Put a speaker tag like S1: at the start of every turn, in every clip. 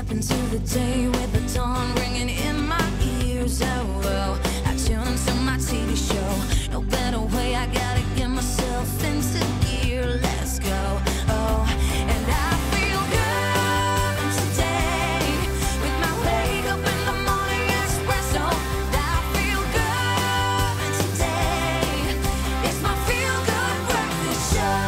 S1: Step into the day with the dawn ringing in my ears. Oh, well, I tune into my TV show. No better way, I gotta get myself into gear. Let's go. Oh, and I feel good today with my wake up in the morning espresso. I feel good today. It's my feel good breakfast show.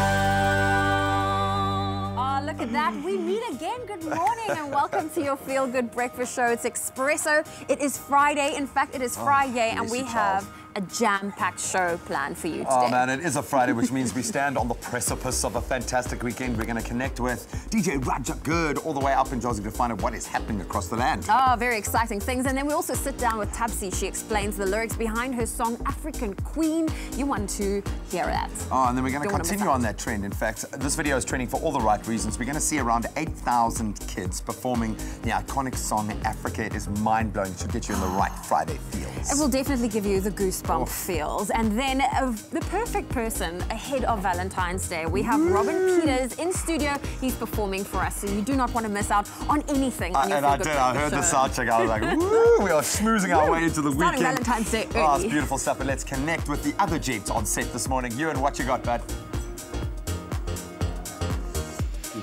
S2: Oh, look at that. We meet again. Good morning and welcome to your Feel Good Breakfast Show. It's Expresso. It is Friday. In fact, it is Friday and we have a jam-packed show planned for you today.
S3: Oh man, it is a Friday, which means we stand on the precipice of a fantastic weekend. We're going to connect with DJ Raja Good all the way up in Jozi to find out what is happening across the land.
S2: Oh, very exciting things. And then we also sit down with Tabsi. She explains the lyrics behind her song African Queen. You want to hear that.
S3: Oh, and then we're going to continue on that trend. In fact, this video is trending for all the right reasons. We're going to see around 8,000 kids performing the iconic song Africa. It is mind-blowing. It should get you in the right Friday feels.
S2: It will definitely give you the goosebump feels. And then the perfect person ahead of Valentine's Day. We have Robin Peters in studio. He's performing for us, so you do not want to miss out on anything. On your
S3: and I did. I heard the sound check. I was like, woo, we are schmoozing our way into the
S2: Starting
S3: weekend.
S2: Valentine's Day early.
S3: Oh, it's beautiful stuff. But let's connect with the other gents on set this morning. Ewan, what you got, bud?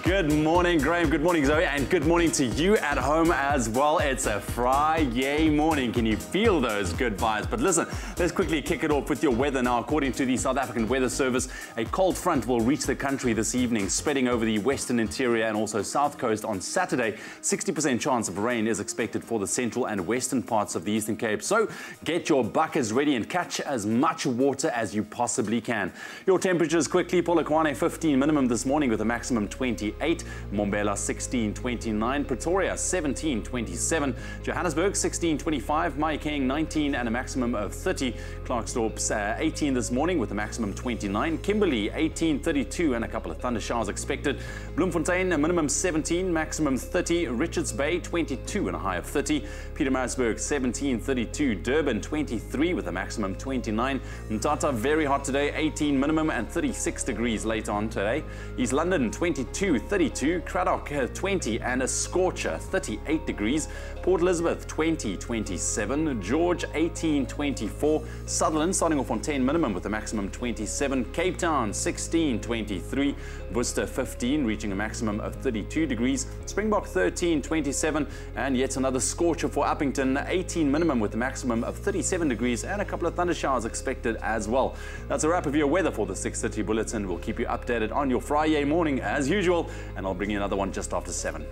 S4: Good morning, Graham. Good morning, Zoe. And good morning to you at home as well. It's a Friday morning. Can you feel those good vibes? But listen, let's quickly kick it off with your weather now. According to the South African Weather Service, a cold front will reach the country this evening, spreading over the western interior and also south coast on Saturday. 60% chance of rain is expected for the central and western parts of the Eastern Cape. So get your buckets ready and catch as much water as you possibly can. Your temperatures quickly. Polokwane 15 minimum this morning with a maximum 28. Mbombela 16.29, Pretoria 17.27, Johannesburg 16.25, Mahikeng 19 and a maximum of 30, Klerksdorp 18 this morning with a maximum 29, Kimberley 18.32 and a couple of thunder showers expected, Bloemfontein a minimum 17, maximum 30, Richards Bay 22 and a high of 30, Pietermaritzburg 17.32, Durban 23 with a maximum 29, Mthatha very hot today, 18 minimum and 36 degrees later on today, East London 22, 32, Cradock 20 and a scorcher 38 degrees, Port Elizabeth 20, 27, George 18, 24, Sutherland starting off on 10 minimum with a maximum 27, Cape Town 16, 23, Worcester 15 reaching a maximum of 32 degrees, Springbok 13, 27 and yet another scorcher for Uppington 18 minimum with a maximum of 37 degrees and a couple of thunder showers expected as well. That's a wrap of your weather for the 6:30 bulletin. We'll keep you updated on your Friday morning as usual. And I'll bring you another one just after 7.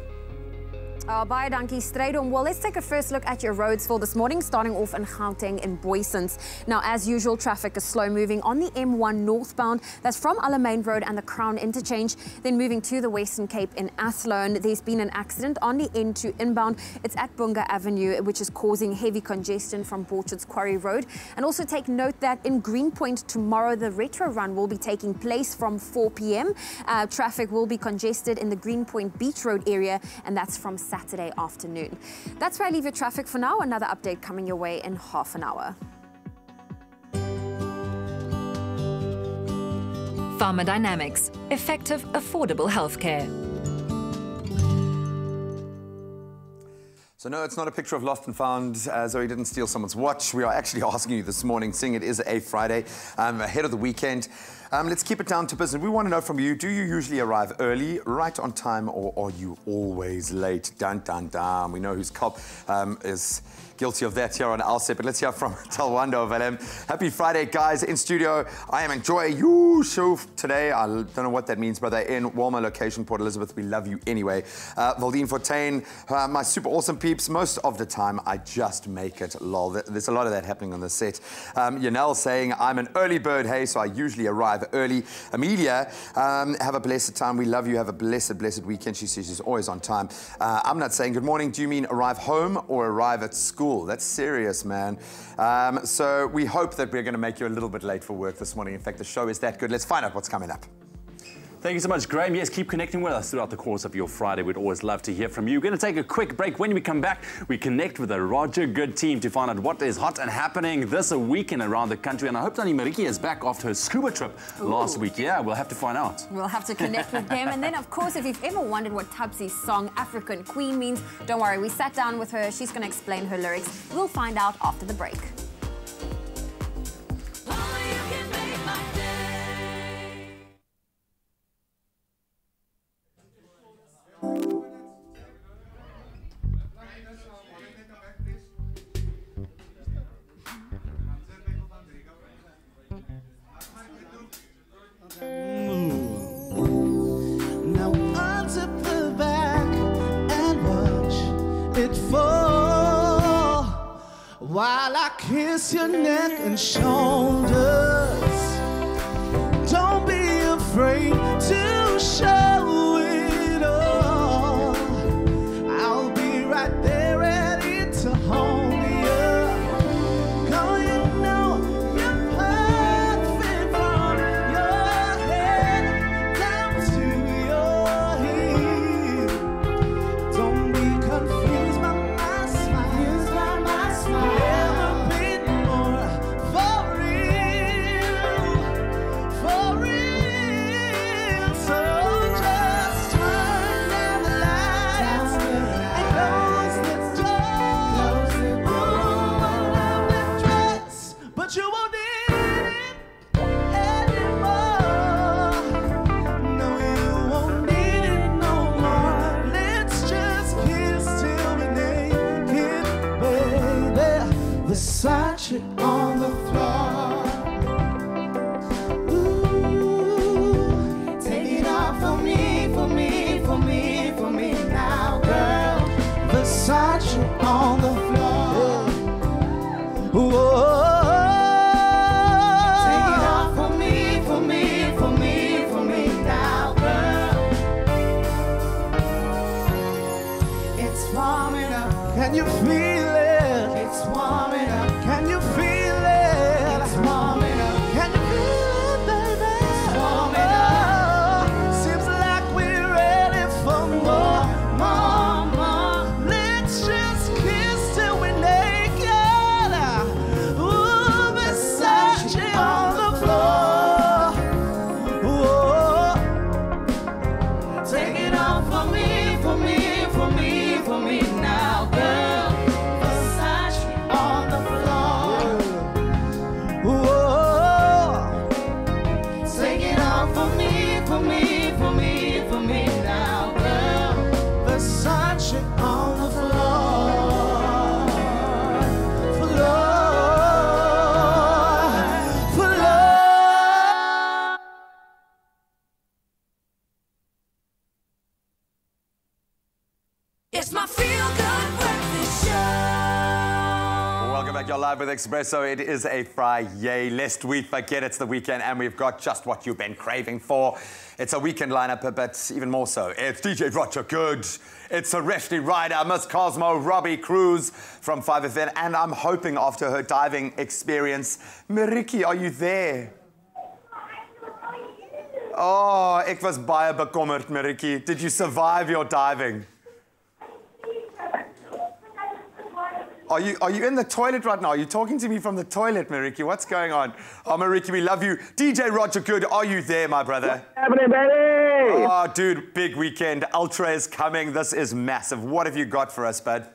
S2: Baie dankie, Strydom. Well, let's take a first look at your roads for this morning, starting off in Gauteng in Boysens. Now, as usual, traffic is slow moving on the M1 northbound. That's from Alamein Road and the Crown Interchange. Then moving to the Western Cape in Athlone, there's been an accident on the N2 inbound. It's at Bunga Avenue, which is causing heavy congestion from Borchards Quarry Road. And also take note that in Greenpoint tomorrow, the retro run will be taking place from 4 p.m. Traffic will be congested in the Greenpoint Beach Road area, and that's from Saturday afternoon. That's where I leave your traffic for now. Another update coming your way in half an hour.
S5: Pharmadynamics, effective, affordable healthcare.
S3: So no, it's not a picture of lost and found, Zoe didn't steal someone's watch. We are actually asking you this morning, seeing it is a Friday, ahead of the weekend. Let's keep it down to business. We want to know from you, do you usually arrive early, right on time, or are you always late? Dun, dun, dun. We know whose cop is guilty of that here on our set, but let's hear from Talwando Valem. Happy Friday, guys. In studio, I am enjoying you show today. I don't know what that means, brother. In Walmer location, Port Elizabeth, we love you anyway. Valdine Fortain, my super awesome peeps. Most of the time, I just make it, lol. There's a lot of that happening on the set. Yanel saying, I'm an early bird, hey, so I usually arrive early. Amelia, have a blessed time. We love you. Have a blessed, blessed weekend. She says she's always on time. I'm not saying good morning. Do you mean arrive home or arrive at school? That's serious, man. So we hope that we're going to make you a little bit late for work this morning. In fact, the show is that good. Let's find out what's coming up.
S4: Thank you so much, Graham. Yes, keep connecting with us throughout the course of your Friday. We'd always love to hear from you. We're going to take a quick break. When we come back, we connect with the Roger Good team to find out what is hot and happening this weekend around the country. And I hope Dani Mariki is back after her scuba trip last week. Yeah, we'll have to find out.
S2: We'll have to connect with them. And then, of course, if you've ever wondered what Tubsy's song African Queen means, don't worry, we sat down with her. She's going to explain her lyrics. We'll find out after the break.
S6: Now unzip the back and watch it fall while I kiss your neck and shoulders. Don't be afraid to show it all. I'll be right there ready to hold you. Girl, you know you're perfect from your head down to your heel. Don't be confused by my smile. Never been more for real. So just turn down the lights and close the door. Ooh, I love that dress, but you won't need it anymore. No, you won't need it no more. Let's just kiss till we're naked, baby. Versace on the floor. Ooh, take it off for me, for me, for me, for me now, girl. Versace on the floor. Whoa. Take it off for me, for me, for me, for me now, girl. It's warming up. Can you feel it? It's warming up. Can you feel it? It's warming up. Can you feel it, baby? It's warming up. Seems like we're ready for more, more, more. Let's just kiss till we're naked. Ooh, Versace on the floor. Whoa. Take it off for me, for me, for me, for me now, girl. Versace on the floor. Whoa. Take it off for me, for me, for me, for me now, girl. Versace on the floor. Floor.
S1: It's my feel-good breakfast show.
S3: Welcome back. You're live with Expresso. It is a Friday, lest we forget it's the weekend, and we've got just what you've been craving for. It's a weekend lineup, but even more so, it's DJ Roger Good. It's a Reshti Rider, Miss Cosmo, Robbie Cruz from 5FN, and I'm hoping after her diving experience, Mariki, are you there? Oh, ek was baie bekommerd, Mariki. Did you survive your diving? Are you in the toilet right now? Are you talking to me from the toilet, Mariki? What's going on? Oh, Mariki, we love you. DJ Roger Good, are you there, my brother?
S7: What's happening, baby?
S3: Oh, dude, big weekend. Ultra is coming. This is massive. What have you got for us, bud?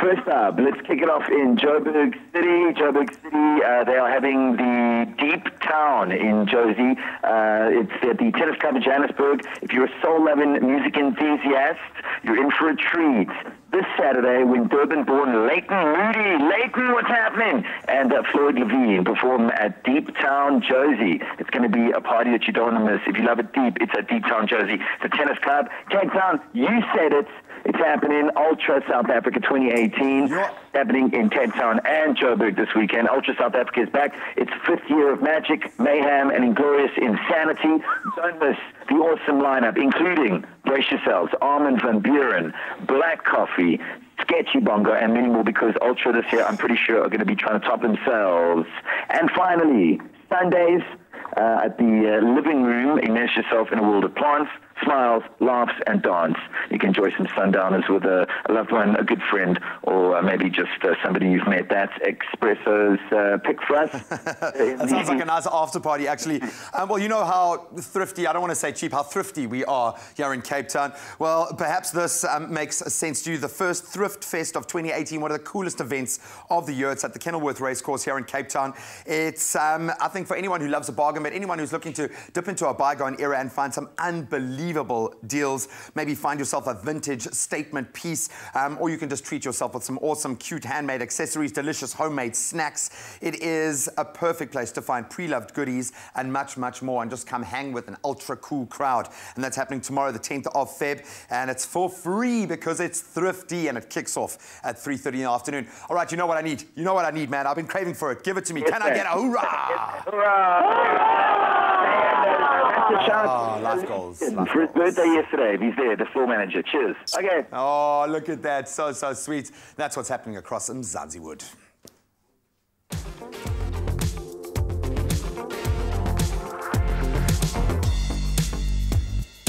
S7: First up, let's kick it off in Joburg City. They are having the Deep Town in Josie. It's at the Tennis Club in Johannesburg. If you're a soul-loving music enthusiast, you're in for a treat. This Saturday, when Durban-born Leighton Moody, Leighton, what's happening? And Floyd Levine perform at Deep Town Josie. It's going to be a party that you don't want to miss. If you love it deep, it's at Deep Town Josie. It's a tennis club. Cape Town, you said it. It's happening. Ultra South Africa 2018. Happening in Cape Town and Joburg this weekend. Ultra South Africa is back. It's 5th year of magic, mayhem, and inglorious insanity. Don't miss the awesome lineup, including, brace yourselves, Armin van Buren, Black Coffee, Sketchy Bongo, and many more, because Ultra this year, I'm pretty sure, are going to be trying to top themselves. And finally, Sundays, at the living room. Immerse yourself in a world of plants, smiles, laughs, and dance. You can enjoy some sundowners with a loved one, a good friend, or maybe just somebody you've met. That's Expresso's pick for us.
S3: That sounds like a nice after party, actually. Well, you know how thrifty, I don't want to say cheap, how thrifty we are here in Cape Town. Well, perhaps this makes sense to you. The first Thrift Fest of 2018, one of the coolest events of the year. It's at the Kenilworth Racecourse here in Cape Town. It's, I think, for anyone who loves a bargain, but anyone who's looking to dip into a bygone era and find some unbelievable deals, maybe find yourself a vintage statement piece, or you can just treat yourself with some awesome, cute handmade accessories, delicious homemade snacks. It is a perfect place to find pre-loved goodies and much, much more, and just come hang with an ultra cool crowd. And that's happening tomorrow, the 10th of Feb, and it's for free because it's thrifty, and it kicks off at 3:30 in the afternoon. All right, you know what I need? You know what I need, man. I've been craving for it. Give it to me.
S7: Yes,
S3: Can I get a hoorah?
S7: Oh,
S3: life goals.
S7: For his birthday yesterday, he's there, the store manager. Cheers. Okay.
S3: Oh, look at that. So, so sweet. That's what's happening across Mzansiwood.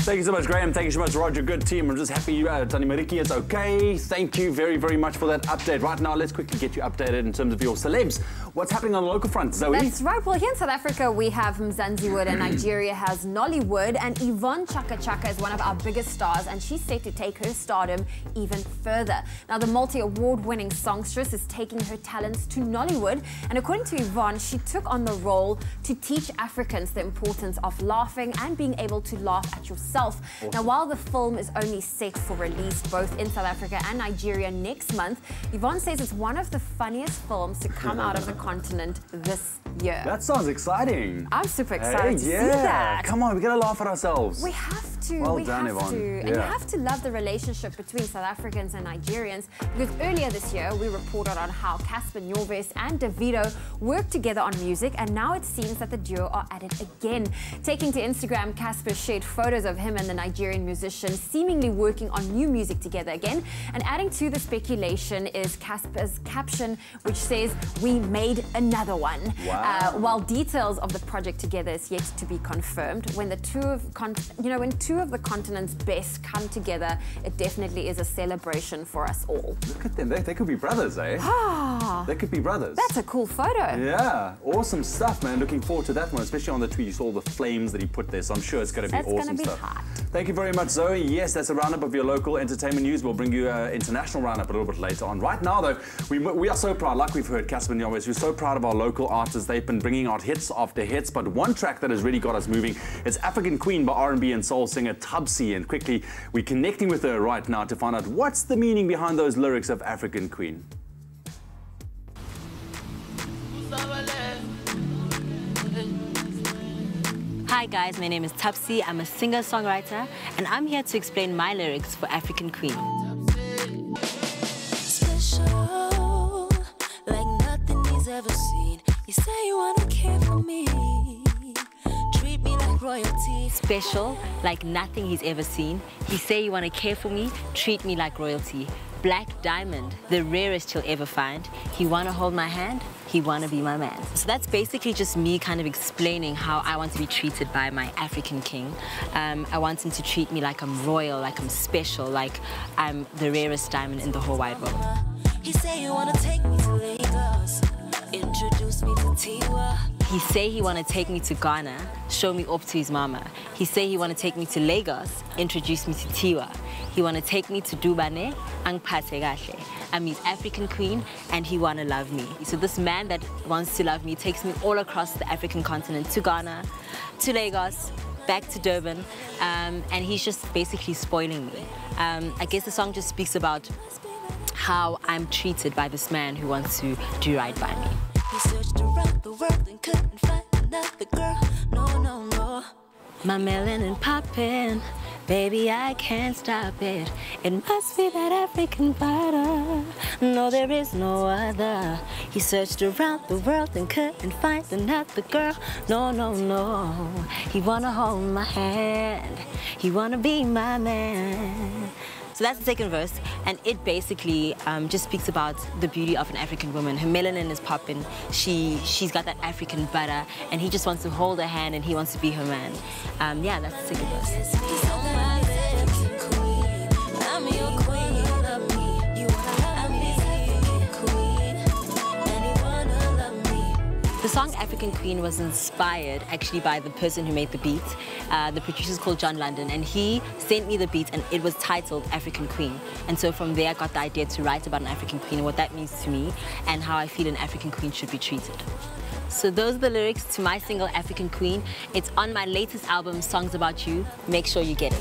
S4: Thank you so much, Graham. Thank you so much, Roger. Good team. I'm just happy Tani Mariki is okay. Thank you very, very much for that update. Right now, let's quickly get you updated in terms of your celebs. What's happening on the local front, Zoe?
S2: That's right. Well, here in South Africa, we have Mzansiwood, and Nigeria has Nollywood, and Yvonne Chaka Chaka is one of our biggest stars, and she's set to take her stardom even further. Now, the multi-award-winning songstress is taking her talents to Nollywood, and according to Yvonne, she took on the role to teach Africans the importance of laughing and being able to laugh at yourself. Awesome. Now, while the film is only set for release both in South Africa and Nigeria next month, Yvonne says it's one of the funniest films to come out of the continent this year.
S4: That sounds exciting.
S2: I'm super excited to see that.
S4: Come on, we gotta laugh at ourselves.
S2: We have to.
S4: Well
S2: we
S4: done,
S2: have
S4: Yvonne.
S2: to. And you have to love the relationship between South Africans and Nigerians, because earlier this year we reported on how Casper Nyovest and Davido worked together on music, and now it seems that the duo are at it again. Taking to Instagram, Casper shared photos of him and the Nigerian musician seemingly working on new music together again. And adding to the speculation is Casper's caption, which says, "We made another one."
S4: Wow.
S2: While details of the project together is yet to be confirmed, when the two of the continent's best come together, it definitely is a celebration for us all.
S4: Look at them. They could be brothers, eh?
S2: Ah,
S4: They could be brothers.
S2: that's a cool photo.
S4: Yeah, awesome stuff, man. Looking forward to that one, especially on the tweet. You saw the flames that he put there, so I'm sure it's going to be awesome
S2: gonna be
S4: stuff.
S2: hot.
S4: Thank you very much, Zoe. Yes, that's a roundup of your local entertainment news. We'll bring you an international roundup a little bit later on. Right now, though, we are so proud, like we've heard, Casper Nyovest, we're so proud of our local artists. They've been bringing out hits after hits, but one track that has really got us moving is African Queen by R&B and soul singer Tubsy. And quickly, we're connecting with her right now to find out what's the meaning behind those lyrics of African Queen.
S8: Hi guys, my name is Tubsy. I'm a singer-songwriter, and I'm here to explain my lyrics for African Queen.
S1: Special, like nothing he's ever seen. You say you wanna care for me, treat me like royalty.
S8: Special, like nothing he's ever seen. He say you want to care for me, treat me like royalty. Black diamond, the rarest he'll ever find. He want to hold my hand, he want to be my man. So that's basically just me kind of explaining how I want to be treated by my African king. I want him to treat me like I'm royal, like I'm special, like I'm the rarest diamond in the whole wide world.
S1: He say you wanna take me to Lagos, introduce me to Tiwa.
S8: He say he want to take me to Ghana, show me up to his mama. He say he want to take me to Lagos, introduce me to Tiwa. He want to take me to Dubane, angiphathe kahle. I'm his African queen, and he want to love me. So this man that wants to love me takes me all across the African continent, to Ghana, to Lagos, back to Durban, and he's just basically spoiling me. I guess the song just speaks about how I'm treated by this man who wants to do right by me.
S1: He searched around the world and couldn't find another girl. No, no, no.
S8: My melanin poppin', baby, I can't stop it. It must be that African fighter. No, there is no other. He searched around the world and couldn't find another girl. No, no, no. He wanna hold my hand. He wanna be my man. So that's the second verse, and it basically just speaks about the beauty of an African woman. Her melanin is popping. She's got that African butter, and he just wants to hold her hand, and he wants to be her man. Yeah, that's the second verse. The song African Queen was inspired actually by the person who made the beat. The producer's called John London, and he sent me the beat, and it was titled African Queen. And so from there I got the idea to write about an African queen and what that means to me and how I feel an African queen should be treated. So those are the lyrics to my single African Queen. It's on my latest album, Songs About You. Make sure you get it.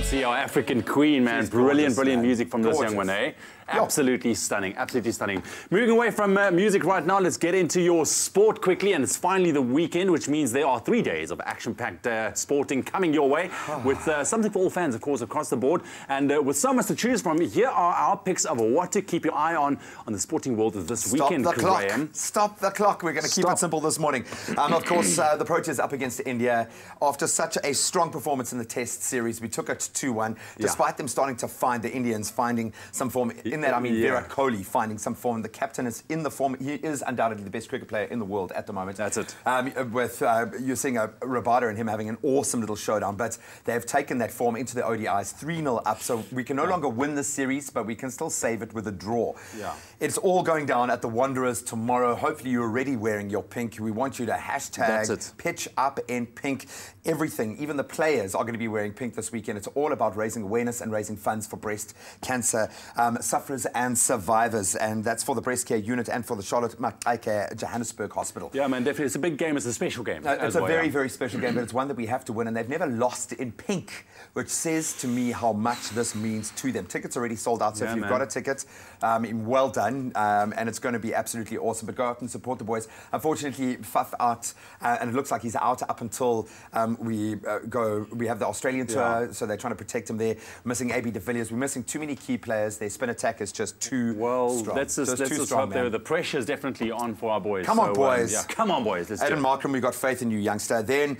S4: See our African Queen, man. Brilliant, brilliant music from this young one, eh?
S3: Yo.
S4: Absolutely stunning, absolutely stunning. Moving away from music right now, let's get into your sport quickly. And it's finally the weekend, which means there are 3 days of action-packed sporting coming your way with something for all fans, of course, across the board. And with so much to choose from, here are our picks of what to keep your eye on the sporting world this weekend, Graham.
S3: Stop the clock. We're going to keep it simple this morning. Of course, the Proteas up against India. After such a strong performance in the Test series, we took it 2-1, despite them starting to find the Indians finding some form in that. I mean, Virat Kohli finding some form. The captain is in the form. He is undoubtedly the best cricket player in the world at the moment.
S4: That's it.
S3: With you're seeing Rabada and him having an awesome little showdown, but they've taken that form into the ODIs, 3-0 up. So we can no longer win the series, but we can still save it with a draw.
S4: Yeah.
S3: It's all going down at the Wanderers tomorrow. Hopefully you're already wearing your pink. We want you to hashtag pitch up in pink. Everything, even the players are going to be wearing pink this weekend. It's all about raising awareness and raising funds for breast cancer sufferers and survivors, and that's for the breast care unit and for the Charlotte Maxeke Johannesburg Hospital.
S4: Yeah, man, definitely. It's a big game. It's a special game.
S3: It's a very, very special game, but it's one that we have to win, and they've never lost in pink, which says to me how much this means to them. Tickets already sold out, so if you've got a ticket, well done, and it's going to be absolutely awesome. But go out and support the boys. Unfortunately, Faf out, and it looks like he's out up until we have the Australian tour, so they're trying to protect him there. Missing AB de Villiers. We're missing too many key players. Their spin attack is just too strong.
S4: Let's just hope the pressure is definitely on for our boys.
S3: Come on, boys.
S4: Come on, boys. Let's
S3: Aiden Markham, we've got faith in you, youngster. Then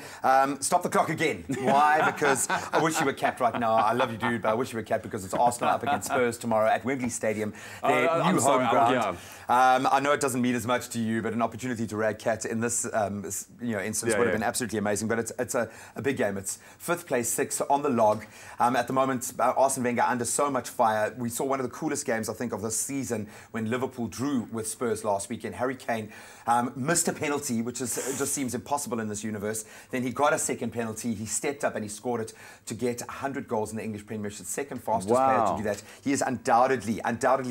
S3: stop the clock again. Why? Because I wish you were capped right now. I love you, dude, but I wish you were capped because it's Arsenal up against Spurs tomorrow at Wembley Stadium. Their new home ground. I know it doesn't mean as much to you, but an opportunity to rag cat in this instance would have been absolutely amazing. But it's a big game. It's 5th place, 6 on the log. At the moment, Arsene Wenger under so much fire. We saw one of the coolest games, I think, of this season when Liverpool drew with Spurs last weekend. Harry Kane missed a penalty, which just seems impossible in this universe. Then he got a second penalty. He stepped up and he scored it to get 100 goals in the English Premiership. Second fastest player to do that. He is undoubtedly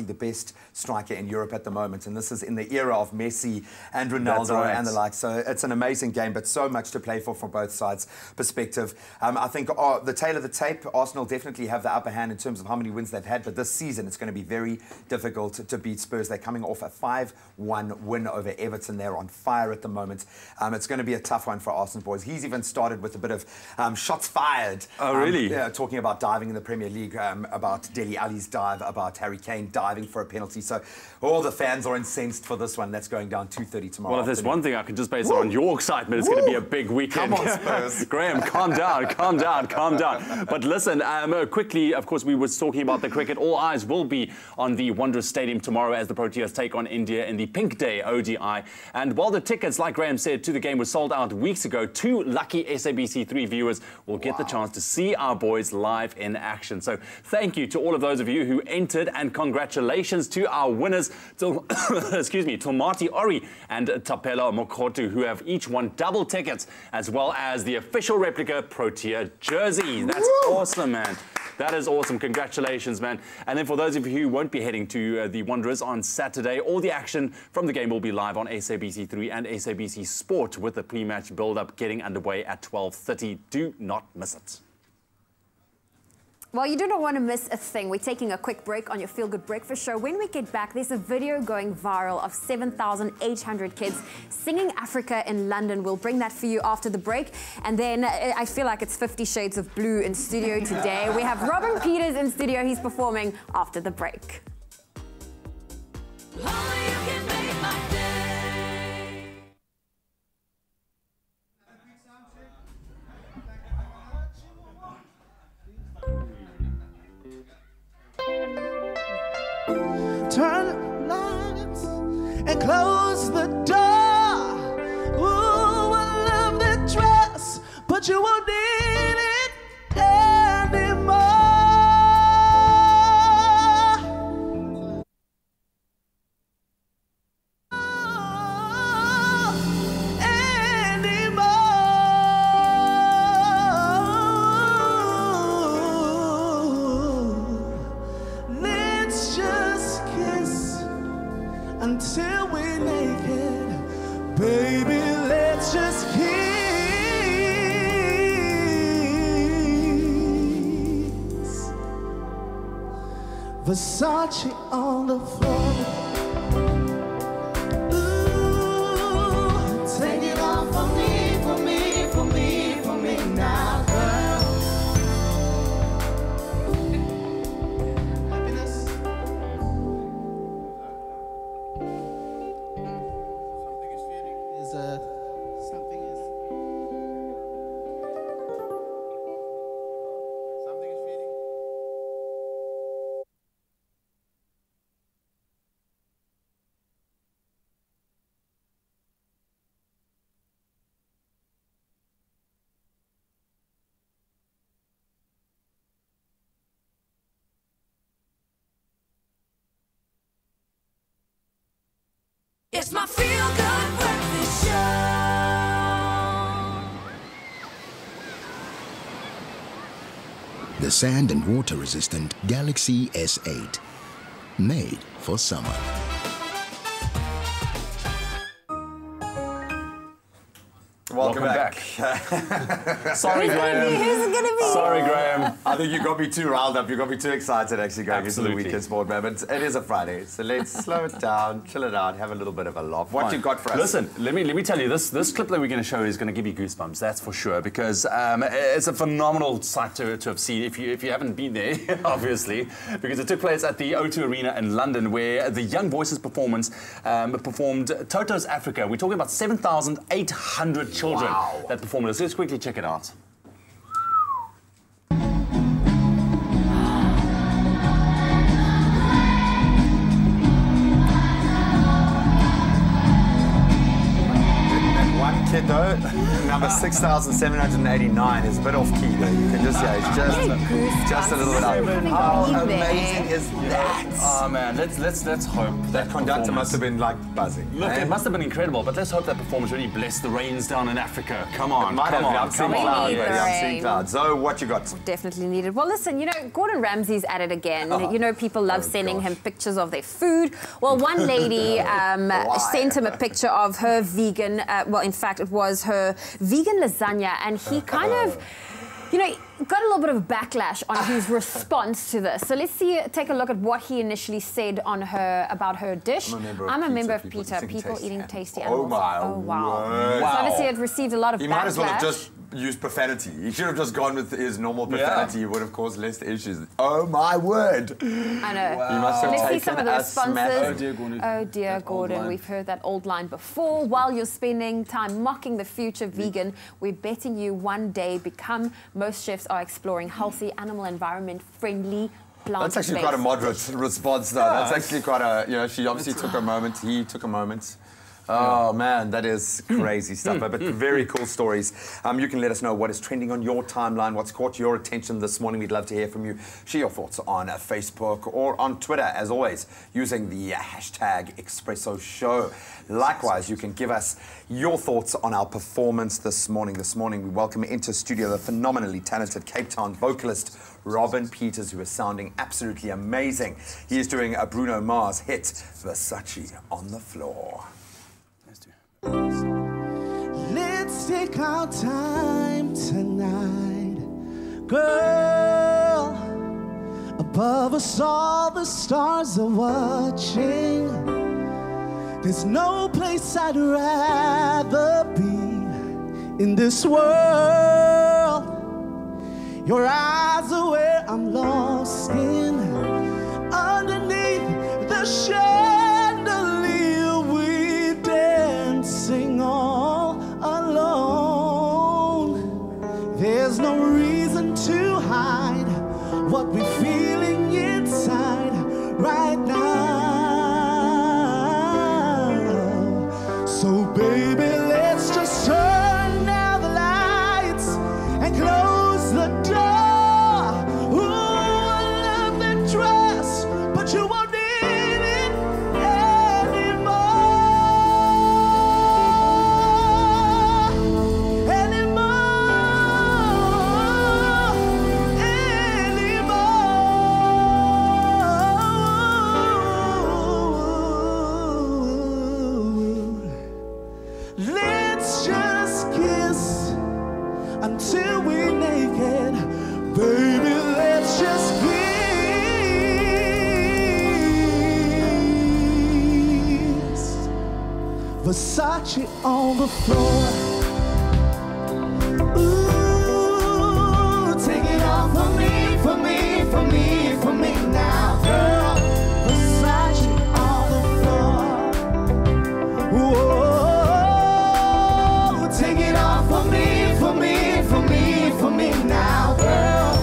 S3: the best striker in Europe at the moment. And this is in the era of Messi and Ronaldo and the like. So it's an amazing game, but so much to play for from both sides' perspective. I think the tail of the tape, Arsenal definitely have the upper hand in terms of how many wins they've had, but this season it's going to be very difficult to beat Spurs. They're coming off a 5-1 win over Everton. They're on fire at the moment. It's going to be a tough one for Arsenal boys. He's even started with a bit of shots fired.
S4: Oh, really?
S3: Talking about diving in the Premier League, about Dele Alli's dive, about Harry Kane diving for a penalty. So all the fans are incensed for this one. That's going down 2:30 tomorrow.
S4: Well, if there's one thing I can just base it on your excitement, it's going to be a big weekend.
S3: Come on, Spurs.
S4: Graham, calm down, calm down, calm down. But listen, quickly, of course, we were talking about the cricket. All eyes will be on the Wanderers Stadium tomorrow as the Proteas take on India in the Pink Day ODI. And while the tickets, like Graham said, to the game were sold out weeks ago, 2 lucky SABC3 viewers will get the chance to see our boys live in action. So thank you to all of those of you who entered, and congratulations to our winners, Tomati Ori and Tapela Mokotu, who have each won double tickets, as well as the official replica Protea jersey. That's awesome, man. That is awesome. Congratulations, man. And then for those of you who won't be heading to the Wanderers on Saturday, all the action from the game will be live on SABC3 and SABC Sport, with the pre-match build-up getting underway at 12:30. Do not miss it.
S2: Well, you do not want to miss a thing. We're taking a quick break on your Feel Good Breakfast show. When we get back, there's a video going viral of 7,800 kids singing Africa in London. We'll bring that for you after the break. And then I feel like it's 50 Shades of Blue in studio today. We have Robin Peters in studio. He's performing after the break.
S6: Turn the lights and close the door. Ooh, I love that dress, but you won't need it anymore. Let's just kiss until we're naked, baby. Let's just kiss. Versace on the floor. Ooh, take it off for me, for me, for me, for me now, girl. Happiness. Something is feeling. Is something is. Something is feeling.
S1: It's my Feel Good Breakfast show.
S9: The sand and water resistant Galaxy S8. Made for summer.
S3: Welcome back.
S4: Sorry, Graham.
S2: Who's it gonna be?
S4: Sorry, Graham.
S3: I think you got me too riled up. You got me too excited actually going
S4: Absolutely.
S3: into the weekend sport, man. But it is a Friday, so let's slow it down, chill it out, have a little bit of a laugh. What you got for us?
S4: Listen, let me tell you, this clip that we're going to show is going to give you goosebumps, that's for sure, because it's a phenomenal sight to have seen if you haven't been there, obviously, because it took place at the O2 Arena in London, where the Young Voices performance performed Toto's Africa. We're talking about 7,800 children that performed. Let's just quickly check it out.
S3: Kid though, number 6,789 is a bit off key though. You can just, it's just a little bit out. How amazing is that?
S4: Oh man, let's hope
S3: That conductor must have been like buzzing.
S4: Look, it must have been incredible, but let's hope that performance really blessed the rains down in Africa. Come on,
S3: Might
S4: come
S3: have,
S4: on,
S3: I'm seeing
S4: come
S3: clouds,
S4: on.
S3: baby. I'm seeing clouds. So what you got?
S2: Definitely needed. Well, listen, you know, Gordon Ramsay's at it again. You know, people love sending him pictures of their food. Well, one lady sent him a picture of her vegan, well, in fact, it was her vegan lasagna, and he kind of, you know, got a little bit of backlash on his response to this. So let's take a look at what he initially said on about her dish. I'm a member of PETA, People Eating Tasty Animals.
S3: Oh my
S2: wow.
S3: word.
S2: So obviously it received a lot of backlash.
S3: He might as well have just used profanity. He should have just gone with his normal profanity. He would have caused less issues. Oh my word.
S2: I know.
S3: Wow. You must have
S2: Let's see
S3: taken
S2: some of the responses.
S4: Oh dear Gordon.
S2: Oh dear Gordon, we've heard that old line before. While you're spending time mocking the future vegan, we're betting you one day become. Most chefs are exploring healthy, animal environment friendly, plant-based.
S3: That's actually quite a moderate response though. That's actually quite a, you know, she obviously took a moment, he took a moment. Oh man, that is crazy stuff, but very cool stories. You can let us know what is trending on your timeline, what's caught your attention this morning. We'd love to hear from you. Share your thoughts on Facebook or on Twitter, as always, using the hashtag Expresso Show. Likewise, you can give us your thoughts on our performance this morning. This morning, we welcome into studio the phenomenally talented Cape Town vocalist Robin Peters, who is sounding absolutely amazing. He is doing a Bruno Mars hit, Versace on the Floor.
S6: Let's take our time tonight, girl. Above us all the stars are watching. There's no place I'd rather be in this world. Your eyes are where I'm lost in. Underneath the chandelier we dancing all alone. There's no reason to hide what we're feeling inside right now. So baby, let's just turn down the lights and close the door. Ooh, I love that dress, but you won't need it anymore. Let's just kiss until we're naked. Baby, let's just kiss. Versace on the floor. Ooh, take it off for me, for me, for me, for me now, girl. Versace on the floor. Whoa, take it off for me, for me, for me, for me now, girl.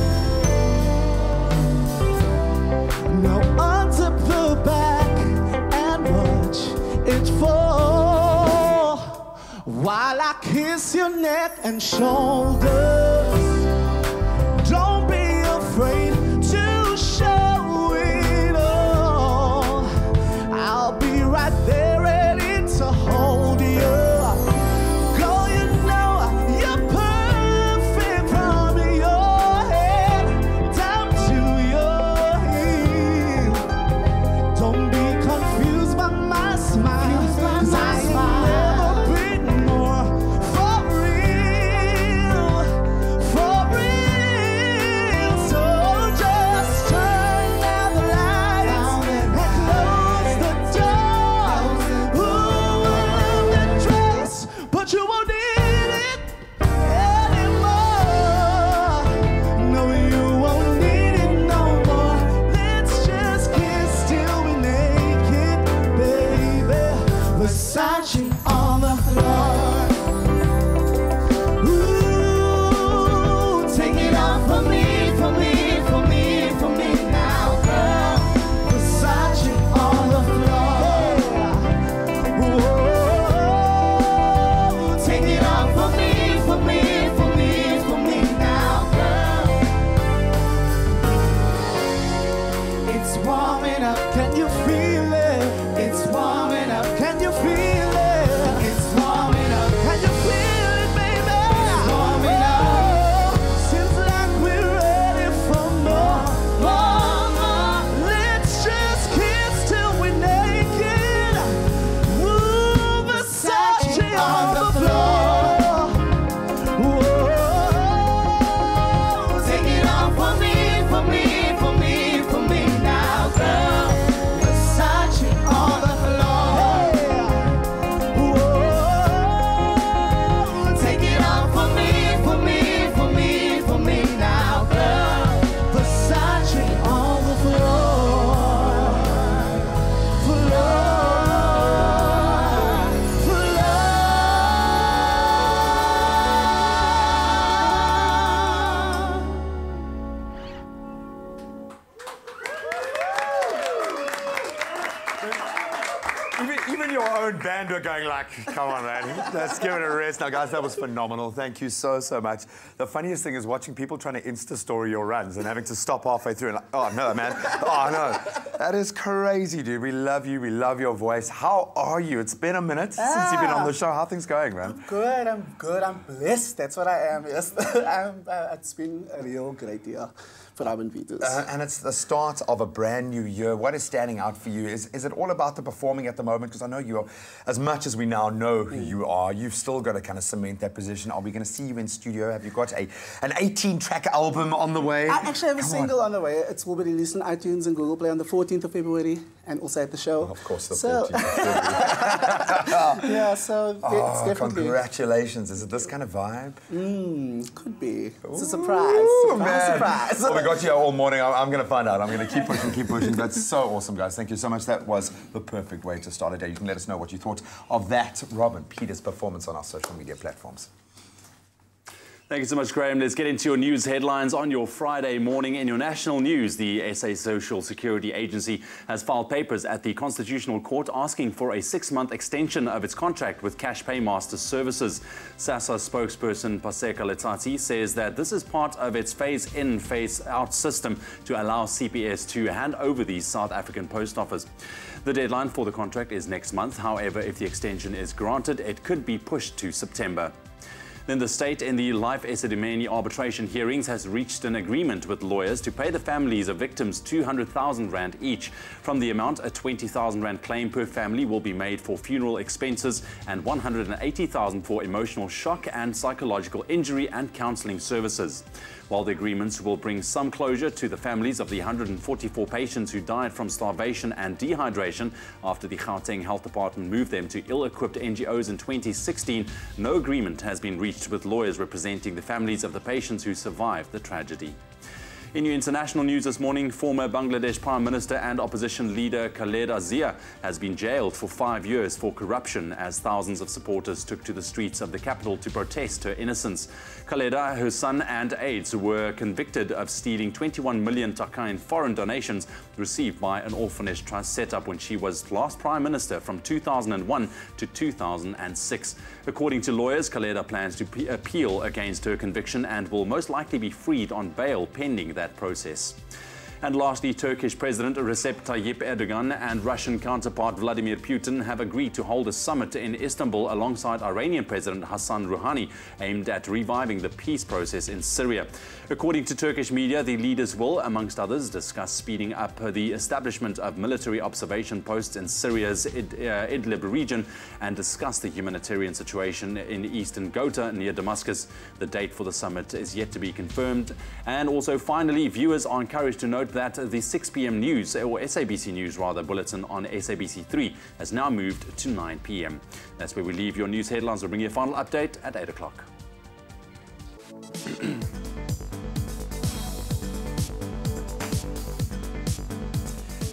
S6: Now untip the back and watch it fall while I kiss your neck and shoulders. Don't be afraid to show it all. I'll be right there ready to hold you. Girl, you know you're perfect from your head down to your heel. Don't be confused by my smile, 'cause I ain't never been more for real, for real. So just turn down the lights and close the door. Ooh, I love that dress, but you won't need it anymore. No, you won't need it no more. Let's just kiss till we're naked, baby. Versace on the floor. Ooh, take it off for me, for me, for me, for me now, girl. Versace on the floor. Whoa, take it off for me, for me, for me, for me now, girl. It's warming up, can you feel it? It's warming up, can you feel it? It's warming up, can you feel it, baby? It's warming up. Seems like we're ready for more, more, more. Let's just kiss till we're naked. Ooh, Versace on the floor. Whoa, take it off for me, for me, for me, for me now, girl. Versace on the floor. Whoa, take it off for me, for me, for me, for me now, girl. Versace on the floor. Floor.
S3: Even your own band were going like, come on, man, let's give it a rest. Now, guys, that was phenomenal. Thank you so, so much. The funniest thing is watching people trying to Insta-story your runs and having to stop halfway through and like, oh, no, man. Oh, no. That is crazy, dude. We love you. We love your voice. How are you? It's been a minute since you've been on the show. How are things going, man?
S10: Good, I'm good. I'm blessed. That's what I am. Yes, it's been a real great year. Robin Peters.
S3: And it's the start of a brand new year. What is standing out for you? Is it all about the performing at the moment? Because I know you're, as much as we now know who you are, you've still got to kind of cement that position. Are we going to see you in studio? Have you got an 18-track album on the way?
S10: I actually have a single on the way. It will be released on iTunes and Google Play on the 14th of February, and also at the show.
S3: Of course, the 14th of February.
S10: Yeah, so it's definitely...
S3: Congratulations. Is it this kind of vibe?
S10: Could be. It's a
S3: Ooh,
S10: surprise.
S3: Surprise. Well, we got you all morning. I'm going to find out. I'm going to keep pushing. That's so awesome, guys. Thank you so much. That was the perfect way to start a day. You can let us know what you thought of that Robin Peters performance on our social media platforms.
S4: Thank you so much, Graham. Let's get into your news headlines on your Friday morning. In your national news, the SA Social Security Agency has filed papers at the Constitutional Court asking for a 6-month extension of its contract with Cash Paymaster Services. SASSA spokesperson Paseka Letati says that this is part of its phase-in, phase-out system to allow CPS to hand over the South African Post Office. The deadline for the contract is next month. However, if the extension is granted, it could be pushed to September. Then the state in the Life Esidimeni arbitration hearings has reached an agreement with lawyers to pay the families of victims 200,000 rand each. From the amount, a 20,000 rand claim per family will be made for funeral expenses and 180,000 for emotional shock and psychological injury and counselling services. While the agreements will bring some closure to the families of the 144 patients who died from starvation and dehydration after the Gauteng Health Department moved them to ill-equipped NGOs in 2016, no agreement has been reached with lawyers representing the families of the patients who survived the tragedy. In your international news this morning, former Bangladesh Prime Minister and opposition leader Khaleda Zia has been jailed for 5 years for corruption as thousands of supporters took to the streets of the capital to protest her innocence. Khaleda, her son and aides were convicted of stealing 21 million taka in foreign donations received by an orphanage trust set up when she was last Prime Minister from 2001 to 2006. According to lawyers, Khaleda plans to appeal against her conviction and will most likely be freed on bail pending that process. And lastly, Turkish President Recep Tayyip Erdogan and Russian counterpart Vladimir Putin have agreed to hold a summit in Istanbul alongside Iranian President Hassan Rouhani, aimed at reviving the peace process in Syria. According to Turkish media, the leaders will, amongst others, discuss speeding up the establishment of military observation posts in Syria's Idlib region and discuss the humanitarian situation in eastern Ghouta near Damascus. The date for the summit is yet to be confirmed. And also, finally, viewers are encouraged to note that the 6 p.m. news, or SABC News rather, bulletin on SABC3 has now moved to 9 p.m. That's where we leave your news headlines. We'll bring you a final update at 8 o'clock.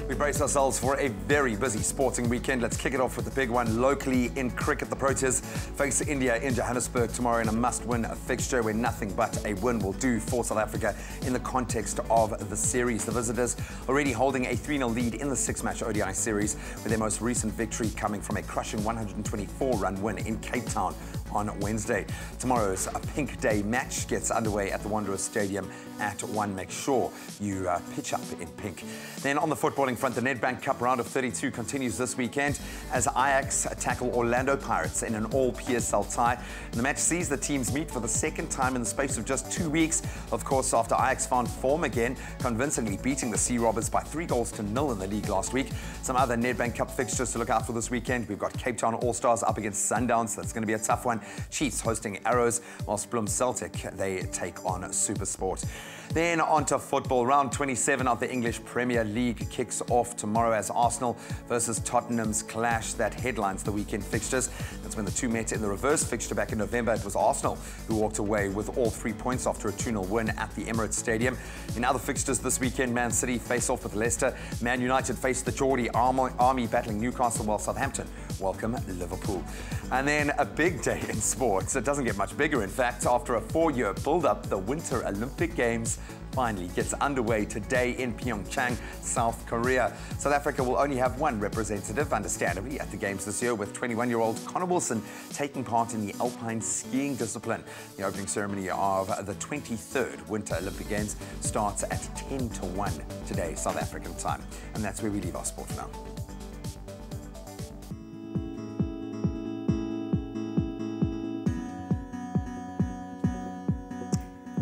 S3: We brace ourselves for a very busy sporting weekend. Let's kick it off with the big one locally in cricket. The Proteas face India in Johannesburg tomorrow in a must-win fixture where nothing but a win will do for South Africa in the context of the series. The visitors already holding a 3-0 lead in the 6-match ODI series, with their most recent victory coming from a crushing 124-run win in Cape Town on Wednesday. Tomorrow's Pink Day match gets underway at the Wanderers Stadium at 1. Make sure you pitch up in pink. Then on the footballing front, the Nedbank Cup round of 32 continues this weekend as Ajax tackle Orlando Pirates in an all-PSL tie. And the match sees the teams meet for the second time in the space of just 2 weeks. Of course, after Ajax found form again, convincingly beating the Sea Robbers by 3-0 in the league last week. Some other Nedbank Cup fixtures to look out for this weekend. We've got Cape Town All-Stars up against Sundowns. That's going to be a tough one. Chiefs hosting Arrows, whilst Bloem Celtic, they take on SuperSport. Then on to football. Round 27 of the English Premier League kicks off tomorrow as Arsenal versus Tottenham's clash that headlines the weekend fixtures. That's when the two met in the reverse fixture back in November. It was Arsenal who walked away with all 3 points after a 2-0 win at the Emirates Stadium. In other fixtures this weekend, Man City face off with Leicester. Man United face the Geordie Army battling Newcastle, while Southampton welcome Liverpool. And then a big day in sports. It doesn't get much bigger, in fact. After a 4-year build-up, the Winter Olympic Games finally gets underway today in Pyeongchang, South Korea. South Africa will only have one representative, understandably, at the Games this year, with 21-year-old Connor Wilson taking part in the alpine skiing discipline. The opening ceremony of the 23rd Winter Olympic Games starts at 10 to 1 today, South African time. And that's where we leave our sport now.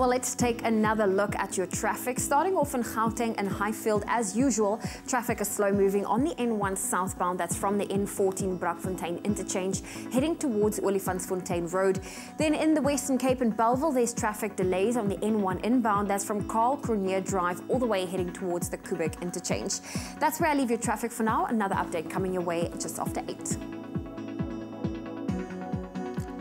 S2: Well, let's take another look at your traffic. Starting off in Gauteng and Highfield, as usual, traffic is slow moving on the N1 southbound. That's from the N14 Brakfontein interchange, heading towards Olifantsfontein Road. Then in the Western Cape and Bellville, there's traffic delays on the N1 inbound. That's from Carl Cronje Drive all the way heading towards the Kubek interchange. That's where I leave your traffic for now. Another update coming your way just after 8.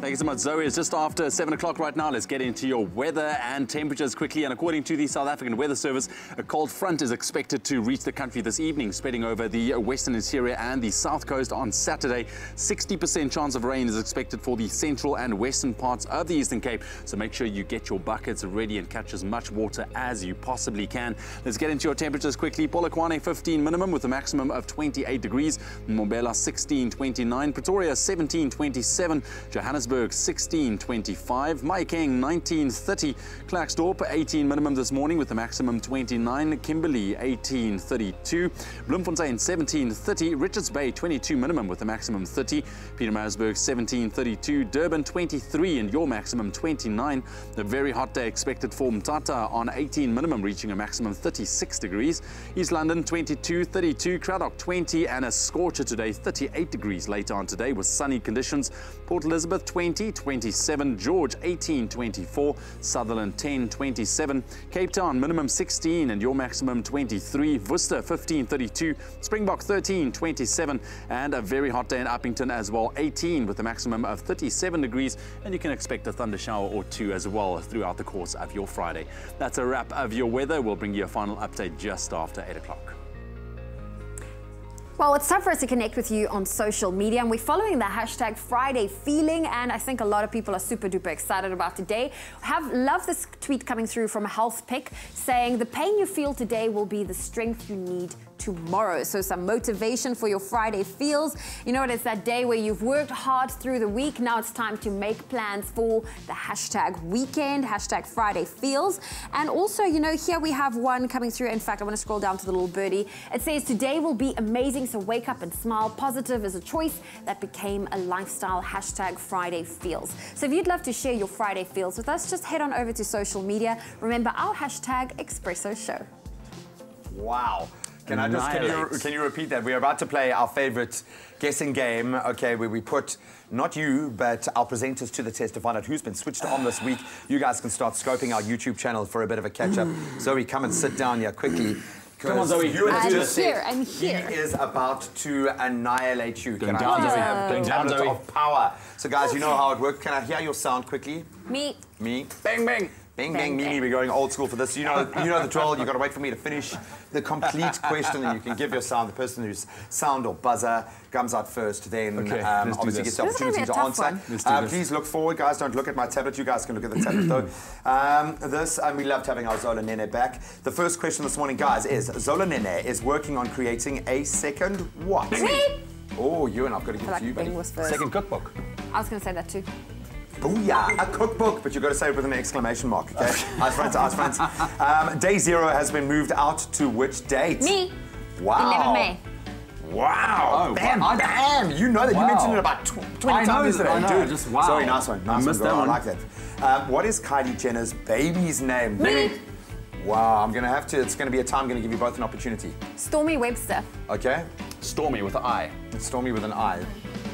S4: Thank you so much, Zoe. It's just after 7 o'clock right now. Let's get into your weather and temperatures quickly. And according to the South African Weather Service, a cold front is expected to reach the country this evening, spreading over the western interior and the south coast on Saturday. 60% chance of rain is expected for the central and western parts of the Eastern Cape. So make sure you get your buckets ready and catch as much water as you possibly can. Let's get into your temperatures quickly. Polokwane 15 minimum with a maximum of 28 degrees. Mbombela 16.29. Pretoria 17.27. Johannesburg 16.25, Mahikeng 19.30, Klerksdorp 18 minimum this morning with a maximum 29, Kimberley 18.32, Bloemfontein 17.30, Richards Bay 22 minimum with a maximum 30, Pietermaritzburg 17.32, Durban 23 and your maximum 29. A very hot day expected for Mthatha on 18 minimum reaching a maximum 36 degrees, East London 22.32, Cradock 20 and a scorcher today 38 degrees later on today with sunny conditions, Port Elizabeth 20.27, George 18.24, Sutherland 10.27, Cape Town minimum 16 and your maximum 23, Worcester 15.32, Springbok 13.27 and a very hot day in Uppington as well, 18 with a maximum of 37 degrees, and you can expect a thunder shower or two as well throughout the course of your Friday. That's a wrap of your weather. We'll bring you a final update just after 8 o'clock.
S2: Well, it's time for us to connect with you on social media, and we're following the hashtag Friday Feeling, and I think a lot of people are super duper excited about today. Love this tweet coming through from a health pick saying the pain you feel today will be the strength you need tomorrow. So some motivation for your Friday feels. You know what, it's that day where you've worked hard through the week. Now it's time to make plans for the hashtag weekend, hashtag Friday feels. And also, you know, here we have one coming through. In fact, I want to scroll down to the little birdie. It says, today will be amazing, so wake up and smile. Positive is a choice that became a lifestyle, hashtag Friday feels. So if you'd love to share your Friday feels with us, just head on over to social media. Remember our hashtag Expresso Show.
S3: Wow. Can you repeat that? We're about to play our favorite guessing game, okay, where we put not you, but our presenters to the test to find out who's been switched on this week. You guys can start scoping our YouTube channel for a bit of a catch-up. Zoe, come and sit down here quickly.
S4: Come on, Zoe.
S2: I'm here.
S3: He is about to annihilate you.
S4: Going down, Zoe.
S3: Going down, Zoe. Of power. So, guys, you know how it works. Can I hear your sound quickly?
S2: Me.
S3: Bang, bang. Bing, bang, Mimi, we're going old school for this. You know the drill. You've got to wait for me to finish the complete question, and you can give your sound. The person whose sound or buzzer comes out first, then obviously gets the opportunity to answer. Please look forward, guys. Don't look at my tablet. You guys can look at the tablet, though. We loved having our Zola Nene back. The first question this morning, guys, is Zola Nene is working on creating a second what? Oh, you and I've got to give it to you, buddy.
S4: Second cookbook.
S2: I was going to say that too.
S3: Booyah, a cookbook, but you've got to say it with an exclamation mark, okay? Eyes front. Day 0 has been moved out to which date?
S2: Me.
S3: Wow.
S2: 11 May.
S3: Wow.
S4: Oh,
S3: bam. You know that. You mentioned it about 20 times today.
S4: I know, just wow.
S3: Sorry, nice one.
S4: I missed that one.
S3: I like that. What is Kylie Jenner's baby's name?
S2: Me.
S3: Wow, I'm going to have to, it's going to be a time, I'm going to give you both an opportunity.
S2: Stormy Webster.
S3: Okay.
S4: Stormy with an I.
S3: Stormy with an I.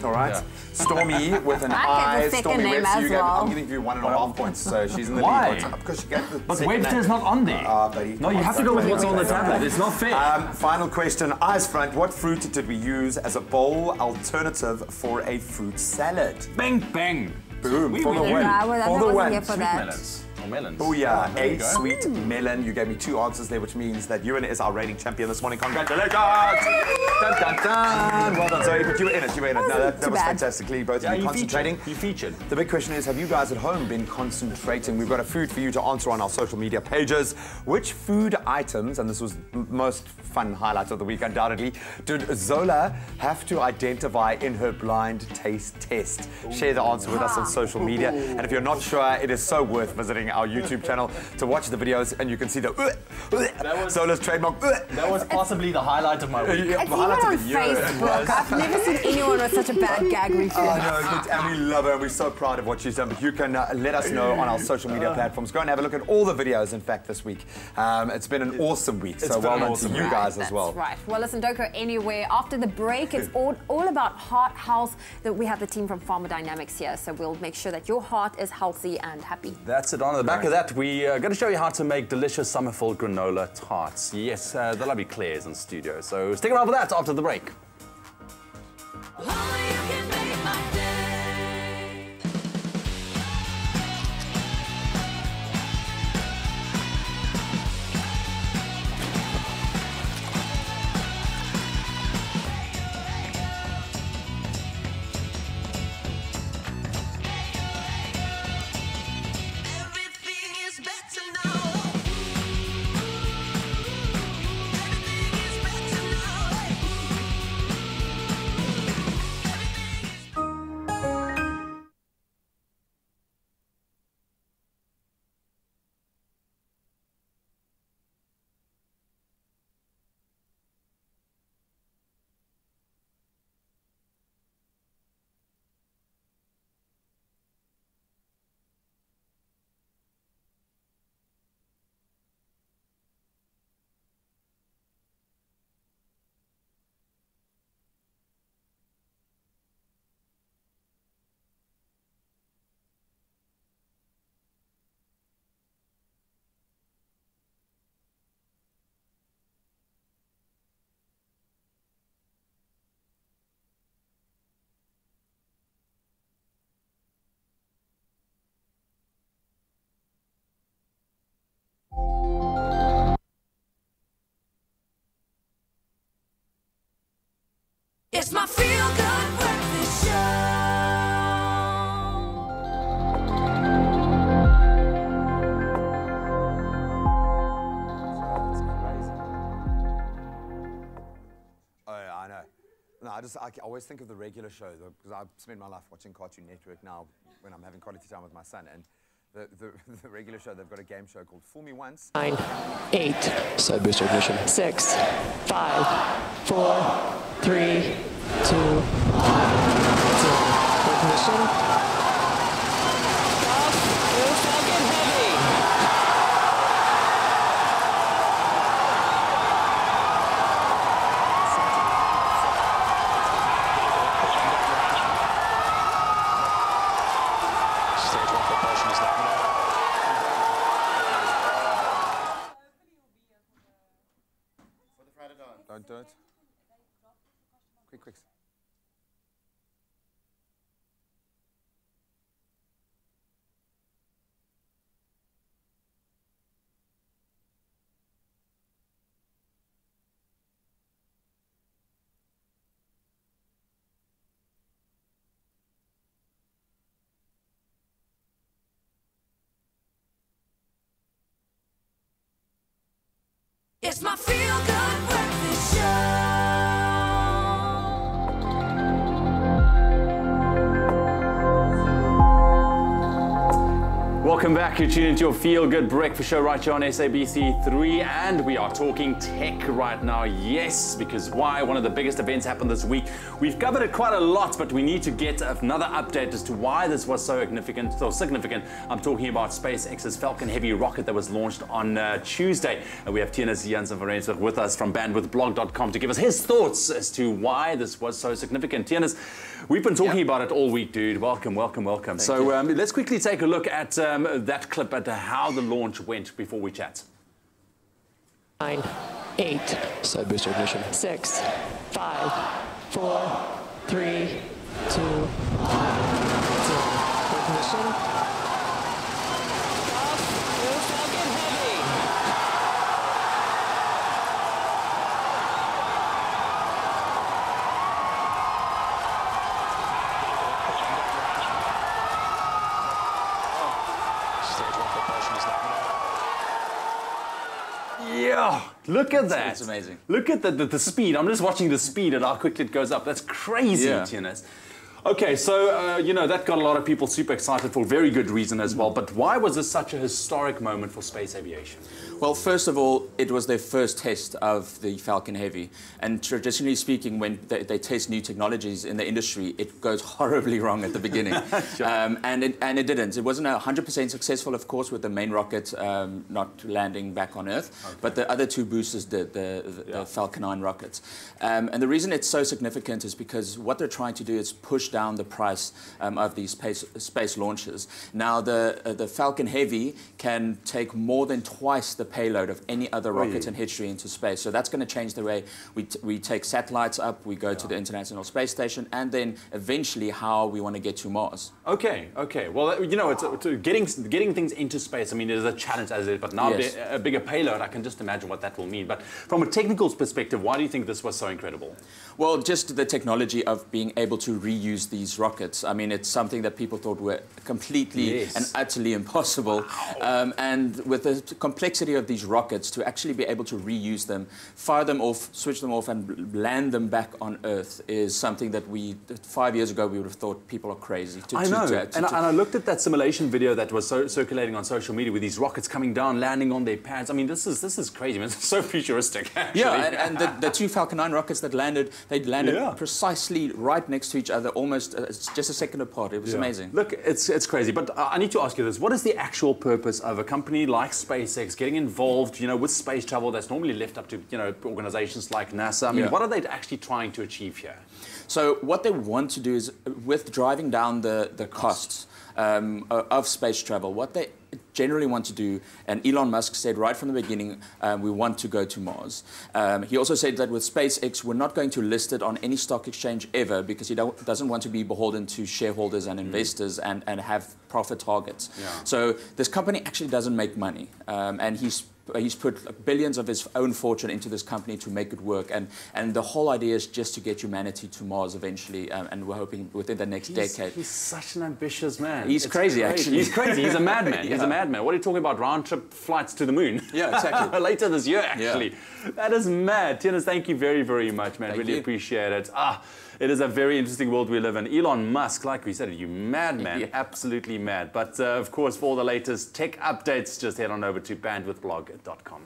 S3: All right.
S4: Yeah.
S3: Stormy with an I. Stormy Webster. I'm giving you 1.5 points, so she's in the lead. Because she gave the
S4: but Webster's not on there.
S3: Buddy.
S4: No, you have to go with what's on the tablet. It's not fair.
S3: Final question. Eyes front. What fruit did we use as a bowl alternative for a fruit salad?
S4: Bang, bang.
S3: Boom. For the win.
S2: For the win. For that.
S4: Melons.
S3: Booyah, a sweet melon. You gave me 2 answers there, which means that Ewan is our rating champion this morning. Congratulations! Dun, dun, dun. Well done, Zoe, but you were in it. No, that was fantastically. Both of you concentrating.
S4: You featured.
S3: The big question is, have you guys at home been concentrating? We've got a food for you to answer on our social media pages. Which food items, and this was the most fun highlight of the week, undoubtedly, did Zola have to identify in her blind taste test? Share the answer with us on social media. And if you're not sure, it is so worth visiting our YouTube channel to watch the videos, and you can see the Sola's trademark.
S4: That was possibly the highlight of my week.
S2: It's even on Facebook. I've never seen anyone with such a bad gag reflex.
S3: Oh, no, and we love her, and we're so proud of what she's done. But you can let us know on our social media platforms. Go and have a look at all the videos, in fact, this week. It's been an awesome week, so well done to you guys as well.
S2: That's right. Well, listen, don't go anywhere. After the break, it's all about heart health. We have the team from Pharma Dynamics here, so we'll make sure that your heart is healthy and happy.
S4: That's it. On the back of that, we are going to show you how to make delicious summer-filled granola tarts. Yes, the lovely Claire's in studio. So stick around for that after the break.
S1: It's my feel-good breakfast show.
S3: Oh, yeah, I know. No, I always think of the regular show, because I spend my life watching Cartoon Network now when I'm having quality time with my son. And the regular show, they've got a game show called Fool Me Once.
S11: 9, 8,
S9: Side booster ignition.
S11: 6, 5, 4, 3, 2, 1. Ignition.
S3: Don't do it. Quick.
S1: It's my feel-good breakfast show.
S4: Welcome back. You're tuning into your Feel Good Breakfast Show right here on SABC3, and we are talking tech right now. Yes, because why? One of the biggest events happened this week. We've covered it quite a lot, but we need to get another update as to why this was so significant. I'm talking about SpaceX's Falcon Heavy rocket that was launched on Tuesday. And we have Tienus Jansen van Rensburg with us from bandwidthblog.com to give us his thoughts as to why this was so significant. Tienus, we've been talking about it all week, dude. Welcome. So let's quickly take a look at that clip at how the launch went before we chat.
S11: 9, 8,
S9: Side booster ignition.
S11: 6, 5, 4, 3, 2, 1. Ignition.
S4: Yeah, look at that.
S12: It's amazing.
S4: Look at the speed. I'm just watching the speed and how quickly it goes up. That's crazy, Tienus. Okay, so, you know, that got a lot of people super excited for very good reason as well. But why was this such a historic moment for space aviation?
S12: Well, first of all, it was their first test of the Falcon Heavy. And traditionally speaking, when they test new technologies in the industry, it goes horribly wrong at the beginning. Sure. and it didn't. It wasn't 100% successful, of course, with the main rocket not landing back on Earth. Okay. But the other two boosters did, the Falcon 9 rockets. And the reason it's so significant is because what they're trying to do is push down the price of these space launches. Now, the Falcon Heavy can take more than twice the payload of any other rocket in history into space. So that's going to change the way we take satellites up, we go to the International Space Station, and then eventually how we want to get to Mars.
S4: Okay, okay. Well, you know, it's getting things into space, I mean, it is a challenge as it is, but now a bigger payload, I can just imagine what that will mean. But from a technical perspective, why do you think this was so incredible?
S12: Well, just the technology of being able to reuse these rockets. I mean, it's something that people thought were completely and utterly impossible. Wow. And with the complexity of these rockets, to actually be able to reuse them, fire them off, switch them off, and land them back on Earth is something that 5 years ago, we would have thought people are crazy.
S4: I know, and I looked at that simulation video that was circulating on social media with these rockets coming down, landing on their pads. I mean, this is crazy, man. It's so futuristic, actually.
S12: Yeah, and the two Falcon 9 rockets that landed, they landed precisely right next to each other, almost just a second apart. It was amazing.
S4: Look, it's crazy, but I need to ask you this. What is the actual purpose of a company like SpaceX getting involved, you know, with space travel that's normally left up to, you know, organizations like NASA? I mean, what are they actually trying to achieve here?
S12: So what they want to do is, with driving down the costs of space travel, what they generally want to do, and Elon Musk said right from the beginning, we want to go to Mars. He also said that with SpaceX, we're not going to list it on any stock exchange ever, because he doesn't want to be beholden to shareholders and investors and have profit targets. So this company actually doesn't make money, and he's put billions of his own fortune into this company to make it work, and the whole idea is just to get humanity to Mars eventually, and we're hoping within the next decade.
S4: He's such an ambitious man.
S12: He's crazy, actually.
S4: He's crazy. He's a madman. He's a madman. What are you talking about? Round-trip flights to the moon?
S12: Yeah, exactly.
S4: Later this year, actually. That is mad. Tienus, thank you very, very much, man. Really appreciate it. It is a very interesting world we live in. Elon Musk, like we said, you madman, absolutely mad. But of course, for all the latest tech updates, just head on over to bandwidthblog.com.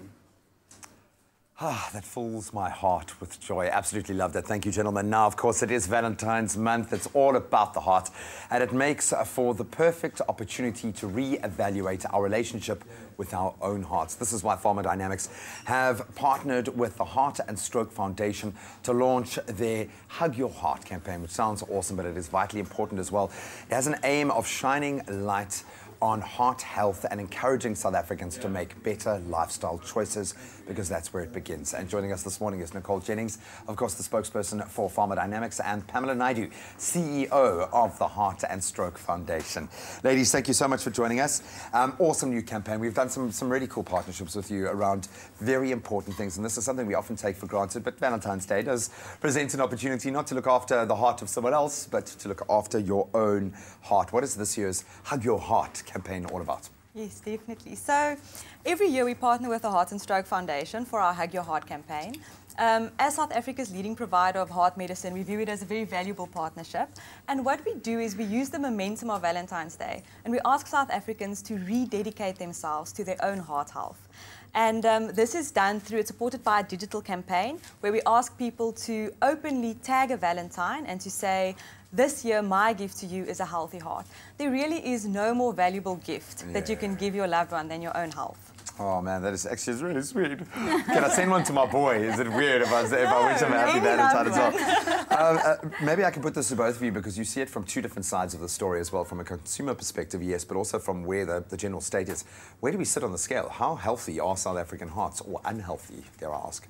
S3: That fills my heart with joy. Absolutely loved it. Thank you, gentlemen. Now, of course, it is Valentine's month. It's all about the heart. And it makes for the perfect opportunity to re-evaluate our relationship with our own hearts. This is why Pharmadynamics have partnered with the Heart and Stroke Foundation to launch their Hug Your Heart campaign, which sounds awesome, but it is vitally important as well. It has an aim of shining light on heart health and encouraging South Africans to make better lifestyle choices, because that's where it begins. And joining us this morning is Nicole Jennings, of course, the spokesperson for Pharmadynamics, and Pamela Naidu, CEO of the Heart and Stroke Foundation. Ladies, thank you so much for joining us. Awesome new campaign. We've done some really cool partnerships with you around very important things, and this is something we often take for granted, but Valentine's Day does present an opportunity not to look after the heart of someone else, but to look after your own heart. What is this year's Hug Your Heart campaign all about?
S13: Yes, definitely. So every year we partner with the Heart and Stroke Foundation for our Hug Your Heart campaign. As South Africa's leading provider of heart medicine, we view it as a very valuable partnership. And what we do is we use the momentum of Valentine's Day and we ask South Africans to rededicate themselves to their own heart health. And this is done through, it's supported by a digital campaign where we ask people to openly tag a Valentine and to say, this year, my gift to you is a healthy heart. There really is no more valuable gift that you can give your loved one than your own health.
S3: Oh man, that is actually really sweet. Can I send one to my boy? Is it weird if I wish him a happy Valentine as well? Maybe I can put this to both of you, because you see it from two different sides of the story as well, from a consumer perspective, yes, but also from where the general state is. Where do we sit on the scale? How healthy are South African hearts, or unhealthy, dare I ask?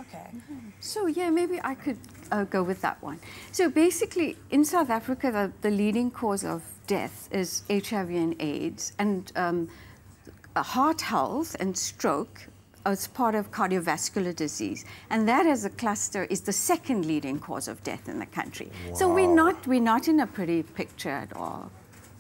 S13: Okay.
S14: So yeah, maybe I could go with that one. So basically, in South Africa, the leading cause of death is HIV and AIDS, and heart health and stroke as part of cardiovascular disease, and that as a cluster is the second leading cause of death in the country. Wow. So we're not in a pretty picture at all.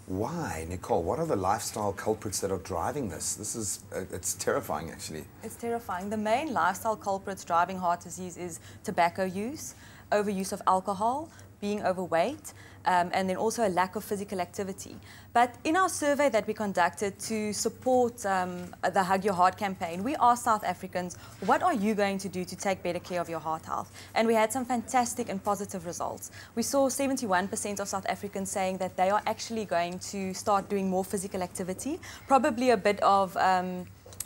S3: Why, Nicole? What are the lifestyle culprits that are driving this? This is, it's terrifying, actually.
S13: It's terrifying. The main lifestyle culprits driving heart disease is tobacco use, overuse of alcohol, being overweight, and then also a lack of physical activity. But in our survey that we conducted to support the Hug Your Heart campaign, we asked South Africans, what are you going to do to take better care of your heart health? And we had some fantastic and positive results. We saw 71% of South Africans saying that they are actually going to start doing more physical activity, probably a bit of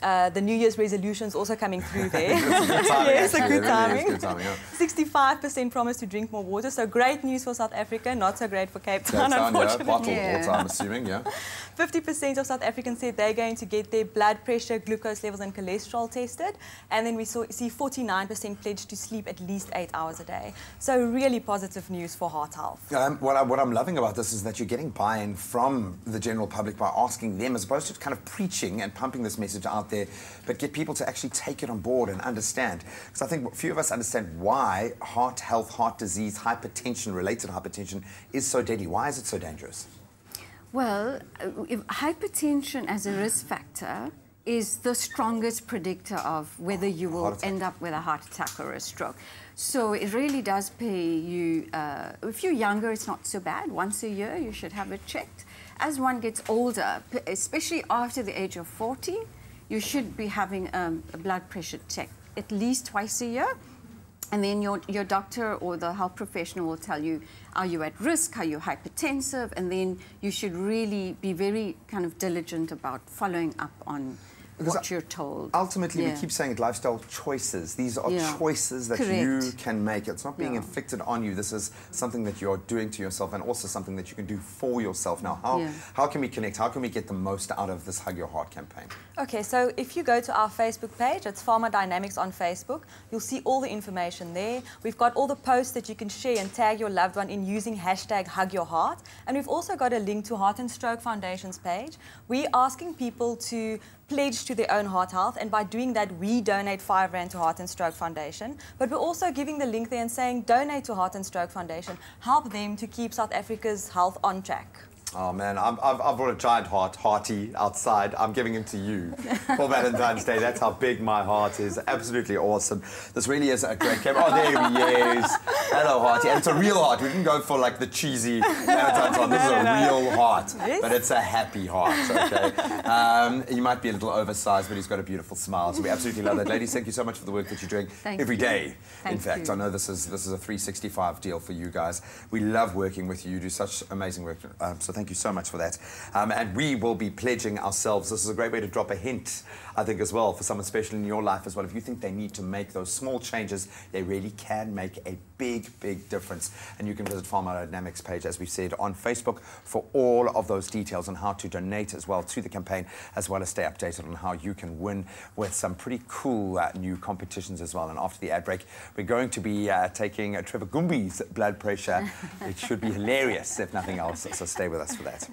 S13: the New Year's resolutions also coming through there. Yes, a good timing. 65% promised to drink more water, so great news for South Africa, not so great for Cape Town, unfortunately.
S3: Bottled water, I'm assuming,
S13: 50% of South Africans said they're going to get their blood pressure, glucose levels and cholesterol tested, and then we see 49% pledged to sleep at least 8 hours a day. So really positive news for heart health.
S3: What I'm loving about this is that you're getting buy-in from the general public by asking them, as opposed to kind of preaching and pumping this message out there, but get people to actually take it on board and understand. Because I think few of us understand why heart health, heart disease, hypertension, related hypertension is so deadly. Why is it so dangerous?
S14: Well, hypertension as a risk factor is the strongest predictor of whether you will end up with a heart attack or a stroke. So it really does pay you, if you're younger, it's not so bad. Once a year, you should have it checked. As one gets older, especially after the age of 40, you should be having a blood pressure check at least twice a year. And then your doctor or the health professional will tell you, are you at risk, are you hypertensive? And then you should really be very kind of diligent about following up on what you're told.
S3: Ultimately, we keep saying it, lifestyle choices. These are choices that you can make. It's not being inflicted on you. This is something that you're doing to yourself and also something that you can do for yourself. Now, how can we connect? How can we get the most out of this Hug Your Heart campaign?
S13: Okay, so if you go to our Facebook page, it's Pharma Dynamics on Facebook, you'll see all the information there. We've got all the posts that you can share and tag your loved one in using hashtag Hug Your Heart. And we've also got a link to Heart and Stroke Foundation's page. We're asking people to pledge to their own heart health, and by doing that we donate ¡5 to Heart and Stroke Foundation, but we're also giving the link there and saying donate to Heart and Stroke Foundation, help them to keep South Africa's health on track.
S3: Oh man, I've brought a giant hearty outside. I'm giving it to you for Valentine's Day. That's how big my heart is. Absolutely awesome. This really is a great camera. Oh, there he is. Hello, hearty. And it's a real heart. We didn't go for like the cheesy Valentine's heart. This is a real heart, but it's a happy heart. Okay. He might be a little oversized, but he's got a beautiful smile. So we absolutely love that. Ladies, thank you so much for the work that you're doing every day. In fact, I know this is a 365 deal for you guys. We love working with you. You do such amazing work. So thank you so much for that. And we will be pledging ourselves. This is a great way to drop a hint, I think, as well, for someone special in your life as well. If you think they need to make those small changes, they really can make a big, big difference. And you can visit Pharma Dynamics page, as we said, on Facebook for all of those details on how to donate as well to the campaign, as well as stay updated on how you can win with some pretty cool new competitions as well. And after the ad break, we're going to be taking Trevor Gumbi's blood pressure. It should be hilarious, if nothing else. So stay with us for that.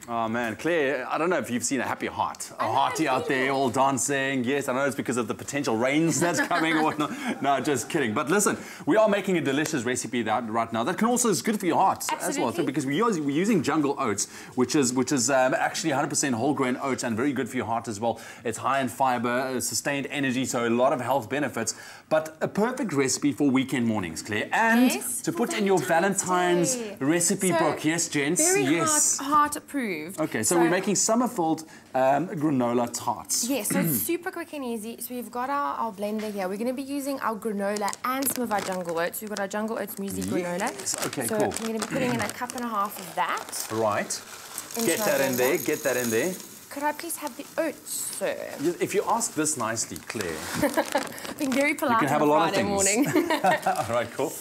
S4: Oh man, Claire, I don't know if you've seen a happy heart. A hearty out there all dancing. Yes, I know it's because of the potential rains that's coming or whatnot. No, just kidding. But listen, we are making a delicious recipe right now that can also is good for your heart as well. So because we're using jungle oats, which is actually 100% whole grain oats and very good for your heart as well. It's high in fiber, sustained energy, so a lot of health benefits. But a perfect recipe for weekend mornings, Claire. And to put in your Valentine's recipe book. Yes, gents.
S15: Very heart approved.
S4: Okay, so we're making summer-filled granola tarts.
S15: Yes, so it's super quick and easy. So we've got our blender here. We're going to be using our granola and some of our jungle oats. We've got our jungle oats muesli granola.
S4: Okay,
S15: so
S4: cool.
S15: I'm going to be putting in 1.5 cups of that.
S4: Right. Get that in there. Get that in there.
S15: Could I please have the oats, sir?
S4: If you ask this nicely, Claire.
S15: Being very polite.
S4: You can have a lot of things.
S15: Morning.
S4: All right, cool.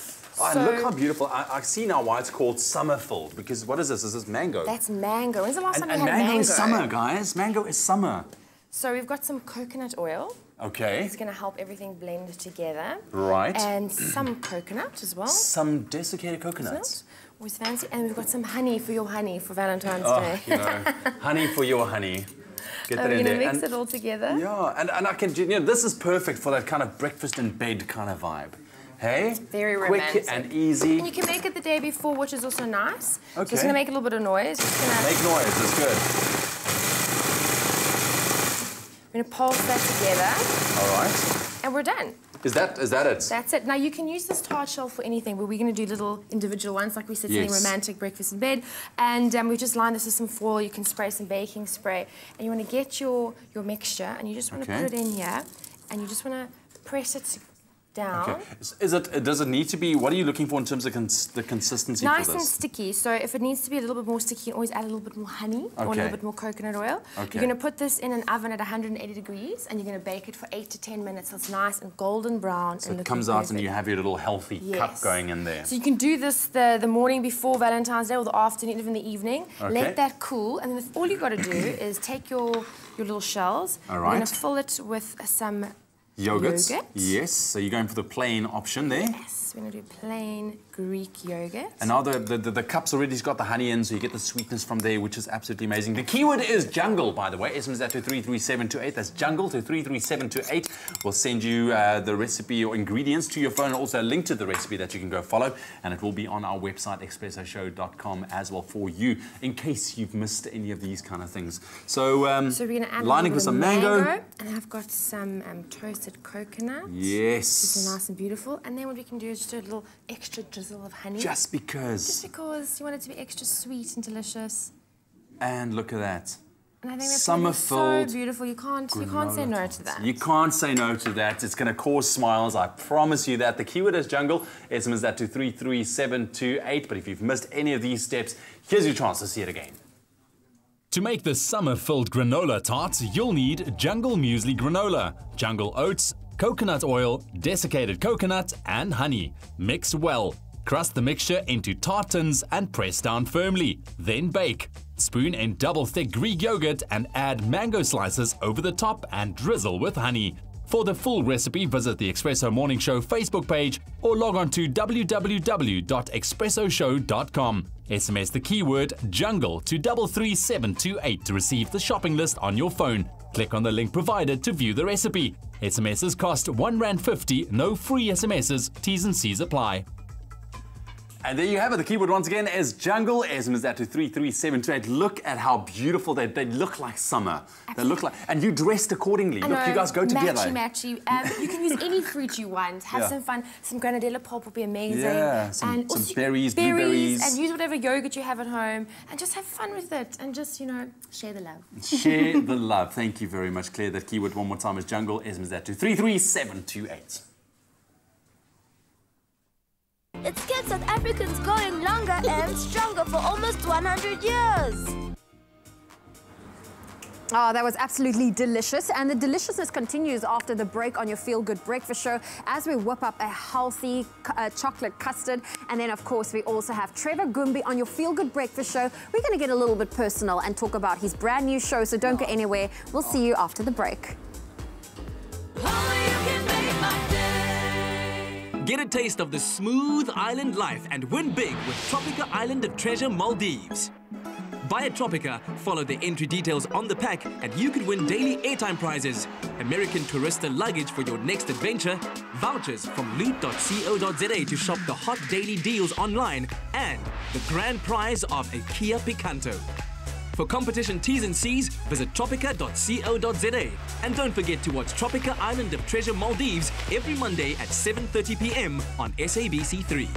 S4: Oh, and look how beautiful. I see now why it's called summer-filled, because what is this? Is this mango?
S15: That's mango. When's the last time you had mango?
S4: And mango is summer, guys. Mango is summer.
S15: So we've got some coconut oil.
S4: Okay.
S15: It's going to help everything blend together.
S4: Right.
S15: And some coconut as well.
S4: Some desiccated coconuts.
S15: Always fancy. And we've got some honey for your honey for Valentine's Day.
S4: You know, honey for your honey. Get that in there.
S15: We're going to mix it all together.
S4: Yeah, and I can, you know, this is perfect for that kind of breakfast in bed kind of vibe. Hey?
S15: Very romantic.
S4: Quick and easy.
S15: And you can make it the day before, which is also nice.
S4: Okay.
S15: Just going to make a little bit of noise. Just gonna
S4: make noise, that's good.
S15: We're going to pulse that together.
S4: All right.
S15: And we're done.
S4: Is that it?
S15: That's it. Now you can use this tart shell for anything, but we're going to do little individual ones, like we said, something romantic, breakfast in bed. And we've just lined this with some foil. You can spray some baking spray. And you want to get your mixture, and you just want to put it in here, and you just want to press it down.
S4: Okay. Does it need to be, what are you looking for in terms of the consistency
S15: nice
S4: for this?
S15: And sticky. So if it needs to be a little bit more sticky, you can always add a little bit more honey or a little bit more coconut oil. You're going to put this in an oven at 180 degrees and you're going to bake it for 8 to 10 minutes. So it's nice and golden brown.
S4: So it comes out and you have your little healthy cup going in there.
S15: So you can do this the morning before Valentine's Day or the afternoon, even the evening. Let that cool, and then all you've got to do is take your little shells. You're going to fill it with some yogurt.
S4: Yes, so you're going for the plain option there.
S15: Yes, we're going to do plain Greek yogurt.
S4: And now the cup's already got the honey in, so you get the sweetness from there, which is absolutely amazing. The keyword is jungle, by the way. SMS that to 33728. That's jungle to 33728. We'll send you the recipe or ingredients to your phone, and also a link to the recipe that you can go follow. And it will be on our website, expressoshow.com, as well for you, in case you've missed any of these kind of things. So
S15: we're going to add
S4: lining with some mango.
S15: And I've got some toasted coconut.
S4: Yes.
S15: This is nice and beautiful. And then what we can do is just do a little extra drizzle of honey.
S4: Just because.
S15: Just because you want it to be extra sweet and delicious.
S4: And look at that.
S15: And I think that's
S4: summer-filled.
S15: So beautiful. You can't say no to that.
S4: You can't say no to that. It's going to cause smiles. I promise you that. The keyword is jungle. SMS that to 33728. But if you've missed any of these steps, here's your chance to see it again.
S16: To make this summer-filled granola tarts, you'll need Jungle Muesli Granola, Jungle Oats, coconut oil, desiccated coconut, and honey. Mix well. Crust the mixture into tart tins and press down firmly. Then bake. Spoon in double-thick Greek yogurt and add mango slices over the top and drizzle with honey. For the full recipe, visit the Expresso Morning Show Facebook page or log on to www.expressoshow.com. SMS the keyword jungle to 33728 to receive the shopping list on your phone. Click on the link provided to view the recipe. SMSs cost R1.50, no free SMSs, T's and C's apply.
S4: And there you have it. The keyword once again is jungle. SMS that to 33728. Look at how beautiful they look like summer. Absolutely. They look like, and you dressed accordingly. Look, you guys go together.
S15: Matchy. You can use any fruit you want. Have some fun. Some granadilla pulp will be amazing.
S4: Yeah, some berries, blueberries.
S15: And use whatever yogurt you have at home. And just have fun with it. And just, share the love.
S4: Share the love. Thank you very much, Claire. That keyword one more time is jungle. SMS that to 33728.
S17: It's kept South Africans going longer and stronger for almost 100 years.
S2: Oh, that was absolutely delicious. And the deliciousness continues after the break on your Feel Good Breakfast Show as we whip up a healthy chocolate custard. And then, of course, we also have Trevor Gumbi on your Feel Good Breakfast Show. We're going to get a little bit personal and talk about his brand new show, so don't go anywhere. We'll see you after the break.
S18: Get a taste of the smooth island life and win big with Tropica Island of Treasure Maldives. Buy a Tropica, follow the entry details on the pack, and you could win daily airtime prizes, American Tourista luggage for your next adventure, vouchers from loot.co.za to shop the hot daily deals online, and the grand prize of a Kia Picanto. For competition T's and C's, visit tropica.co.za. And don't forget to watch Tropica Island of Treasure Maldives every Monday at 7:30 p.m. on SABC3.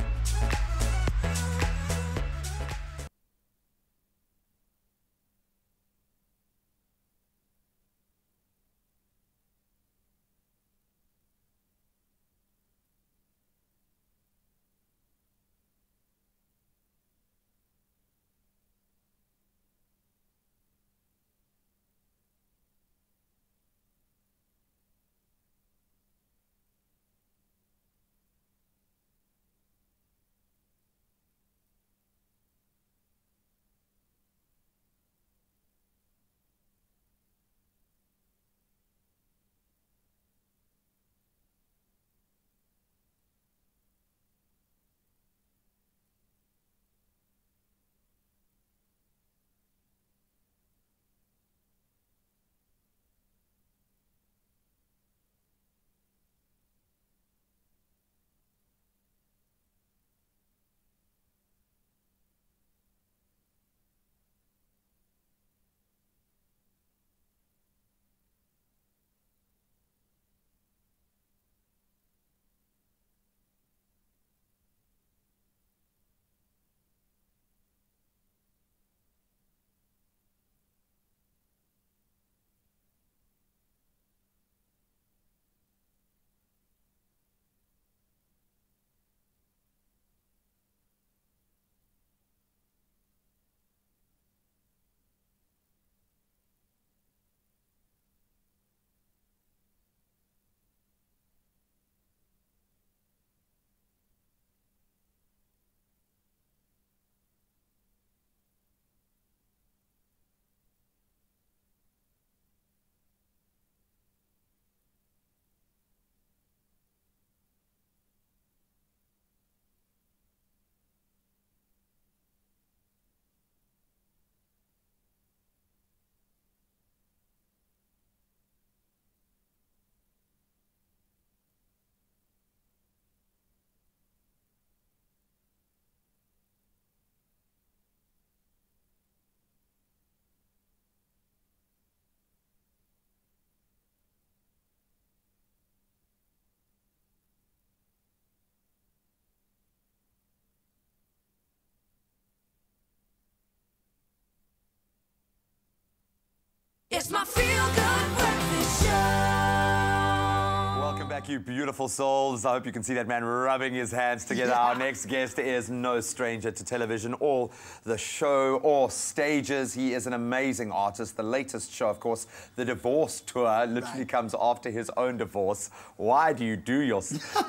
S3: back, you beautiful souls. I hope you can see that man rubbing his hands together. Our next guest is no stranger to television or the show or stages. He is an amazing artist. The latest show, of course, The Divorce Tour, literally comes after his own divorce. Why do you do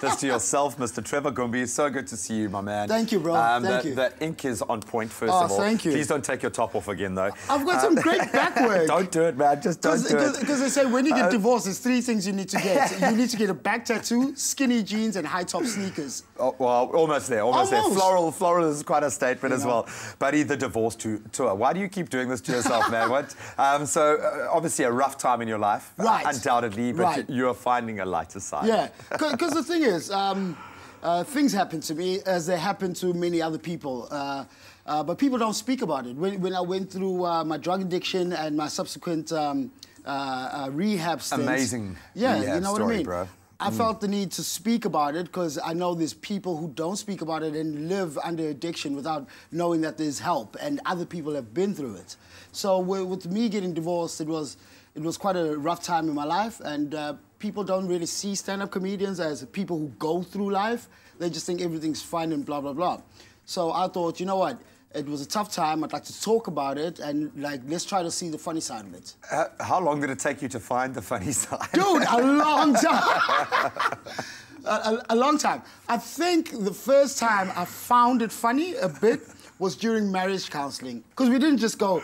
S3: this to yourself, Mr. Trevor Gumbi? So good to see you, my man.
S19: Thank you, bro. Thank you.
S3: The ink is on point, first of all.
S19: Thank you.
S3: Please don't take your top off again, though.
S19: I've got some great back work.
S3: Don't do it, man. Just don't do it.
S19: Because they say when you get divorced, there's three things you need to get. You need to get a back tattoo, skinny jeans, and high-top sneakers.
S3: Oh, well, almost there, almost there. Floral is quite a statement as well. Buddy, The Divorce Tour. Why do you keep doing this to yourself, man? What? Obviously a rough time in your life, undoubtedly, but you're finding a lighter side.
S19: Yeah, because the thing is, things happen to me as they happen to many other people. But people don't speak about it. When I went through my drug addiction and my subsequent rehab stints.
S3: Amazing.
S19: Yeah,
S3: rehab
S19: you know
S3: story,
S19: what I mean?
S3: Bro.
S19: I felt the need to speak about it because I know there's people who don't speak about it and live under addiction without knowing that there's help, and other people have been through it. So with me getting divorced, it was quite a rough time in my life, and people don't really see stand-up comedians as people who go through life. They just think everything's fine and blah, blah, blah. So I thought, you know what? It was a tough time. I'd like to talk about it and, let's try to see the funny side of it.
S3: How long did it take you to find the funny side?
S19: Dude, a long time. a long time. I think the first time I found it funny a bit was during marriage counselling. Because we didn't just go,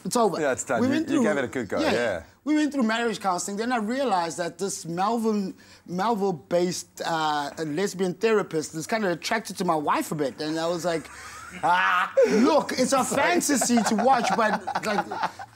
S19: it's over.
S3: Yeah, it's done. You gave it a good go, yeah.
S19: We went through marriage counselling. Then I realised that this Melville-based lesbian therapist is kind of attracted to my wife a bit. And I was like, look, it's a fantasy to watch, but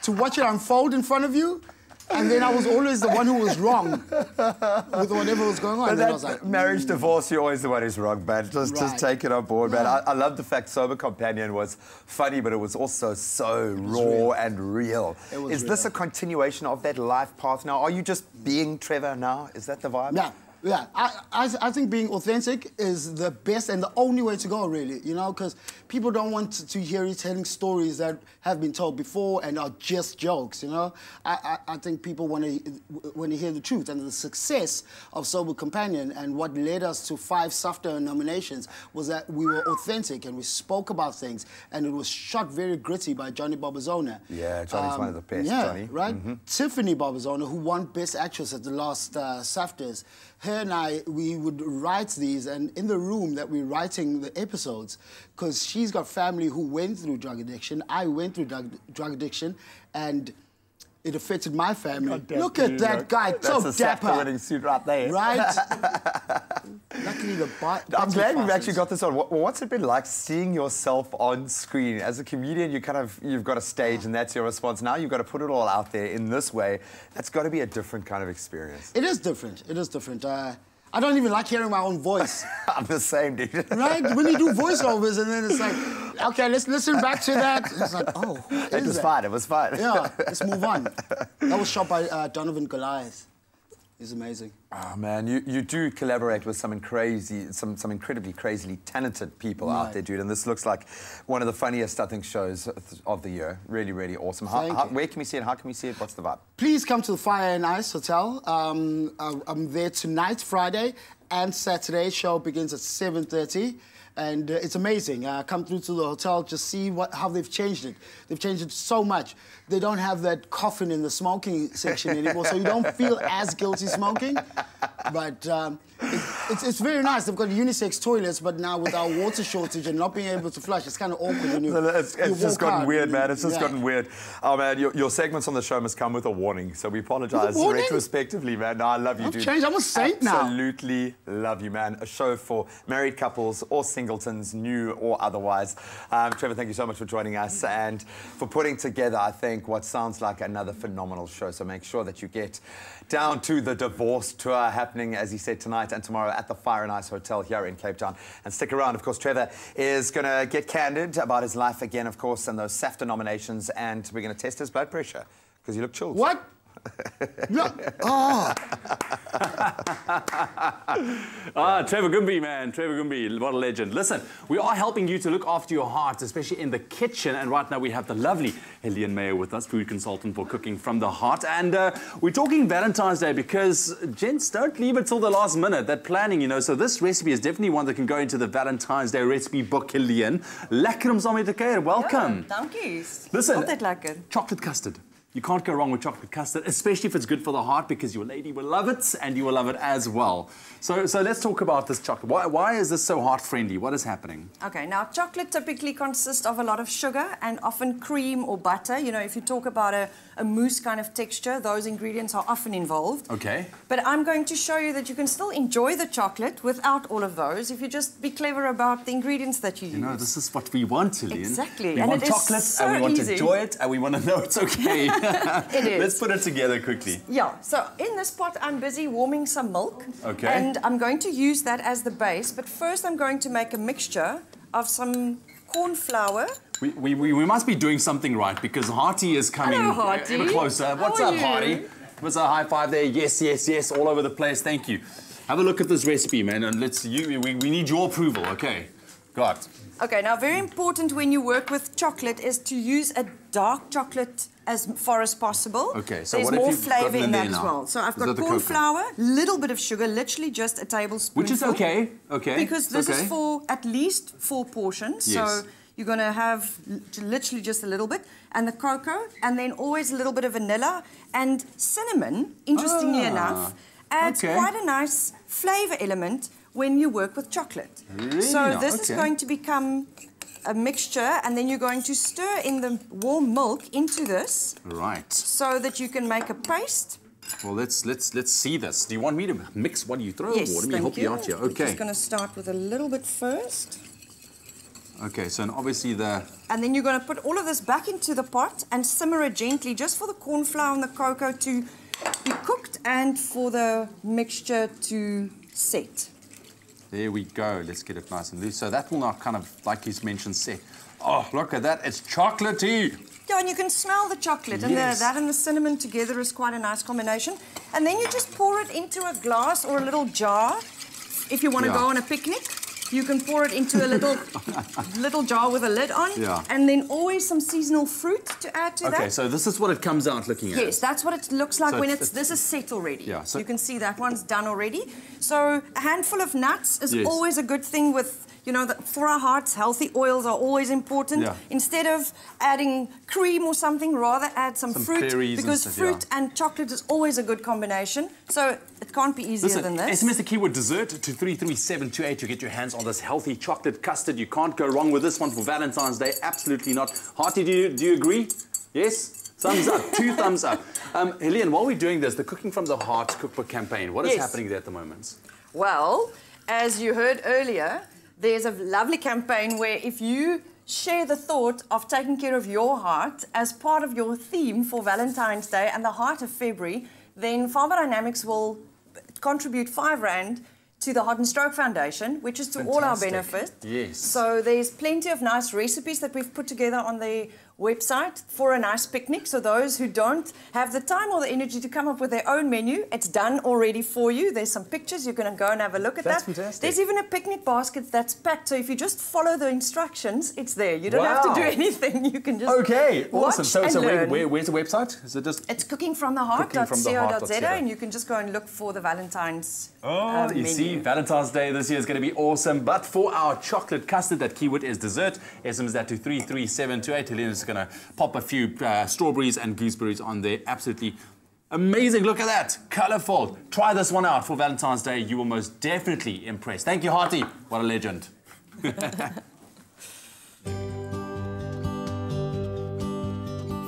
S19: to watch it unfold in front of you. And then I was always the one who was wrong with whatever was going on.
S3: But
S19: and then I was like,
S3: marriage, divorce, you're always the one who's wrong, man. Just take it on board, man. I love the fact Sober Companion was funny, but it was also so raw and real. Is this a continuation of that life path now? Are you just being Trevor now? Is that the vibe?
S19: Yeah. Yeah, I think being authentic is the best and the only way to go, really, you know, because people don't want to hear you telling stories that have been told before and are just jokes, you know. I think people want to hear the truth, and the success of Sober Companion and what led us to 5 SAFTA nominations was that we were authentic and we spoke about things, and it was shot very gritty by Johnny Barbazona.
S3: Yeah, Johnny's one of the best,
S19: yeah,
S3: Johnny.
S19: Right? Tiffany Barbazona, who won Best Actress at the last SAFTAs, her and I, we would write these, and in the room that we're writing the episodes, because she's got family who went through drug addiction, I went through drug addiction, and it affected my family. Look at that guy, so
S3: That's
S19: dapper.
S3: That's a winning suit right there.
S19: Right? Luckily, the
S3: I'm glad we've actually got this on. What's it been like seeing yourself on screen? As a comedian, you've got a stage and that's your response. Now you've got to put it all out there in this way. That's got to be a different kind of experience.
S19: It is different. It is different. I don't even like hearing my own voice.
S3: I'm the same, dude.
S19: Right? When you do voiceovers and then it's like, okay, let's listen back to that. It's like, oh,
S3: it was fine. It was fine.
S19: Yeah, let's move on. That was shot by Donovan Goliath. He's amazing.
S3: Oh, man, you do collaborate with some incredibly crazily talented people out there, dude, and this looks like one of the funniest, I think, shows of the year. Really, really awesome. Where can we see it? How can we see it? What's the vibe?
S19: Please come to the Fire and Ice Hotel. I'm there tonight, Friday, and Saturday. Show begins at 7:30. And it's amazing. Come through to the hotel, just see how they've changed it. They've changed it so much. They don't have that coffin in the smoking section anymore, so you don't feel as guilty smoking. But it's very nice. They've got unisex toilets, but now with our water shortage and not being able to flush, it's kind of awkward when
S3: it's just gotten weird, man. It's just gotten weird. Oh, man, your segments on the show must come with a warning, so we apologise retrospectively, man. No, I love you, dude.
S19: Changed. I'm a saint now.
S3: Absolutely love you, man. A show for married couples or singletons, new or otherwise. Trevor, thank you so much for joining us and for putting together, I think, what sounds like another phenomenal show. So make sure that you get down to the Divorce Tour happening, as he said, tonight and tomorrow at the Fire and Ice Hotel here in Cape Town. And stick around. Of course, Trevor is going to get candid about his life again, of course, and those SAFTA nominations, and we're going to test his blood pressure because you look chilled.
S19: What? No. Oh.
S4: Trevor Gumby, man. Trevor Gumby, what a legend. Listen, we are helping you to look after your heart, especially in the kitchen. And right now we have the lovely Helene Mayer with us, food consultant for Cooking from the Heart. And we're talking Valentine's Day because, gents, don't leave it till the last minute. That planning, you know. So this recipe is definitely one that can go into the Valentine's Day recipe book, Helene. Lekker om saam met te kuier. Welcome.
S13: Ja, dankie.
S4: Listen,
S13: Altyd lekker.
S4: chocolate custard. You can't go wrong with chocolate custard, especially if it's good for the heart, because your lady will love it and you will love it as well. So let's talk about this chocolate. Why is this so heart-friendly? What is happening?
S13: Okay, now chocolate typically consists of a lot of sugar and often cream or butter. You know, if you talk about a mousse kind of texture, those ingredients are often involved.
S4: Okay.
S13: But I'm going to show you that you can still enjoy the chocolate without all of those if you just be clever about the ingredients that you use.
S4: You know, this is what we want, Helene.
S13: Exactly.
S4: We
S13: and
S4: want
S13: it
S4: chocolate,
S13: is so
S4: and we want
S13: easy.
S4: to enjoy it, and we want to know it's okay.
S13: It is.
S4: Let's put it together quickly.
S13: Yeah, so in this pot I'm busy warming some milk.
S4: Okay.
S13: And I'm going to use that as the base, but first I'm going to make a mixture of some corn flour.
S4: We must be doing something right, because Harty is coming
S13: Hello, Harty.
S4: ever closer. What's
S13: How
S4: up,
S13: are
S4: Harty?
S13: you?
S4: What's a high five there? Yes, yes, yes, all over the place. Thank you. Have a look at this recipe, man, and we need your approval, okay? Got.
S13: Okay, now very important when you work with chocolate is to use a dark chocolate as far as possible.
S4: Okay, so
S13: there's
S4: what if
S13: more
S4: you've
S13: flavour
S4: gotten
S13: in that
S4: there
S13: as
S4: now?
S13: well. So I've
S4: Is that
S13: got
S4: the
S13: corn
S4: cocoa?
S13: flour, little bit of sugar, literally just a tablespoon.
S4: Which is okay, okay.
S13: Because this
S4: okay.
S13: is for at least 4 portions.
S4: Yes.
S13: So you're going to have literally just a little bit. And the cocoa, and then always a little bit of vanilla. And cinnamon, interestingly enough, adds quite a nice flavour element when you work with chocolate.
S4: Really?
S13: So this is
S4: Okay.
S13: going to become a mixture, and then you're going to stir in the warm milk into this.
S4: Right.
S13: So that you can make a paste.
S4: Well, let's see this. Do you want me to mix what you throw?
S13: Yes,
S4: or let me
S13: thank
S4: help you out here.
S13: I'm
S4: Okay.
S13: just going to start with a little bit first.
S4: Okay, so and obviously the...
S13: And then you're going to put all of this back into the pot and simmer it gently, just for the corn flour and the cocoa to be cooked and for the mixture to set.
S4: There we go. Let's get it nice and loose. So that will not kind of, like you mentioned, set. Oh, look at that. It's chocolatey.
S13: Yeah, and you can smell the chocolate, and
S4: Yes.
S13: that and the cinnamon together is quite a nice combination. And then you just pour it into a glass or a little jar. If you want to
S4: Yeah.
S13: go on a picnic, you can pour it into a little jar with a lid on.
S4: Yeah.
S13: And then always some seasonal fruit to add to that.
S4: Okay, so this is what it comes out looking at.
S13: Yes, that's what it looks like
S4: So
S13: when
S4: it's-
S13: this is set already.
S4: Yeah, so-
S13: you can see that one's done already. So a handful of nuts is
S4: Yes.
S13: always a good thing with, you know, for our hearts, healthy oils are always important.
S4: Yeah.
S13: Instead of adding cream or something, rather add some fruit.
S4: berries and
S13: Because
S4: stuff,
S13: fruit and chocolate is always a good combination. So it can't be easier
S4: Listen,
S13: than this.
S4: SMS the keyword dessert to 33728 to get your hands on this healthy chocolate custard. You can't go wrong with this one for Valentine's Day. Absolutely not. Harty, do you agree? Yes? Thumbs up. 2 thumbs up. Helene, while we're doing this, the Cooking from the Heart cookbook campaign, what is
S13: Yes.
S4: happening there at the moment?
S13: Well, as you heard earlier, there's a lovely campaign where if you share the thought of taking care of your heart as part of your theme for Valentine's Day and the heart of February, then Pharma Dynamics will contribute R5 to the Heart and Stroke Foundation, which is to all our
S4: Fantastic.
S13: benefit.
S4: Yes.
S13: So there's plenty of nice recipes that we've put together on the website for a nice picnic. So those who don't have the time or the energy to come up with their own menu, it's done already for you. There's some pictures. You're going to go and have a look at
S4: That's
S13: that.
S4: fantastic.
S13: There's even a picnic basket that's packed. So if you just follow the instructions, it's there. You don't have to do
S4: Wow.
S13: anything. You can just
S4: Okay,
S13: watch
S4: awesome.
S13: and
S4: So
S13: learn.
S4: where's the website? Is it just...
S13: It's cookingfromtheheart.co.za,
S4: Cookingfromtheheart.co.za.
S13: and you can just go and look for the Valentine's
S4: Oh, you
S13: menu.
S4: see, Valentine's Day this year is going to be awesome. But for our chocolate custard, that keyword is dessert. SMS that to 33728. Helene is going to pop a few strawberries and gooseberries on there. Absolutely amazing. Look at that. Colourful. Try this one out for Valentine's Day. You will most definitely impress. Thank you, Harty. What a legend.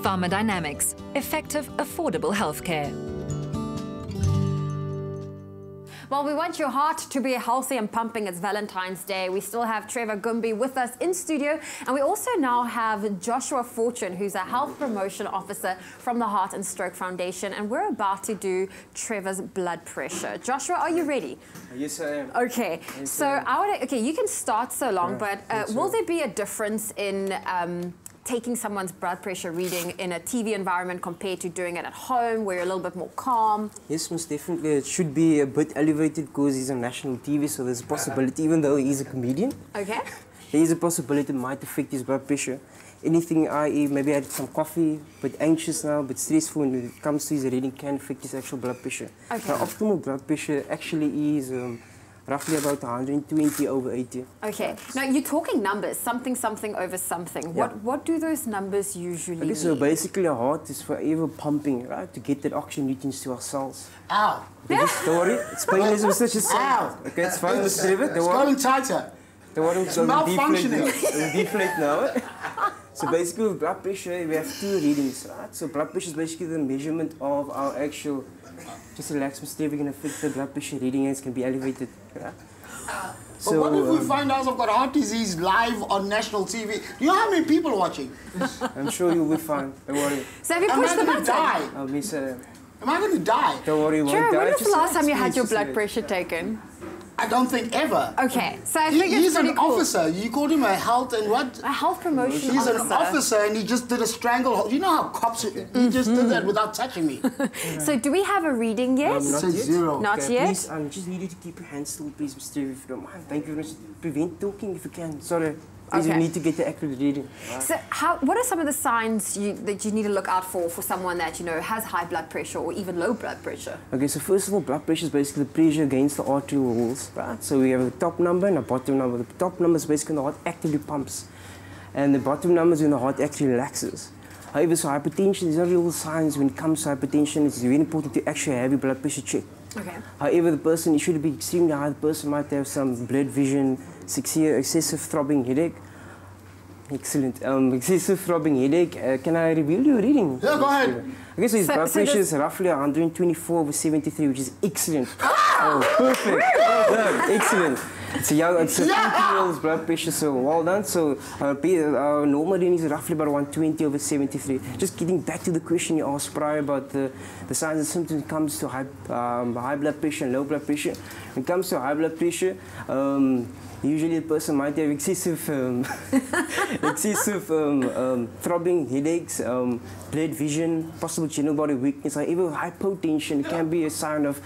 S5: Pharma Dynamics. Effective, affordable healthcare.
S2: Well, we want your heart to be healthy and pumping. It's Valentine's Day. We still have Trevor Gumby with us in studio. And we also now have Joshua Fortune, who's a health promotion officer from the Heart and Stroke Foundation. And we're about to do Trevor's blood pressure. Joshua, are you ready?
S20: Yes, I am.
S2: Okay,
S20: Yes,
S2: so
S20: I am.
S2: I would, okay, you can start so long,
S20: Right,
S2: but
S20: thanks,
S2: will
S20: sir.
S2: there be a difference in taking someone's blood pressure reading in a TV environment compared to doing it at home where you're a little bit more calm?
S20: Yes, most definitely. It should be a bit elevated because he's on national TV, so there's a possibility, even though he's a comedian,
S2: Okay.
S20: there is a possibility it might affect his blood pressure. Anything I eat, maybe I had some coffee, but anxious now, but stressful when it comes to his reading can affect his actual blood pressure.
S2: Okay.
S20: Now, optimal blood pressure actually is roughly about 120 over 80.
S2: Okay. Now you're talking numbers, something over something.
S20: Yeah.
S2: What do those numbers usually
S20: Okay, so
S2: mean?
S20: basically our heart is forever pumping, right, to get that oxygen nutrients to our cells.
S19: Ow!
S20: Don't worry, it's painless with such a
S19: Ow!
S20: Okay, it's fine, Mr. David.
S19: It's going tighter.
S20: Don't worry,
S19: It's malfunctioning.
S20: It'll deflate now. So basically with blood pressure, we have two readings, right? So blood pressure is basically the measurement of our actual, just relax, Mr. David, can affect the blood pressure reading and it can be elevated, right?
S19: But what if we find out I've got heart disease live on national TV? You know how many people are watching?
S20: I'm sure you'll be fine, don't worry.
S2: So have you pushed the button?
S19: Die?
S20: I'll miss it.
S19: Am I going to die?
S20: Don't worry, you won't
S2: Trevor,
S20: die.
S2: when was the
S20: Just
S2: last time you had your
S20: experience
S2: blood
S20: it.
S2: pressure taken?
S19: I don't think ever.
S2: Okay, so I think it's
S19: He's
S2: pretty
S19: an
S2: cool.
S19: officer. You called him a health and what?
S2: A health promotion
S19: He's
S2: officer.
S19: an officer and he just did a stranglehold. You know how cops, he just did that without touching me.
S2: So do we have a reading yet?
S20: Not
S19: Says
S20: yet.
S19: zero.
S2: Not
S20: Okay,
S2: yet?
S20: Please, just need you to keep your hands still, please, Mr. David, if you don't mind. Thank you very much. Prevent talking if you can. Sorry. Please,
S2: Okay.
S20: you need to get the accurate reading. Right?
S2: So what are some of the signs that you need to look out for someone that, you know, has high blood pressure or even low blood pressure?
S20: Okay, so first of all, blood pressure is basically the pressure against the arterial walls, right? So we have a top number and a bottom number. The top number is basically when the heart actively pumps, and the bottom number is when the heart actually relaxes. However, so hypertension, there's no real signs when it comes to hypertension. It's very important to actually have your blood pressure checked.
S2: Okay.
S20: However, the person, it should be extremely high. The person might have some blurred vision, excessive throbbing headache. Excellent. Excessive throbbing headache. Can I reveal your reading?
S19: Yeah, go ahead.
S20: Okay, so his blood pressure is roughly 124 over 73, which is excellent. Oh, perfect. Well done. Excellent. It's a 50-year-old's blood pressure, so well done. So normal reading is roughly about 120 over 73. Just getting back to the question you asked prior about the signs and symptoms when it comes to high blood pressure and low blood pressure. When it comes to high blood pressure, usually the person might have excessive throbbing headaches, blurred vision, possible general body weakness, or even hypotension can be a sign of.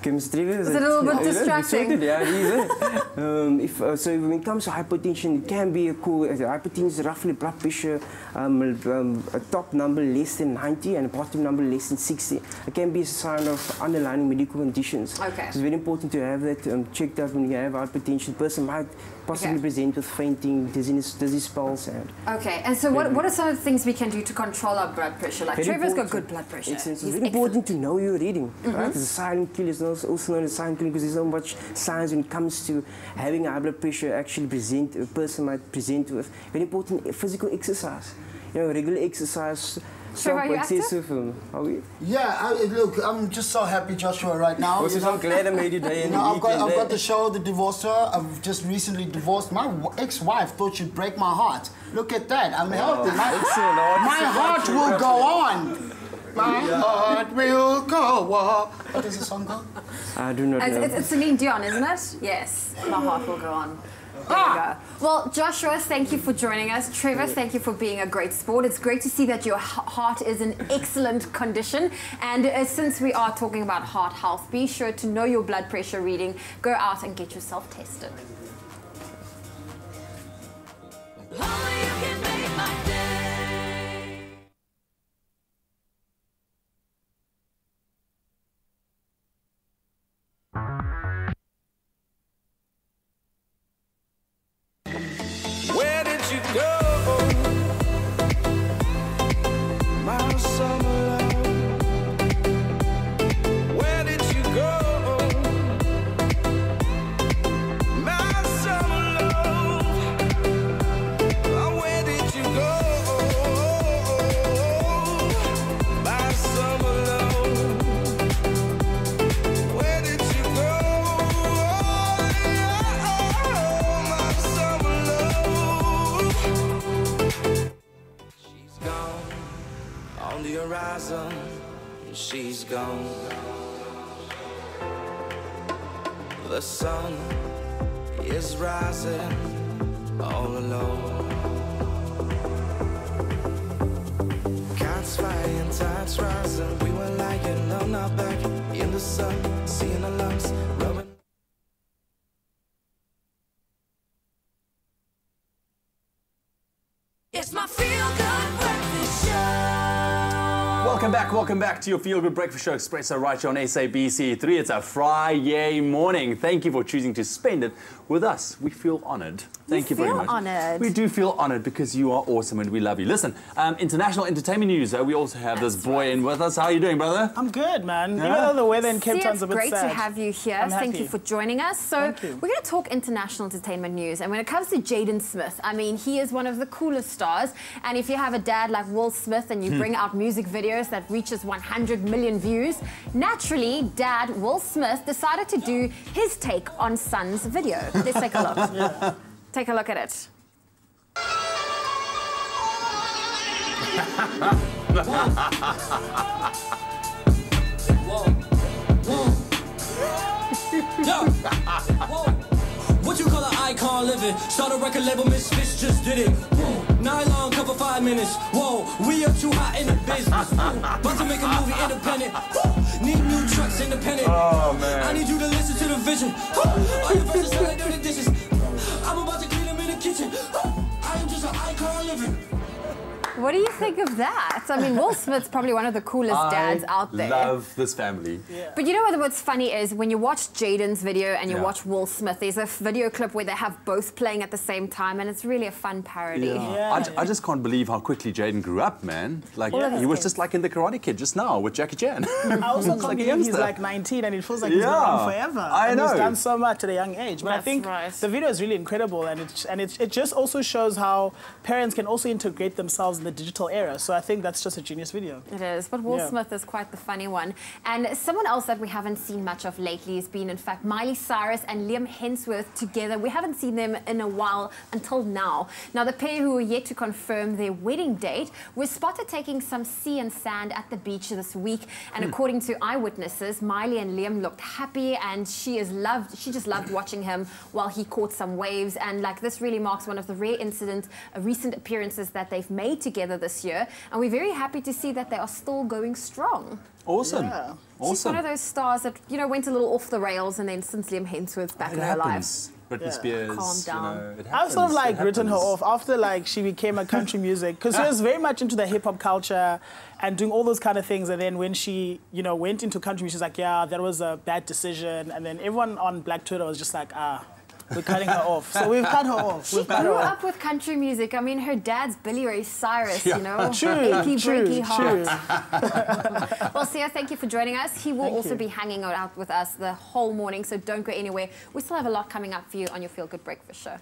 S20: Is it
S2: a little bit distracting?
S20: Yeah, it is. So when it comes to hypotension, it can be a cool. Hypotension is roughly blood pressure, a top number less than 90 and a bottom number less than 60. It can be a sign of underlying medical conditions.
S2: Okay.
S20: It's very important to have that checked out when you have hypertension. The person might possibly present with fainting, dizziness, dizzy spells, and.
S2: Okay, and so what are some of the things we can do to control our blood pressure? Like
S20: Very
S2: Trevor's got
S20: important.
S2: good blood pressure.
S20: It's
S2: He's
S20: very important to know your reading. Right? It's a silent killer. It's also known as silent killer because there's so much signs when it comes to having high blood pressure actually a person might present with. Very important physical exercise. You know, regular exercise.
S2: Trevor, are you
S20: excessive. Are we?
S19: Yeah, look, I'm just so happy, Joshua, right now.
S20: I'm so glad I made it day in the
S19: I've
S20: weekend.
S19: got the show, The Divorce Tour. I've just recently divorced. My ex-wife thought she'd break my heart. Look at that. I'm healthy. My heart will go on. My heart will go on. What does the song go?
S20: I do not know.
S2: It's Celine Dion, isn't it? Yes. My heart will go on. There we go. Well, Joshua, thank you for joining us. Trevor, thank you for being a great sport. It's great to see that your heart is in excellent condition. And since we are talking about heart health, be sure to know your blood pressure reading. Go out and get yourself tested.
S6: Where did you go, my summer love? Where did you go, my summer love? Oh, where did you go, my summer love? Where did you go, my summer love? She's gone on the horizon, she's gone. The sun is rising all alone. Shots flying, tides rising. We were lying on our back in the sun, seeing our lungs rubbing.
S1: It's my feel-good breakfast show.
S4: Welcome back to your Feel Good Breakfast Show, Expresso, right here on SABC3. It's a Friday morning. Thank you for choosing to spend it with us. We feel honoured. Thank you very much.
S2: Honoured.
S4: We do feel honoured because you are awesome and we love you. Listen, international entertainment news. We also have this boy in with us. How are you doing, brother?
S11: I'm good, man. Yeah. Even though the weather in Cape Town's a bit
S2: great
S11: sad.
S2: to have you here. Thank you for joining us. So we're going to talk international entertainment news. And when it comes to Jaden Smith, I mean, he is one of the coolest stars. And if you have a dad like Will Smith and you bring out music videos that reaches 100 million views, naturally, dad Will Smith decided to do his take on son's video. Let's take a look.
S11: Yeah.
S2: Take a look at it.
S6: What you call an icon living? Start a record label, Miss Fish just did it. Nylon cover 5 minutes. Whoa, we are too hot in the business. About to make a movie independent. Need new trucks independent.
S4: Oh man.
S6: I need you to listen to the vision. All your verses sound like dirty dishes. I'm about to clean them in the kitchen. I am just an icon living.
S2: What do you think of that? I mean, Will Smith's probably one of the coolest dads out there.
S4: I love this family.
S11: Yeah.
S2: But you know what's funny is when you watch Jaden's video and you watch Will Smith, there's a video clip where they have both playing at the same time, and it's really a fun parody.
S4: I just can't believe how quickly Jaden grew up, man. Like, he was just like in The Karate Kid just now with Jackie Chan.
S11: I also can't believe he's like 19 and it feels like he's been around forever.
S4: I know.
S11: He's done so much at a young age. But
S2: That's
S11: I think
S2: right.
S11: the video is really incredible, and it just also shows how parents can also integrate themselves in the digital era. So I think that's just a genius video.
S2: It is, but Will Smith is quite the funny one. And someone else that we haven't seen much of lately has been, in fact, Miley Cyrus and Liam Hemsworth together. We haven't seen them in a while until now. Now, the pair who are yet to confirm their wedding date were spotted taking some sea and sand at the beach this week. And according to eyewitnesses, Miley and Liam looked happy, and she just loved watching him while he caught some waves. And like, this really marks one of the rare recent appearances that they've made together this year. And we're very happy to see that they are still going strong.
S4: Awesome.
S11: Yeah.
S2: She's one of those stars that, you know, went a little off the rails, and then since Liam Hemsworth's back in her life.
S4: Britney Spears,
S2: calm down.
S4: you know, it
S11: I've sort of like written her
S4: happens.
S11: off after like she became a country music, because she was very much into the hip hop culture and doing all those kind of things. And then when she, you know, went into country music, she's like, yeah, that was a bad decision. And then everyone on Black Twitter was just like, we're cutting her off. So we've cut her off.
S2: She grew up with country music. I mean, her dad's Billy Ray Cyrus, you know. Achy, breaky heart. Well, Sia, thank you for joining us. He will also be hanging out with us the whole morning, so don't go anywhere. We still have a lot coming up for you on your Feel Good Breakfast Show.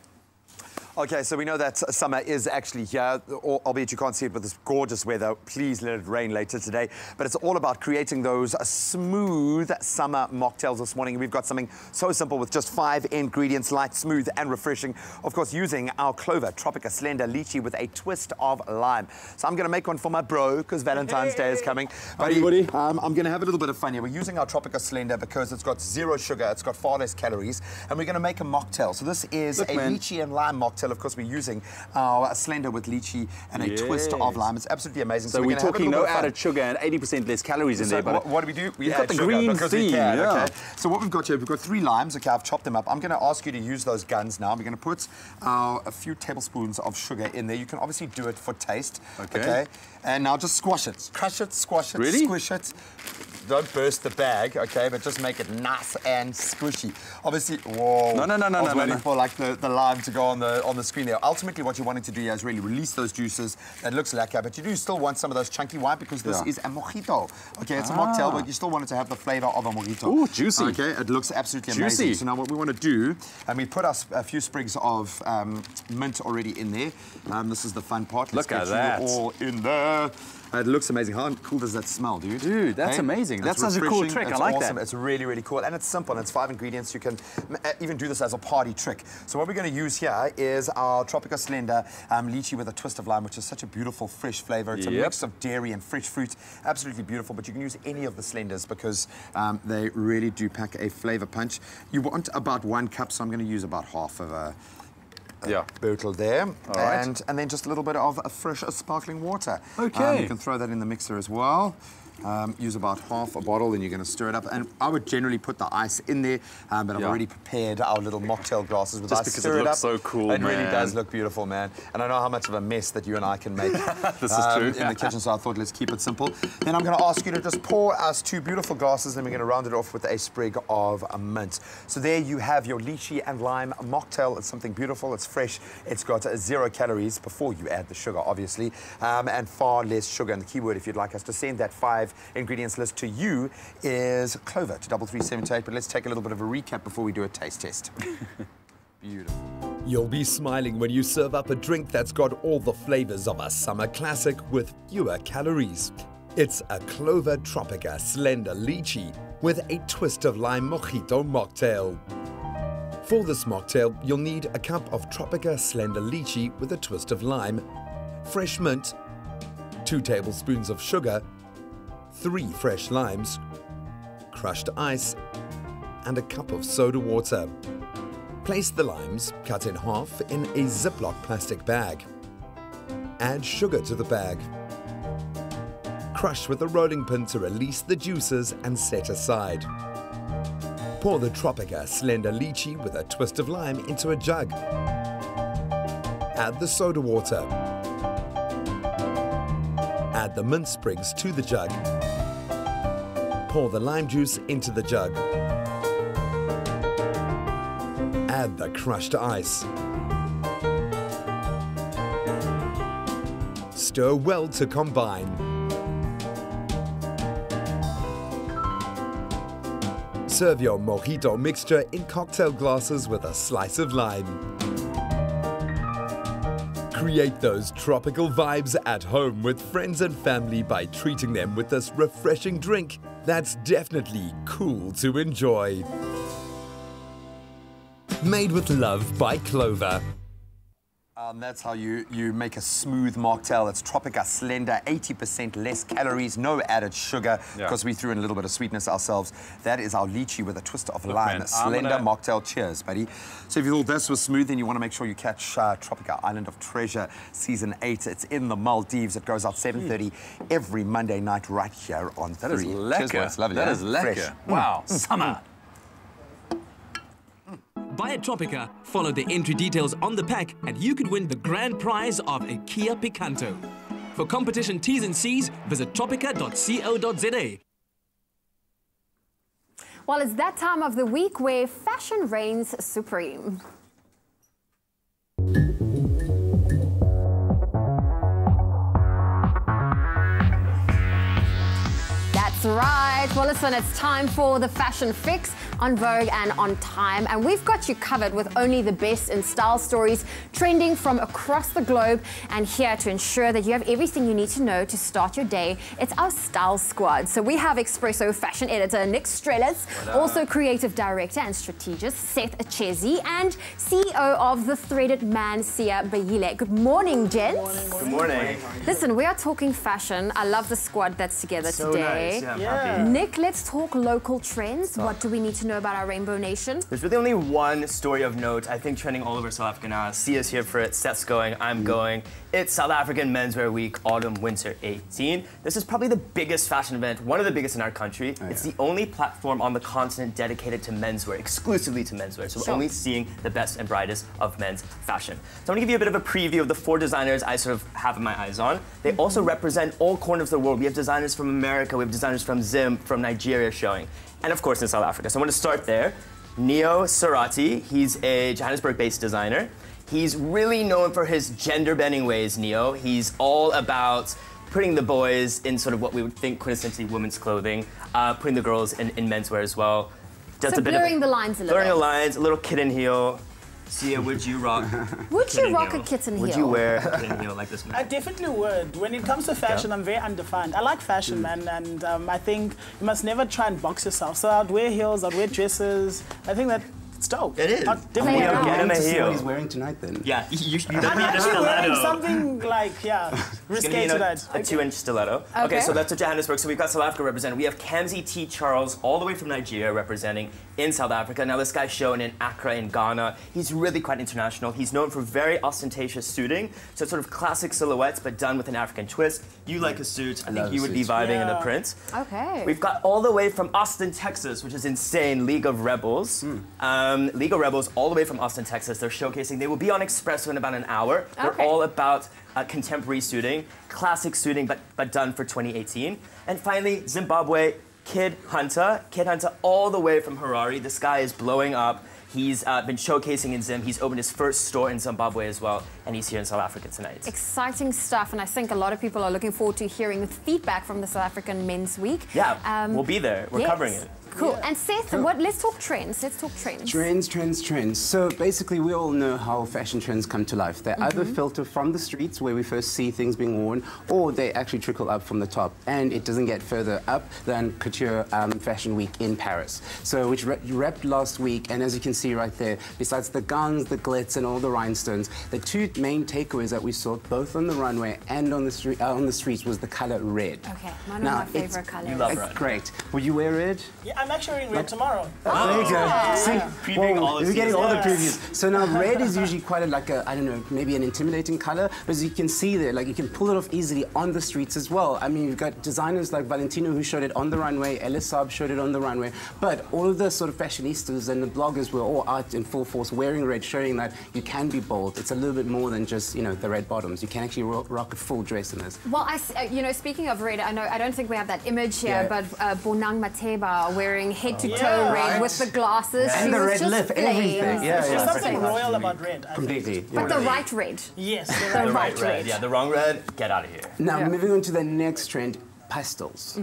S3: Okay, so we know that summer is actually here, albeit you can't see it with this gorgeous weather. Please let it rain later today. But it's all about creating those smooth summer mocktails this morning. We've got something so simple with just 5 ingredients, light, smooth, and refreshing. Of course, using our Clover Tropica Slender Lychee with a twist of lime. So I'm going to make one for my bro, because Valentine's Day is coming. Buddy, I'm going to have a little bit of fun here. We're using our Tropica Slender because it's got 0 sugar, it's got far less calories, and we're going to make a mocktail. So this is a lychee and lime mocktail. Of course, we're using our Slender with lychee and a twist of lime. It's absolutely amazing.
S4: So we're talking no added sugar and 80% less calories in there. But
S3: what do we do? We
S4: got
S3: add
S4: the
S3: sugar
S4: green
S3: because
S4: theme,
S3: we can.
S4: yeah.
S3: Okay. So what we've got here, we've got 3 limes. Okay, I've chopped them up. I'm going to ask you to use those guns now. We're going to put a few tablespoons of sugar in there. You can obviously do it for taste. Okay. And now just squash it. Crush it, squash it, squish it. Don't burst the bag, okay, but just make it nice and squishy. Obviously, whoa.
S4: No.
S3: I was waiting for like the lime to go on the screen there. Ultimately, what you wanted to do here is really release those juices. That looks lacquer, but you do still want some of those chunky wine because this is a mojito. Okay, it's a mocktail, but you still want it to have the flavor of a mojito.
S4: Ooh, juicy.
S3: Okay, it looks absolutely amazing. So now what we want to do, and we put a few sprigs of mint already in there. This is the fun part. Let's
S4: Look at that.
S3: all in there. It looks amazing. How cool does that smell, dude?
S4: Dude, that's amazing. That's such a cool trick. I like that.
S3: It's really, really cool. And it's simple. It's 5 ingredients. You can even do this as a party trick. So what we're going to use here is our Tropica Slender lychee with a twist of lime, which is such a beautiful, fresh flavor. It's a mix of dairy and fresh fruit. Absolutely beautiful. But you can use any of the Slenders because they really do pack a flavor punch. You want about 1 cup, so I'm going to use about half of a bottle there.
S4: right.
S3: And then just a little bit of fresh sparkling water.
S4: Okay.
S3: You can throw that in the mixer as well. Use about half a bottle and you're going to stir it up. And I would generally put the ice in there, but I've already prepared our little mocktail glasses with
S4: Just
S3: ice.
S4: because
S3: Stir
S4: it looks
S3: up.
S4: so cool,
S3: It
S4: man.
S3: really does look beautiful, man. And I know how much of a mess that you and I can make
S4: This is true.
S3: in the kitchen, so I thought let's keep it simple. Then I'm going to ask you to just pour us 2 beautiful glasses, then we're going to round it off with a sprig of mint. So there you have your lychee and lime mocktail. It's something beautiful, it's fresh, it's got 0 calories before you add the sugar, obviously, and far less sugar. And the key word, if you'd like us to send that 5 ingredients list to you, is clover to 33728. But let's take a little bit of a recap before we do a taste test. Beautiful.
S21: You'll be smiling when you serve up a drink that's got all the flavors of a summer classic with fewer calories. It's a Clover Tropica Slender Lychee with a twist of lime mojito mocktail. For this mocktail, you'll need a cup of Tropica Slender Lychee with a twist of lime, fresh mint, 2 tablespoons of sugar, 3 fresh limes, crushed ice, and a cup of soda water. Place the limes, cut in half, in a Ziploc plastic bag. Add sugar to the bag. Crush with a rolling pin to release the juices and set aside. Pour the Tropica Slender Lychee with a twist of lime into a jug. Add the soda water. Add the mint sprigs to the jug. Pour the lime juice into the jug. Add the crushed ice. Stir well to combine. Serve your mojito mixture in cocktail glasses with a slice of lime. Create those tropical vibes at home with friends and family by treating them with this refreshing drink that's definitely cool to enjoy. Made with love by Clover.
S3: That's how you make a smooth mocktail. It's Tropica Slender, 80% less calories, no added sugar, because we threw in a little bit of sweetness ourselves. That is our lychee with a twist of lime.
S4: Man,
S3: Slender mocktail. Cheers, buddy. So if you thought this was smooth, then you want to make sure you catch Tropica Island of Treasure Season 8. It's in the Maldives. It goes out 7:30 every Monday night right here on 3.
S4: That is lekker.
S3: Cheers, boys. Lovely.
S4: That is lekker.
S3: Fresh.
S4: Wow, summer.
S18: Buy a Tropica, follow the entry details on the pack, and you could win the grand prize of a Kia Picanto. For competition T's and C's, visit tropica.co.za.
S2: Well, it's that time of the week where fashion reigns supreme. That's right. Well, listen, it's time for the Fashion Fix on Vogue and on Time. And we've got you covered with only the best in style stories trending from across the globe. And here to ensure that you have everything you need to know to start your day, it's our Style Squad. So we have Expresso fashion editor Nick Strelis, also creative director and strategist Seth Achezi, and CEO of The Threaded Man, Sia Bayile. Good morning, gents.
S22: Good morning.
S2: Listen, we are talking fashion. I love the squad that's together
S22: So
S2: today.
S22: nice. Yeah, I'm happy.
S2: Nick, let's talk local trends. What do we need to know about our Rainbow Nation?
S22: There's really only one story of note, I think, trending all over South Africa now. Sia's here for it, Seth's going, I'm going. It's South African Menswear Week, Autumn/Winter 18. This is probably the biggest fashion event, one of the biggest in our country. It's the only platform on the continent dedicated to menswear, exclusively to menswear. So we're only seeing the best and brightest of men's fashion. So I'm gonna give you a bit of a preview of the 4 designers I sort of have my eyes on. They also represent all corners of the world. We have designers from America, we have designers from Zim, from Nigeria showing, and of course in South Africa. So I'm gonna start there. Neo Sarati, he's a Johannesburg-based designer. He's really known for his gender-bending ways, Neo. He's all about putting the boys in sort of what we would think quintessentially women's clothing, putting the girls in menswear as well.
S2: So blurring the lines a little.
S22: Blurring the lines, a little kitten heel. Sia, would you rock?
S2: Would you rock a kitten heel?
S22: Would you wear a kitten heel like this man?
S11: I definitely would. When it comes to fashion, I'm very undefined. I like fashion, man, and I think you must never try and box yourself. So I'd wear heels, I'd wear dresses. I think that It's dope.
S22: It is.
S11: Definitely.
S22: Get him a
S7: To see
S22: heel.
S7: what he's wearing tonight then.
S22: Yeah, you
S11: I'm actually wearing something like, risque tonight.
S22: A 2-inch stiletto. Okay, so that's to Johannesburg. So we've got South Africa represented. We have Kamsi T. Charles, all the way from Nigeria, representing in South Africa. Now, this guy's shown in Accra in Ghana. He's really quite international. He's known for very ostentatious suiting, so sort of classic silhouettes, but done with an African twist. You like a suit. I think you would be vibing in the print.
S2: Okay.
S22: We've got all the way from Austin, Texas, which is insane, League of Rebels. League of Rebels, all the way from Austin, Texas. They're showcasing. They will be on Expresso in about an hour. They're all about contemporary suiting, classic suiting, but done for 2018. And finally, Zimbabwe, Kid Hunter. Kid Hunter all the way from Harare. This guy is blowing up. He's been showcasing in Zim. He's opened his first store in Zimbabwe as well, and he's here in South Africa tonight.
S2: Exciting stuff, and I think a lot of people are looking forward to hearing feedback from the South African Men's Week.
S22: Yeah, we'll be there. We're covering it.
S2: Cool. And Seth, let's talk trends. Let's talk trends.
S7: Trends. So basically, we all know how fashion trends come to life. They either filter from the streets where we first see things being worn, or they actually trickle up from the top. And it doesn't get further up than Couture Fashion Week in Paris. So which wrapped last week, and as you can see right there, besides the gowns, the glitz, and all the rhinestones, the two main takeaways that we saw both on the runway and on the streets was the color red.
S2: Okay, one of my favorite colors.
S22: You love red.
S7: Great. Would you wear red?
S11: Yeah, I'm actually wearing red tomorrow.
S7: Oh, there you go. See,
S22: previewing all of
S7: you're getting all the
S11: seasons.
S7: previews. So now red is usually quite I don't know, maybe an intimidating color, but as you can see there, like you can pull it off easily on the streets as well. I mean, you've got designers like Valentino who showed it on the runway, Ellis Saab showed it on the runway, but all of the sort of fashionistas and the bloggers were all out in full force wearing red, showing that you can be bold. It's a little bit more than just, the red bottoms. You can actually rock a full dress in this.
S2: Well, speaking of red, I don't think we have that image here, but Bonang Mateba wearing head-to-toe red with the glasses.
S7: And the red lip, everything.
S11: There's something royal about red.
S7: Completely.
S2: But the right red.
S11: Yes,
S2: the right red.
S22: Yeah, the wrong red, get out of here.
S7: Now, moving on to the next trend, pastels.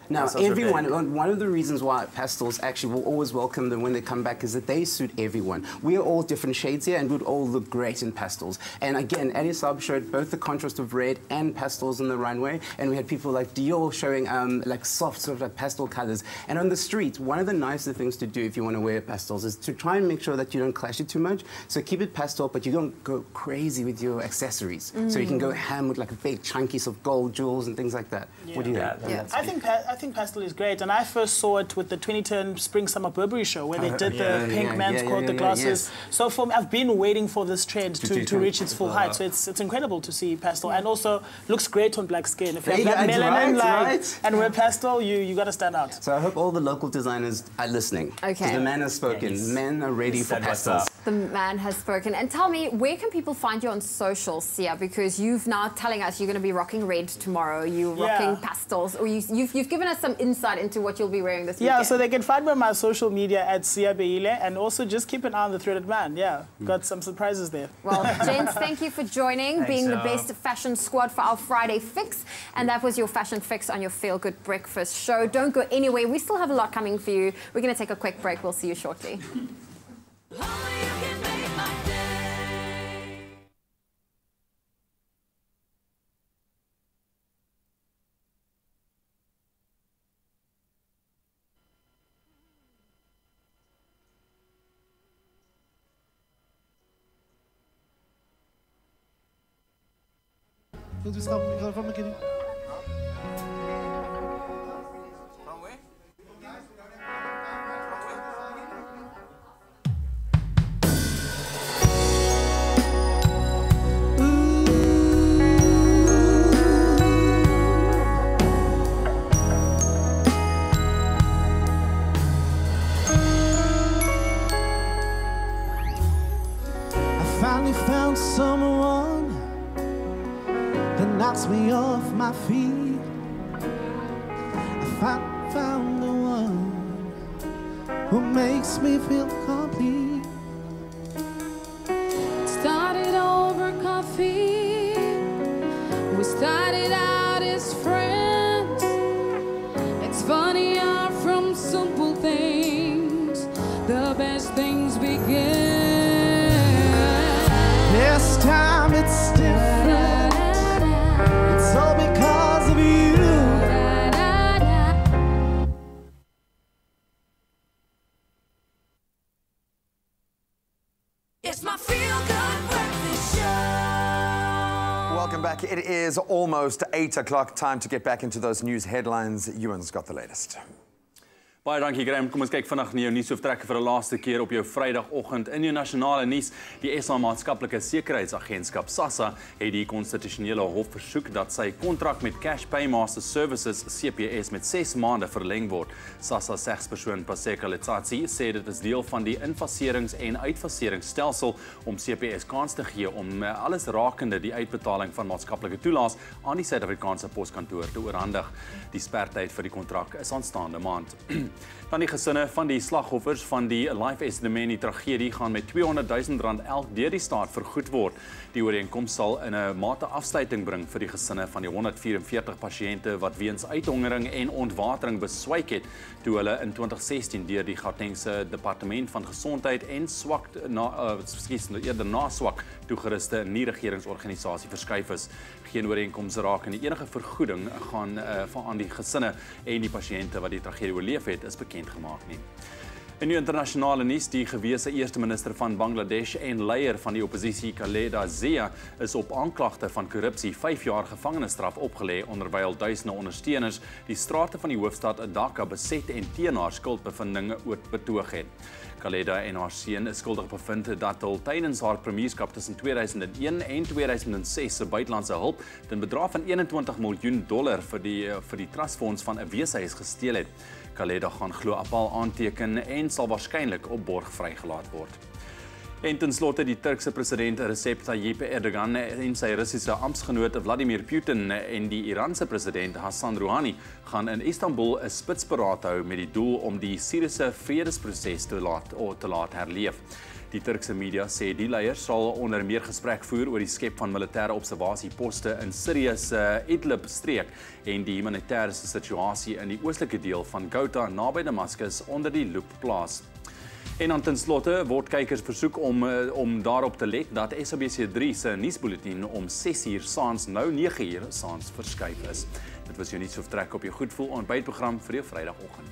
S7: Now, one of the reasons why pastels actually will always welcome them when they come back is that they suit everyone. We are all different shades here and would all look great in pastels. And again, Ellis Saab showed both the contrast of red and pastels on the runway, and we had people like Dior showing like soft sort of like pastel colors. And on the street, one of the nicer things to do if you want to wear pastels is to try and make sure that you don't clash it too much. So keep it pastel, but you don't go crazy with your accessories. So you can go ham with like a big chunky sort of gold jewels and things like that. What do you think?
S11: I think pastel is great, and I first saw it with the 2010 Spring-Summer Burberry show where they did the pink man's coat, the glasses. So I've been waiting for this trend to reach its full height. So it's incredible to see pastel, and also looks great on black skin. If you have melanin and wear pastel, you got to stand out.
S7: So I hope all the local designers are listening. Okay. The man has spoken. Men are ready for pastels.
S2: The man has spoken. And tell me, where can people find you on social, Sia? Because you've now telling us you're going to be rocking red tomorrow. You're rocking pastels, or you've given us some insight into what you'll be wearing this weekend.
S11: Yeah, so they can find me on my social media at Sia Beile, and also just keep an eye on the Threaded Man. Yeah, got some surprises there.
S2: Well, gents, thank you for joining, being the best fashion squad for our Friday fix. And that was your fashion fix on your Feel Good Breakfast show. Don't go anywhere. We still have a lot coming for you. We're going to take a quick break. We'll see you shortly.
S6: Ik ga van mijn kind. I finally found someone that knocks me off my feet. I found the one who makes me feel complete.
S8: Started over coffee. We started out as friends. It's funny how from simple things the best things begin.
S6: This time it's different. It's all because of you.
S3: Welcome back. It is almost 8 o'clock. Time to get back into those news headlines. Ewan's got the latest.
S4: Baie dankie Graham. Kom ons kyk vanaand na jou nuusoortrekke vir 'n laaste keer op jou Vrydagoggend in jou nasionale nuus. Die SA Maatskaplike Sekuriteitsagentskap SASSA het die konstitusionele hof versoek dat sy kontrak met Cash Paymaster Services CPS met 6 maande verleng word. SASSA segspersoon Paseka Letsatsi sê dit is deel van die infaserings- en uitfaseringsstelsel om CPS kans te gee om alles rakende die uitbetaling van maatskaplike toelaas aan die Suid-Afrikaanse poskantoor te oorhandig. Die spertyd vir die kontrak is aanstaande maand. Dan die gesinne van die slagoffers van die Life Estimeni tragedie gaan met R200,000 elk deur die staat vergoed word. Die ooreenkoms sal in 'n mate afsluiting bring vir die gesinne van die 144 pasiënte wat weens uithongering en ontwatering beswyk het toe hulle in 2016 deur die Gautengse Departement van Gesondheid en eerder na swak toegeruste nie-regeringsorganisasie verskuif is. Geen ooreenkoms raak en enige vergoeding gaan aan die gesinne en die pasiënte wat die tragedie oorleef het is bekend gemaak nie. In die internasionale nuus, die gewese eerste minister van Bangladesh en leier van die oppositie Khaleda Zia is op aanklagte van korrupsie 5 jaar gevangenisstraf opgelê onderwyl duisende ondersteuners die strate van die hoofstad Dhaka beset en teen haar skuldbevindinge betoog het. Khaleda en haar seun is skuldig bevind dat hulle tydens haar premierskap tussen 2001 en 2006 se buitelandse hulp ten bedrag van $21 miljoen vir die trustfonds van 'n weeshuis gesteel het. Khaleda gaan glo appel aanteken en sal waarskynlik op borg vrygelaat word. En tenslotte die Turkse president Recep Tayyip Erdogan en sy Russiese amptgenoot Vladimir Putin en die Iranse president Hassan Rouhani gaan in Istanbul 'n spitsberaad hou met die doel om die Syriese vredesproses te laat herleef. Die Turkse media sê die leiers sal onder meer gesprek voer oor die skep van militêre observasieposte in Sirië se Idlib-streek en die humanitêre situasie in die oostelike deel van Ghouta naby Damascus onder die loep plaas. En dan tenslotte word kykers versoek om daarop te let dat SABC3 se nuusbulletin om 6:00 saans nou 9:00 saans verskuif is. Dit was jou nuusoortrek op jou Goedvoel ontbytprogram vir jou Vrydagoggend.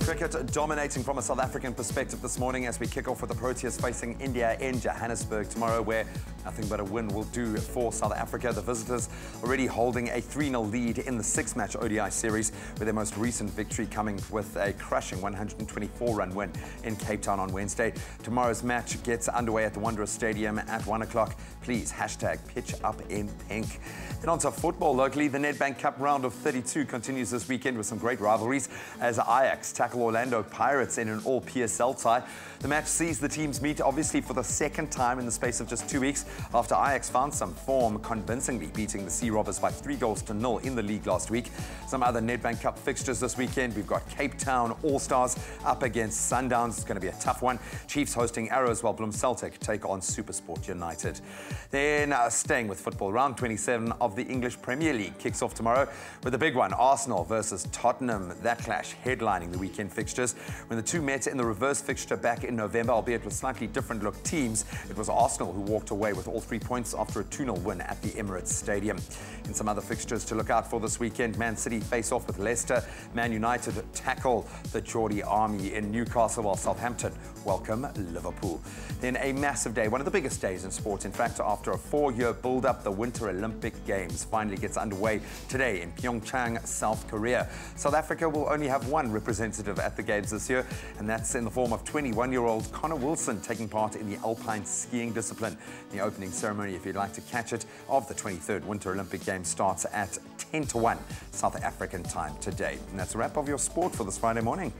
S3: Cricket dominating from a South African perspective this morning as we kick off with the Proteas facing India in Johannesburg tomorrow, where nothing but a win will do for South Africa. The visitors already holding a 3-0 lead in the 6-match ODI series, with their most recent victory coming with a crushing 124-run win in Cape Town on Wednesday. Tomorrow's match gets underway at the Wanderers Stadium at 1 o'clock. Please, #PitchUpInPink. Then on to football locally. The Nedbank Cup round of 32 continues this weekend with some great rivalries as Ajax tackle Orlando Pirates in an all-PSL tie. The match sees the teams meet obviously for the second time in the space of just 2 weeks after Ajax found some form convincingly beating the Sea Robbers by 3-0 in the league last week. Some other Nedbank Cup fixtures this weekend. We've got Cape Town All-Stars up against Sundowns. It's going to be a tough one. Chiefs hosting Arrows while Bloem Celtic take on SuperSport United. Then staying with football, round 27 of the English Premier League kicks off tomorrow with a big one, Arsenal versus Tottenham. That clash headlining the weekend fixtures. When the two met in the reverse fixture back in November, albeit with slightly different look teams, it was Arsenal who walked away with all 3 points after a 2-0 win at the Emirates Stadium. In some other fixtures to look out for this weekend, Man City face off with Leicester, Man United tackle the Geordie Army in Newcastle, while Southampton welcome Liverpool. Then a massive day, one of the biggest days in sport. In fact, after a 4-year build-up, the Winter Olympic Games finally gets underway today in Pyeongchang, South Korea. South Africa will only have one representative at the Games this year, and that's in the form of 21-year-old Connor Wilson taking part in the alpine skiing discipline. The opening ceremony, if you'd like to catch it, of the 23rd Winter Olympic Games starts at 10-1 South African time today. And that's a wrap of your sport for this Friday morning.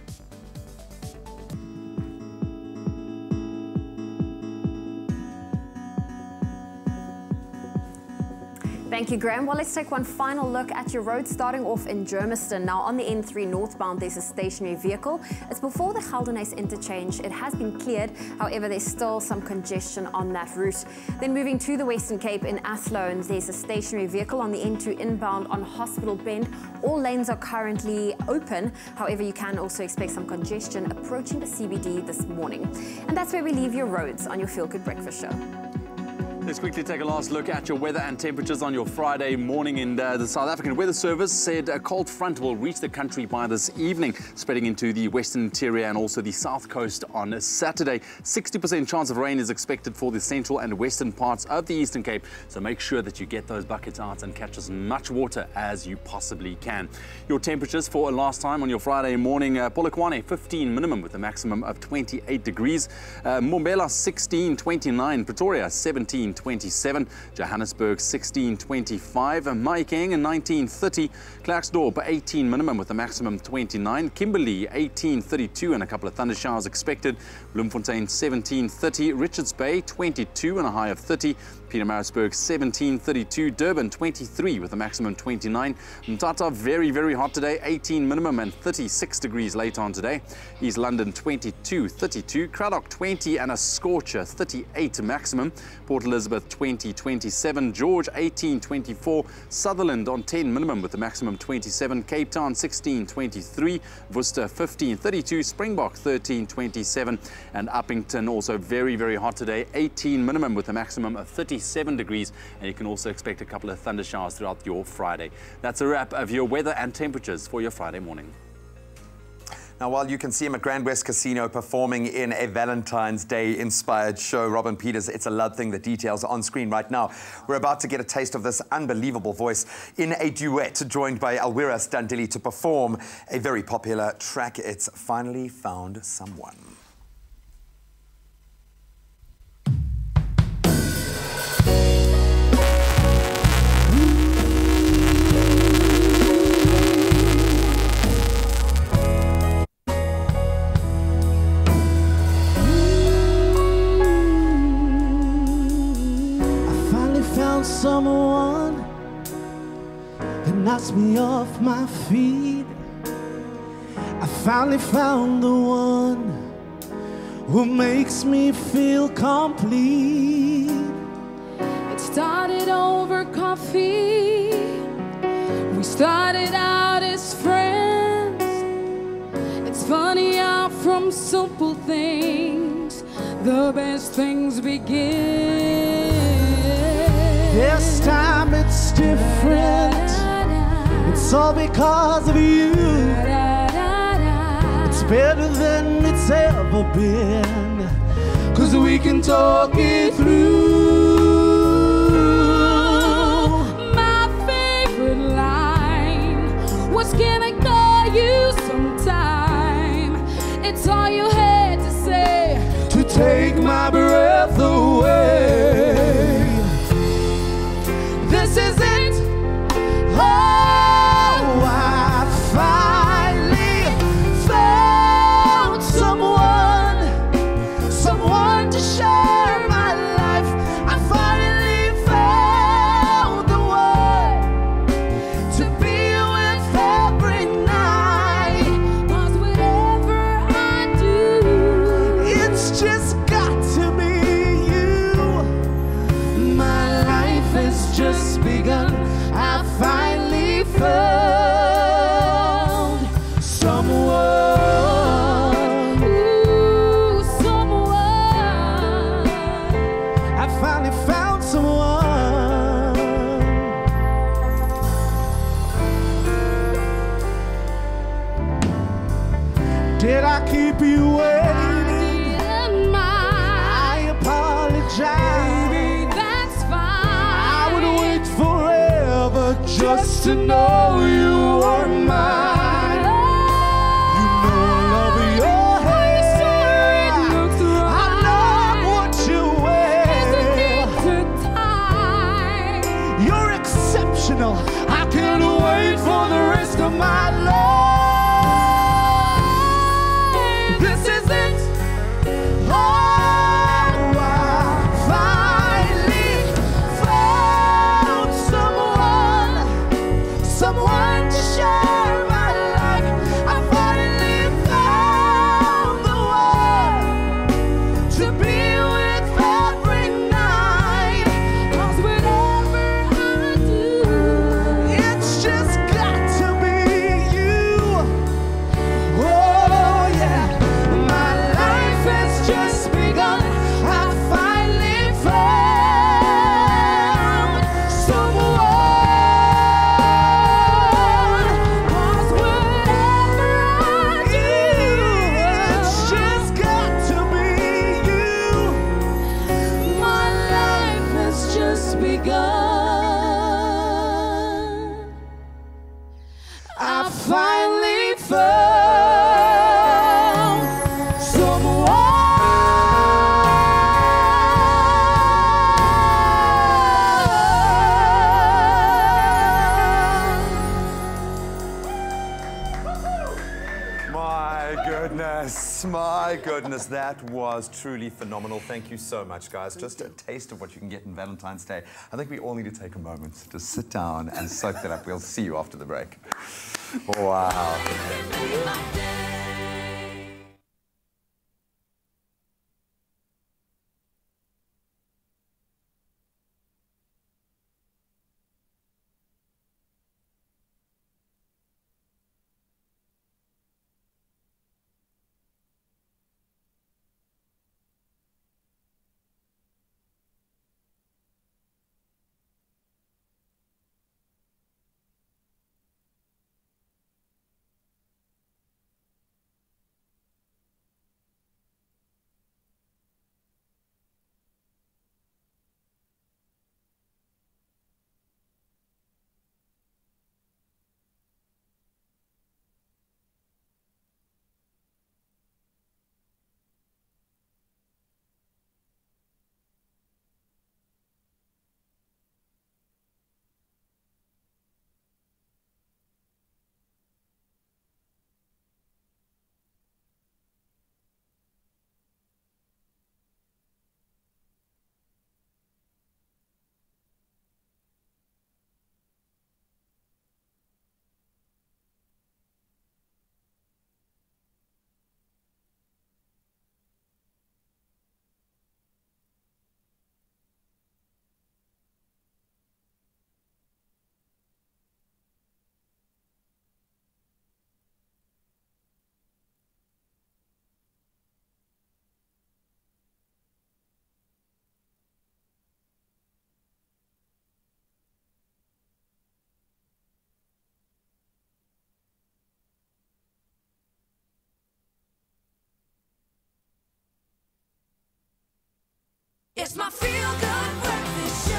S2: Thank you, Graham. Well, let's take one final look at your road, starting off in Germiston. Now, on the N3 northbound, there's a stationary vehicle. It's before the Geldenhuys interchange. It has been cleared. However, there's still some congestion on that route. Then moving to the Western Cape in Athlone, there's a stationary vehicle on the N2 inbound on Hospital Bend. All lanes are currently open. However, you can also expect some congestion approaching the CBD this morning. And that's where we leave your roads on your Feel Good Breakfast Show.
S4: Let's quickly take a last look at your weather and temperatures on your Friday morning. And the South African Weather Service said a cold front will reach the country by this evening, spreading into the western interior and also the south coast on Saturday. 60% chance of rain is expected for the central and western parts of the Eastern Cape. So make sure that you get those buckets out and catch as much water as you possibly can. Your temperatures for last time on your Friday morning: Polokwane 15 minimum with a maximum of 28 degrees. Mbombela 16.29, Pretoria 17.27, Johannesburg 16.25, Mahikeng 19.30, Klerksdorp 18 minimum with a maximum 29, Kimberley 18.32 and a couple of thunder showers expected, Bloemfontein 17.30, Richards Bay 22 and a high of 30, Pietermaritzburg 17.32, Durban 23 with a maximum 29, Mthatha very, very hot today, 18 minimum and 36 degrees late on today, East London 22.32, Cradock 20 and a scorcher 38 maximum, Port Elizabeth 20.27, George 18.24, Sutherland on 10 minimum with a maximum 27, Cape Town 16.23, Worcester 15.32, Springbok 13.27 and Uppington also very, very hot today, 18 minimum with a maximum of 37 degrees, and you can also expect a couple of thunder showers throughout your Friday. That's a wrap of your weather and temperatures for your Friday morning.
S3: Now, while you can see him at Grand West Casino performing in a Valentine's Day inspired show, Robin Peters, It's a Love Thing, the details are on screen right now. We're about to get a taste of this unbelievable voice in a duet, joined by Alwira Standili to perform a very popular track, It's Finally Found Someone.
S6: Someone that knocks me off my feet. I finally found the one who makes me feel complete.
S8: It started over coffee. We started out as friends. It's funny how from simple things the best things begin.
S6: This time it's different. It's all because of you. It's better than it's ever been, 'cause we can talk it through.
S8: My favorite line was, can I call you sometime? It's all you had to say
S6: to take my breath away. This is it. Oh, I finally found someone to share my life. I finally found the one to be with every night. 'Cause whatever I do, it's just got to be you. My life has just begun. I finally found someone. Ooh, someone. I finally found someone. Did I keep you waiting? I apologize.
S8: Baby, that's fine.
S6: I would wait forever just to know you are mine. You know I love your hair. I love what you wear. You're exceptional. I can't wait for the rest of my life. This is it. Oh, I finally found someone to share my life. I finally found the one to be with every night. 'Cause whatever I do, it's just got to be you.
S3: My goodness, that was truly phenomenal. Thank you so much, guys. Just a taste of what you can get in Valentine's Day. I think we all need to take a moment to sit down and soak that up. We'll see you after the break. Wow.
S1: It's my feel-good breakfast show.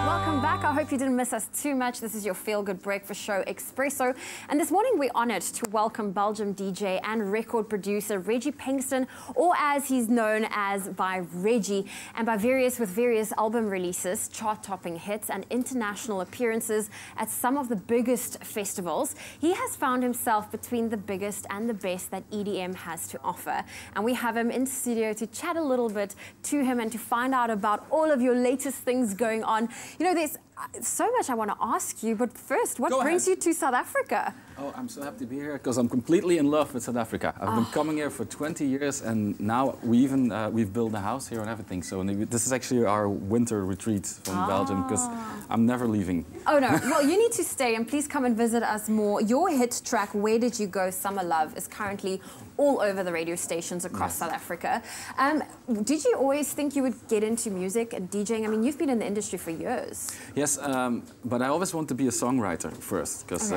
S2: Welcome back. I hope you didn't miss us too much. This is your feel-good breakfast show, Expresso. And this morning we're honored to welcome Belgium DJ and record producer Reggie Pinkston, or as he's known as by Reggie, and with various album releases, chart-topping hits, and international appearances at some of the biggest festivals. He has found himself between the biggest and the best that EDM has to offer. And we have him in studio to chat a little bit to him and to find out about all of your latest things going on. You know, there's so much I want to ask you, but first, what brings you to South Africa?
S9: Oh, I'm so happy to be here because I'm completely in love with South Africa. I've been coming here for 20 years, and now we've built a house here and everything. So this is actually our winter retreat from Belgium, because I'm never leaving.
S2: Oh no, well, you need to stay, and please come and visit us more. Your hit track, Where Did You Go, Summer Love, is currently all over the radio stations across South Africa. Did you always think you would get into music and DJing? I mean, you've been in the industry for years.
S9: Yes, but I always want to be a songwriter first, because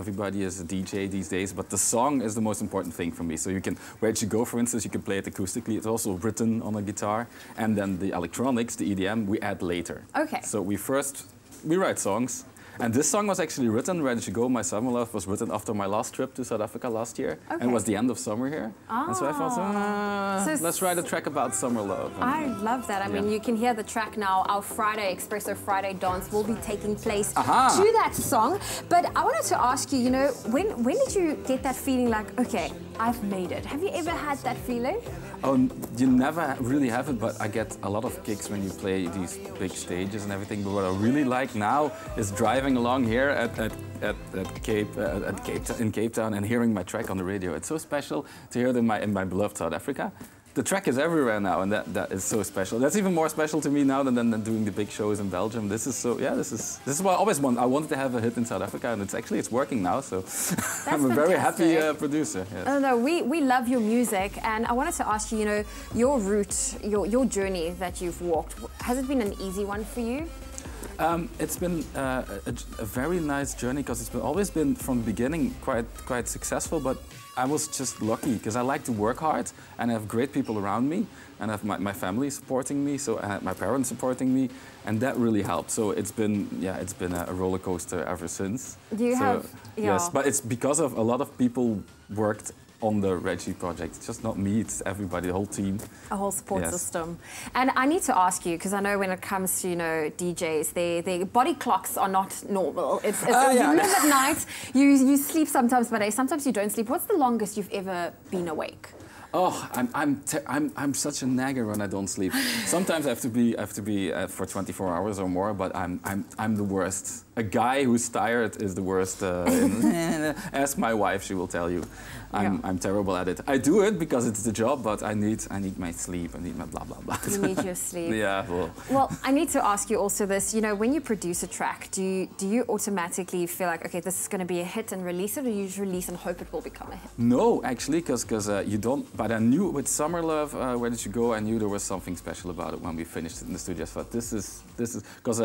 S9: everybody is a DJ these days, but the song is the most important thing for me. So you can, Where Did You Go, for instance, you can play it acoustically. It's also written on a guitar, and then the electronics, the EDM, we add later.
S2: Okay.
S9: So we write songs. And this song was actually written, Where Did You Go, My Summer Love, was written after my last trip to South Africa last year.
S2: Okay.
S9: And it was the end of summer here. And so I thought, let's write a track about summer love.
S2: I love that. I mean, you can hear the track now. Our Friday, Expresso Friday dance will be taking place to that song. But I wanted to ask you, you know, when did you get that feeling like, okay, I've made it? Have you ever had that feeling?
S9: Oh, you never really have it, but I get a lot of kicks when you play these big stages and everything. But what I really like now is driving along here in Cape Town and hearing my track on the radio. It's so special to hear it in my beloved South Africa. The track is everywhere now, and that is so special. That's even more special to me now than doing the big shows in Belgium. This is so, this is what I always wanted. I wanted to have a hit in South Africa, and it's working now. So I'm a very happy producer. Yes.
S2: Oh no, we love your music, and I wanted to ask you, you know, your route, your journey that you've walked. Has it been an easy one for you?
S9: It's been a very nice journey, because it's always been from the beginning quite successful, but I was just lucky because I like to work hard and I have great people around me, and I have my family supporting me, so I had my parents supporting me, and that really helped. So it's been a roller coaster ever since.
S2: Do you have?
S9: Yes, but it's because of a lot of people worked on the Reggie project. It's just not me, it's everybody, the whole team.
S2: A whole support system. And I need to ask you, because I know when it comes to, you know, DJs, their body clocks are not normal. It's you live at night, you sleep sometimes by day, sometimes you don't sleep. What's the longest you've ever been awake?
S9: Oh, I'm such a nagger when I don't sleep. Sometimes I have to be for 24 hours or more, but I'm the worst. A guy who's tired is the worst. Ask my wife; she will tell you. I'm terrible at it. I do it because it's the job, but I need my sleep. I need my blah blah blah.
S2: You need your sleep.
S9: Yeah.
S2: Well, I need to ask you also this. You know, when you produce a track, do you automatically feel like, okay, this is going to be a hit and release it, or you just release and hope it will become a hit?
S9: No, actually, because you don't. But I knew with Summer Love, Where Did You Go? I knew there was something special about it when we finished it in the studio. So this is because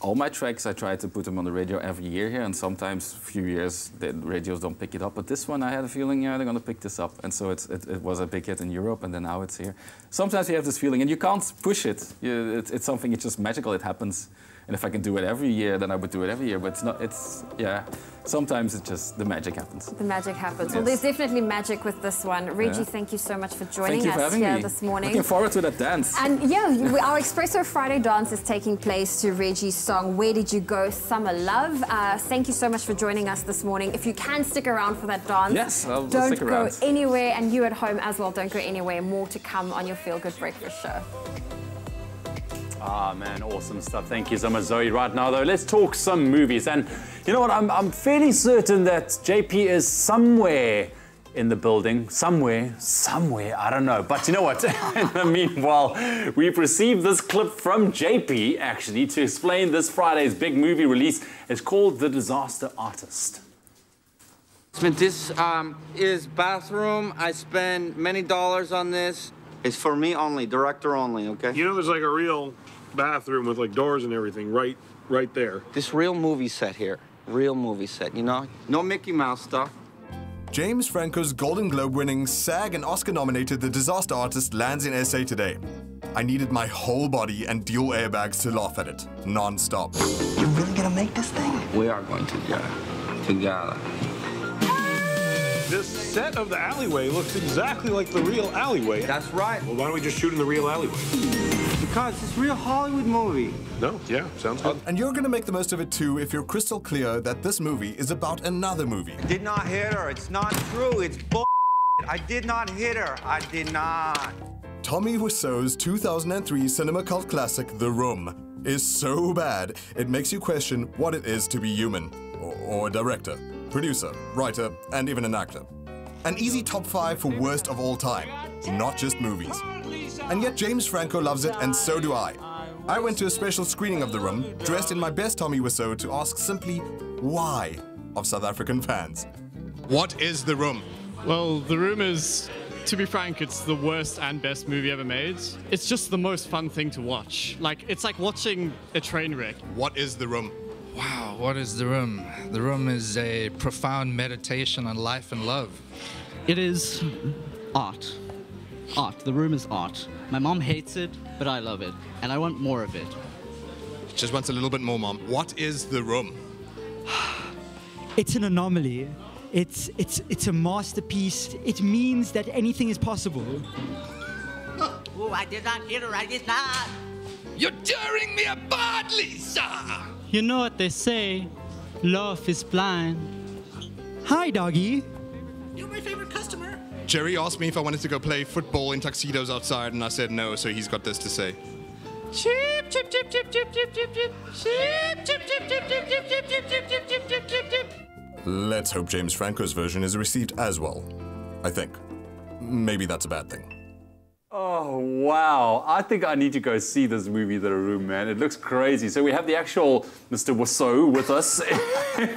S9: all my tracks I try to put them on the radio every year here, and sometimes a few years the radios don't pick it up. But this one I had a feeling, yeah, they're gonna pick this up, and so it was a big hit in Europe, and then now it's here. Sometimes you have this feeling, and you can't push it. It's something. It's just magical. It happens. And if I can do it every year, then I would do it every year. But it's not. It's yeah. Sometimes it's just the magic happens.
S2: The magic happens.
S9: Yes.
S2: Well, there's definitely magic with this one. Reggie, thank you so much for joining us here this morning.
S9: Looking forward to that dance.
S2: And yeah, our Expresso Friday dance is taking place to Reggie's song, Where Did You Go, Summer Love. Thank you so much for joining us this morning. If you can stick around for that dance,
S9: yes, I'll
S2: don't
S9: stick around.
S2: go anywhere, and you at home as well, don't go anywhere. More to come on your Feel Good Breakfast show.
S4: Ah, man, awesome stuff. Thank you so much, Zoe. Right now, though, let's talk some movies. And you know what? I'm fairly certain that JP is somewhere in the building. Somewhere, I don't know. But you know what? In the meanwhile, we've received this clip from JP, actually, to explain this Friday's big movie release. It's called The Disaster Artist.
S10: This is bathroom. I spend many dollars on this. It's for me only, director only, okay?
S12: You know there's like a real bathroom with like doors and everything right there.
S10: This real movie set here, real movie set, you know? No Mickey Mouse stuff.
S21: James Franco's Golden Globe-winning, SAG and Oscar-nominated The Disaster Artist lands in SA today. I needed my whole body and dual airbags to laugh at it, non-stop.
S10: You're really gonna make this thing? We are going to, together.
S12: This set of the alleyway looks exactly like the real alleyway.
S10: That's right.
S12: Well, why don't we just shoot in the real alleyway?
S10: Because it's a real Hollywood movie.
S12: No, yeah, sounds good.
S21: And you're gonna make the most of it too if you're crystal clear that this movie is about another movie.
S10: I did not hit her. It's not true. It's bull. I did not hit her. I did not.
S21: Tommy Wiseau's 2003 cinema cult classic, The Room, is so bad it makes you question what it is to be human, or a director, producer, writer, and even an actor. An easy top 5 for worst of all time, not just movies. And yet James Franco loves it, and so do I. I went to a special screening of The Room, dressed in my best Tommy Wiseau to ask simply why of South African fans.
S23: What is The Room? Well, The Room is, to be frank, it's the worst and best movie ever made. It's just the most fun thing to watch. It's like watching a train wreck.
S21: What is The Room?
S24: Wow, what is The Room? The Room is a profound meditation on life and love.
S25: It is art. Art. The Room is art. My mom hates it, but I love it, and I want more of it.
S21: Just wants a little bit more, Mom. What is The Room?
S26: It's an anomaly. It's a masterpiece. It means that anything is possible.
S27: Oh, I did not hit her. I did not.
S24: You're tearing me apart, Lisa!
S26: You know what they say, love is blind. Hi, doggy.
S27: You're my favorite customer.
S21: Jerry asked me if I wanted to go play football in tuxedos outside, and I said no, so he's got this to say.
S26: Chip, chip, chip, chip, chip, chip, chip, chip. Chip, chip, chip, chip, chip, chip, chip, chip, chip, chip, chip, chip, chip, chip.
S21: Let's hope James Franco's version is received as well. I think. Maybe that's a bad thing.
S4: Oh, wow. I think I need to go see this movie, The Room, man. It looks crazy. So we have the actual Mr. Wiseau with us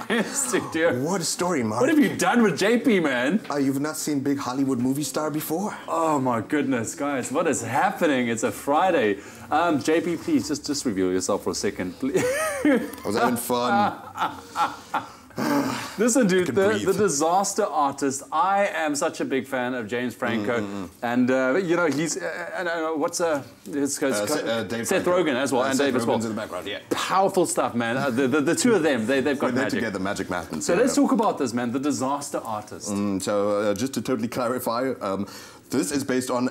S4: in studio.
S28: What a story, Mark.
S4: What have you done with JP, man?
S28: You've not seen big Hollywood movie star before?
S4: Oh, my goodness, guys. What is happening? It's a Friday. JP, please, just reveal yourself for a second, please.
S28: I was having fun.
S4: Listen, dude,
S3: can
S4: the
S3: breathe.
S4: disaster artist. I am such a big fan of James Franco, and you know he's what's his Seth Rogen as well, and Dave as well.
S5: Rogen's in the background, yeah.
S4: Powerful stuff, man. The two of them, they've got
S5: They're
S4: magic.
S5: together, magic happens.
S4: So let's talk about this, man. The disaster artist.
S5: So just to totally clarify, this is based on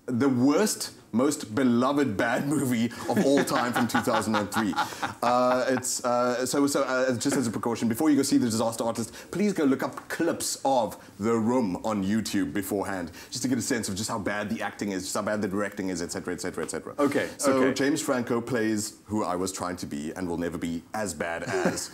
S5: the worst, most beloved bad movie of all time from 2003. Just as a precaution, before you go see The Disaster Artist, please go look up clips of The Room on YouTube beforehand, just to get a sense of just how bad the acting is, just how bad the directing is, etc., etc., etc.
S4: Okay.
S5: So James Franco plays who I was trying to be and will never be as bad as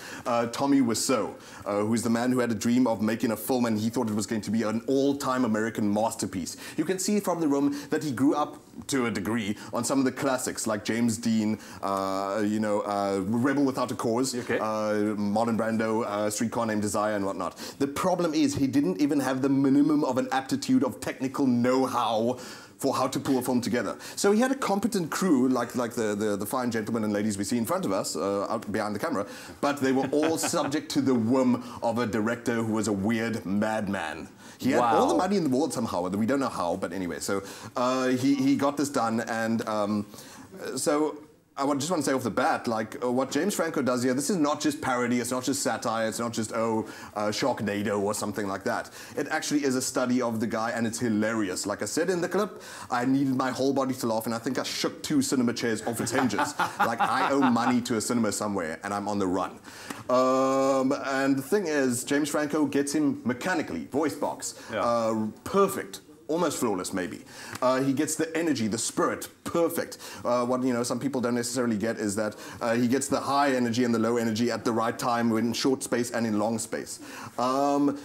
S5: Tommy Wiseau, who's the man who had a dream of making a film and he thought it was going to be an all-time American masterpiece. You can see from The Room that he grew up to a degree on some of the classics like James Dean, Rebel Without a Cause, Marlon Brando, Streetcar Named Desire and whatnot. The problem is he didn't even have the minimum of an aptitude of technical know-how for how to pull a film together. So he had a competent crew, like the fine gentlemen and ladies we see in front of us, out behind the camera, but they were all subject to the whim of a director who was a weird madman. He had all the money in the world somehow, we don't know how, but anyway, so he got this done, and so I just want to say off the bat, like, what James Franco does here, this is not just parody, it's not just satire, it's not just, Sharknado or something like that. It actually is a study of the guy, and it's hilarious. Like I said in the clip, I needed my whole body to laugh, and I think I shook 2 cinema chairs off its hinges. Like, I owe money to a cinema somewhere, and I'm on the run. And the thing is, James Franco gets him mechanically, voice box, perfect. Almost flawless, maybe. He gets the energy, the spirit, perfect. What some people don't necessarily get is that he gets the high energy and the low energy at the right time in short space and in long space.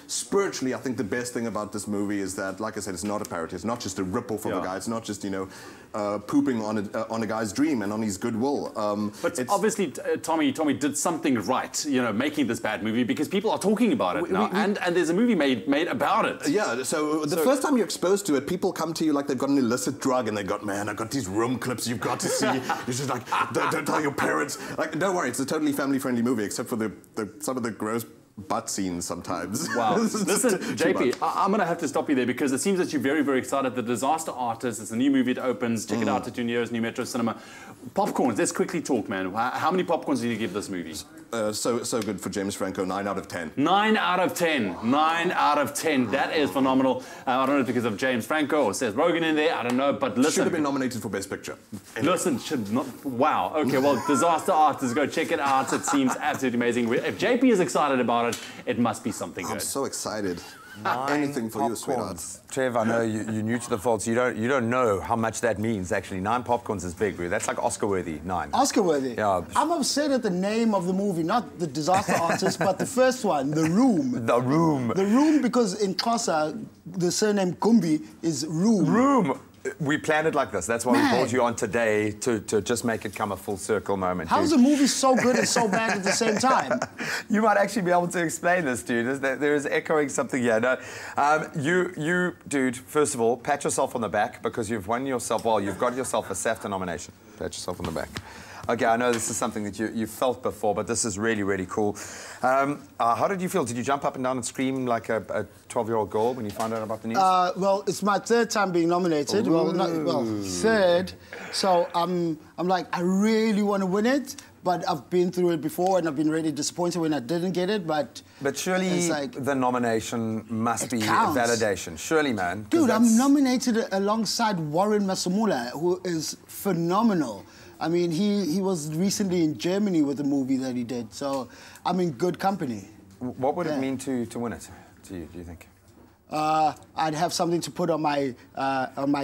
S5: Spiritually, I think the best thing about this movie is that, like I said, it's not a parody. It's not just a rip-off of a guy. It's not just pooping on a guy's dream and on his goodwill.
S4: But obviously, Tommy did something right, making this bad movie because people are talking about it now, and there's a movie made about it.
S5: Yeah. So the first time you're exposed to it, people come to you like they've got an illicit drug and they've got, man, I've got these Room clips you've got to see. It's just like, don't tell your parents. Like, don't worry, it's a totally family-friendly movie, except for some of the gross butt scenes sometimes.
S4: Wow. Listen, JP, I'm going to have to stop you there because it seems that you're very, very excited. The Disaster Artist, it's a new movie that opens. Check it out at Junior's New Metro Cinema. Popcorns, let's quickly talk, man. How many popcorns do you give this movie?
S5: So good for James Franco, 9 out of 10.
S4: 9 out of 10. 9 out of 10. That is phenomenal. I don't know if it's because of James Franco or Seth Rogen in there. I don't know, but listen.
S5: Should have been nominated for Best Picture.
S4: Anyway. Listen, should not. Wow. Okay, well, Disaster Artist, go check it out. It seems absolutely amazing. If JP is excited about it, it must be something good.
S5: I'm so excited. Anything for you, sweetheart.
S3: Trev, I know you're new to the fold, so you don't know how much that means, actually. 9 popcorns is big, really. That's like Oscar-worthy, 9.
S13: Oscar-worthy?
S3: Yeah.
S13: I'm upset at the name of the movie, not The Disaster Artist, but the first one, The Room.
S3: The Room.
S13: The Room, because in Xhosa, the surname Kumbi is Room.
S3: Room. We planned it like this. That's why we brought you on today, to just make it come a full circle moment.
S13: How is a movie so good and so bad at the same time?
S3: You might actually be able to explain this, dude. There is echoing something here. No, you, dude, first of all, pat yourself on the back because you've won yourself, you've got yourself a SAFTA nomination. Pat yourself on the back. Okay, I know this is something that you felt before, but this is really, really cool. How did you feel? Did you jump up and down and scream like a 12-year-old girl when you found out about the news?
S13: Well, it's my 3rd time being nominated.
S3: Ooh.
S13: Well, 3rd. So I'm like, I really want to win it, but I've been through it before, and I've been really disappointed when I didn't get it. But
S3: surely the nomination must be validation. Surely, man.
S13: Dude, I'm nominated alongside Warren Masumula, who is phenomenal. I mean, he was recently in Germany with the movie that he did, so I'm in good company.
S3: What would it mean to win it, to you, do you think?
S13: I'd have something to put on my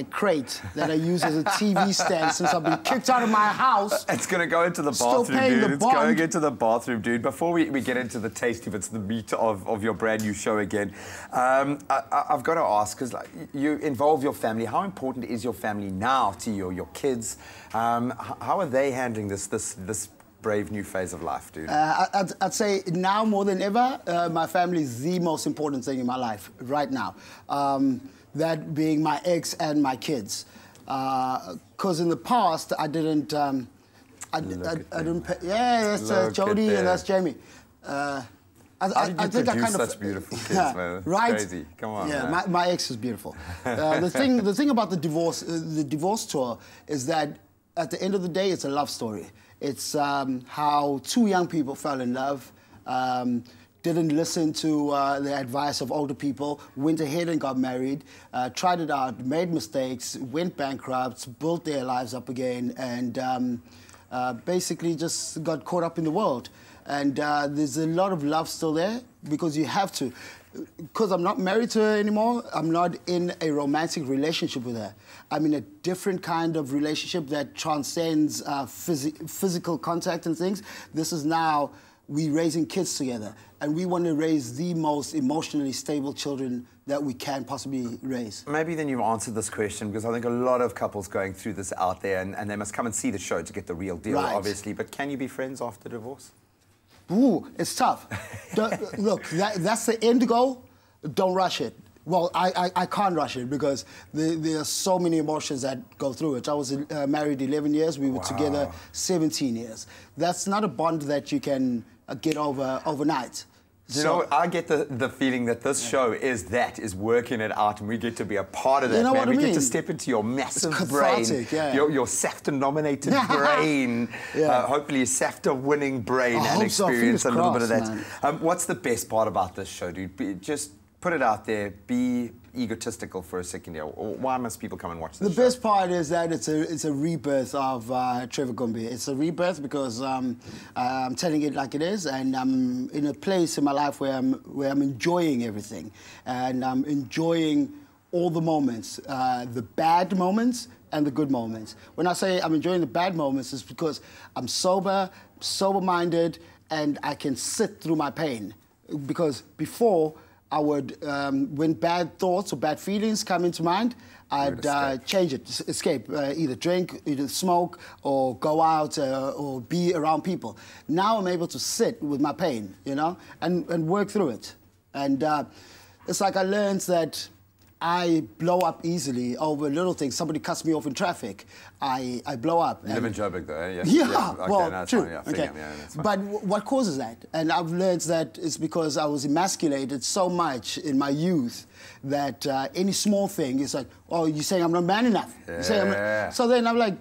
S13: crate that I use as a TV stand since I've been kicked out of my house.
S3: It's going to go into the bathroom, dude. It's going into the bathroom, dude. Before we get into the taste, if it's the meat of your brand new show again, I've got to ask, because you involve your family. How important is your family now to you, or your kids? How are they handling this brave new phase of life, dude?
S13: I'd say now more than ever, my family is the most important thing in my life right now. That being my ex and my kids. Because in the past, I didn't... I didn't pay, yeah, that's Jody and that's Jamie. I
S3: How did you
S13: think
S3: produce
S13: kind of
S3: such beautiful kids, man? It's
S13: right?
S3: Crazy. Come on,
S13: yeah,
S3: man.
S13: my ex is beautiful. The thing about the divorce tour is that at the end of the day, it's a love story. It's how two young people fell in love, didn't listen to the advice of older people, went ahead and got married, tried it out, made mistakes, went bankrupt, built their lives up again, and basically just got caught up in the world. And there's a lot of love still there because you have to. Because I'm not married to her anymore, I'm not in a romantic relationship with her. I'm in a different kind of relationship that transcends physical contact and things. This is now, we raising kids together. And we want to raise the most emotionally stable children that we can possibly raise.
S3: Maybe then you've answered this question, because I think a lot of couples going through this out there, and they must come and see the show to get the real deal,
S13: Right.
S3: obviously. But can you be friends after divorce?
S13: Ooh, it's tough. Look, that's the end goal. Don't rush it. Well, I can't rush it because there are so many emotions that go through it. I was married 11 years. We were together 17 years. That's not a bond that you can get over overnight.
S3: You know, I get the feeling that this show is working it out, and we get to be a part of that.
S13: You know what I
S3: we get
S13: mean?
S3: to step into your massive
S13: It's
S3: brain,
S13: cathartic, yeah.
S3: your SAFTA-nominated brain,
S13: Yeah.
S3: hopefully a SAFTA-winning brain,
S13: I
S3: and
S13: hope so.
S3: experience
S13: Fingers
S3: a little bit of that.
S13: crossed,
S3: What's the best part about this show, dude? Just put it out there. Be egotistical for a second here. Why must people come and watch this
S13: The best part is that it's a rebirth of Trevor Gumbi. It's a rebirth because I'm telling it like it is, and I'm in a place in my life where I'm enjoying everything, and I'm enjoying all the moments, the bad moments and the good moments. When I say I'm enjoying the bad moments, it's because I'm sober-minded, and I can sit through my pain. Because before, I would, when bad thoughts or bad feelings come into mind, I'd change it, escape, either drink, either smoke, or go out, or be around people. Now I'm able to sit with my pain, you know, and work through it. And it's like I learned that I blow up easily over little things. Somebody cuts me off in traffic, I blow up.
S3: You live in Joburg, though, eh?
S13: Yeah,
S3: Okay,
S13: well,
S3: no, that's
S13: true.
S3: fine. Yeah,
S13: Okay.
S3: yeah, that's fine.
S13: But what causes that? And I've learned that it's because I was emasculated so much in my youth that any small thing is like, oh, you're saying I'm not man enough. You're saying I'm not... So then I'm like,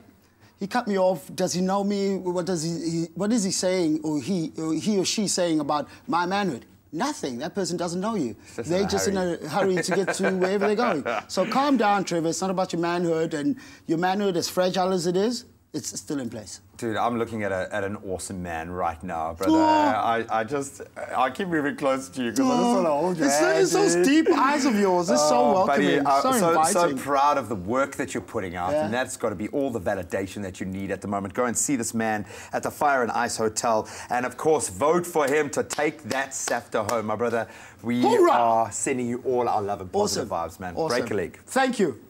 S13: he cut me off. Does he know me? What is he saying, or he or she saying about my manhood? Nothing. That person doesn't know you. They're just in a hurry to get to wherever they're going. So calm down, Trevor. It's not about your manhood, and your manhood, as fragile as it is, it's still in place.
S3: Dude, I'm looking at an awesome man right now, brother. I keep moving close to you because I just want to hold your hand.
S13: It's those deep eyes of yours. It's so welcoming,
S3: buddy,
S13: so inviting.
S3: So proud of the work that you're putting out,
S13: Yeah.
S3: and that's got to be all the validation that you need at the moment. Go and see this man at the Fire and Ice Hotel, and of course, vote for him to take that SAFTA home, my brother. We are sending you all our love and positive vibes, man.
S13: Awesome.
S3: Break a leg.
S13: Thank you.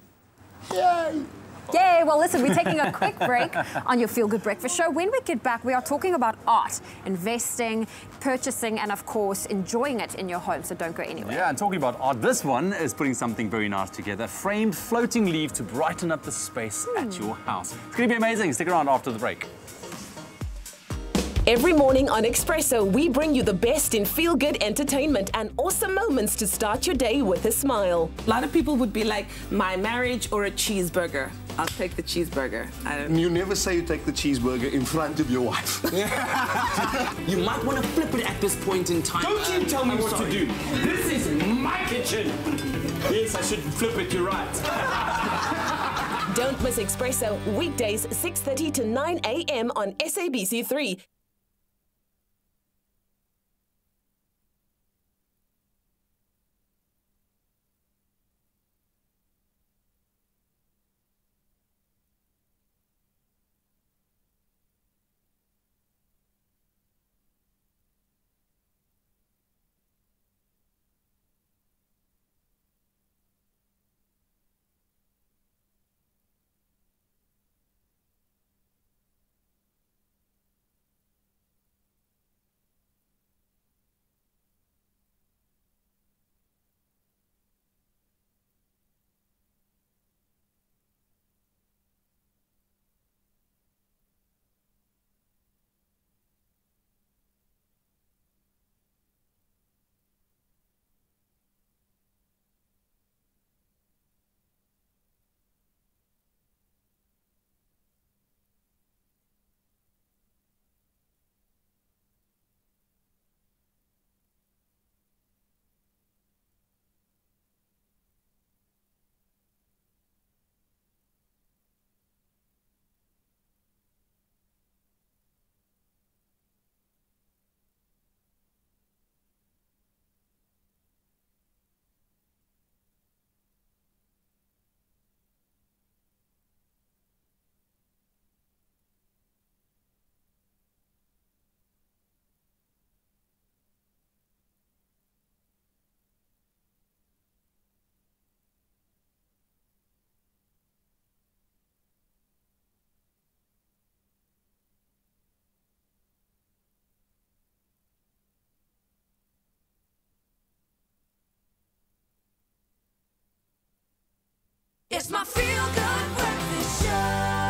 S13: Yay.
S2: Yay! Well, listen, we're taking a quick break on your Feel Good Breakfast Show. When we get back, we are talking about art, investing, purchasing, and of course, enjoying it in your home. So don't go anywhere.
S4: Yeah, and talking about art, this one is putting something very nice together. Framed floating leaf to brighten up the space at your house. It's going to be amazing. Stick around after the break.
S14: Every morning on Expresso, we bring you the best in feel-good entertainment and awesome moments to start your day with a smile.
S15: A lot of people would be like, my marriage or a cheeseburger. I'll take the cheeseburger.
S5: You never say you take the cheeseburger in front of your wife.
S16: You might want to flip it at this point in time.
S17: Don't you tell me what to do. This is my kitchen. Yes, I should flip it, you're right.
S14: Don't miss Expresso, weekdays 6:30 to 9 a.m. on SABC3.
S1: It's my feel-good breakfast show.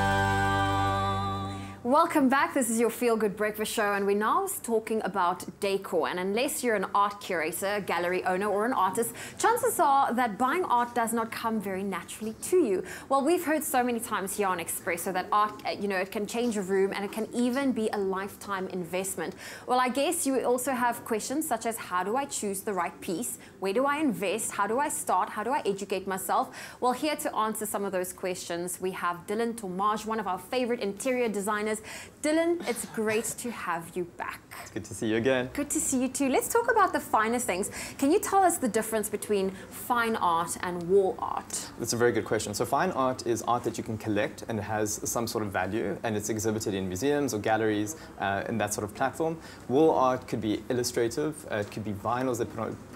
S2: Welcome back. This is your Feel Good Breakfast Show, and we're now talking about decor. And unless you're an art curator, a gallery owner, or an artist, chances are that buying art does not come very naturally to you. Well, we've heard so many times here on Expresso that art, it can change a room, and it can even be a lifetime investment. Well, I guess you also have questions such as, how do I choose the right piece? Where do I invest? How do I start? How do I educate myself? Well, here to answer some of those questions, we have Dylan Tomaj, one of our favorite interior designers. Dylan, it's great to have you back.
S6: It's good to see you again.
S2: Good to see you too. Let's talk about the finest things. Can you tell us the difference between fine art and wall art?
S6: That's a very good question. So fine art is art that you can collect and it has some sort of value, and it's exhibited in museums or galleries and that sort of platform. Wall art could be illustrative, it could be vinyls that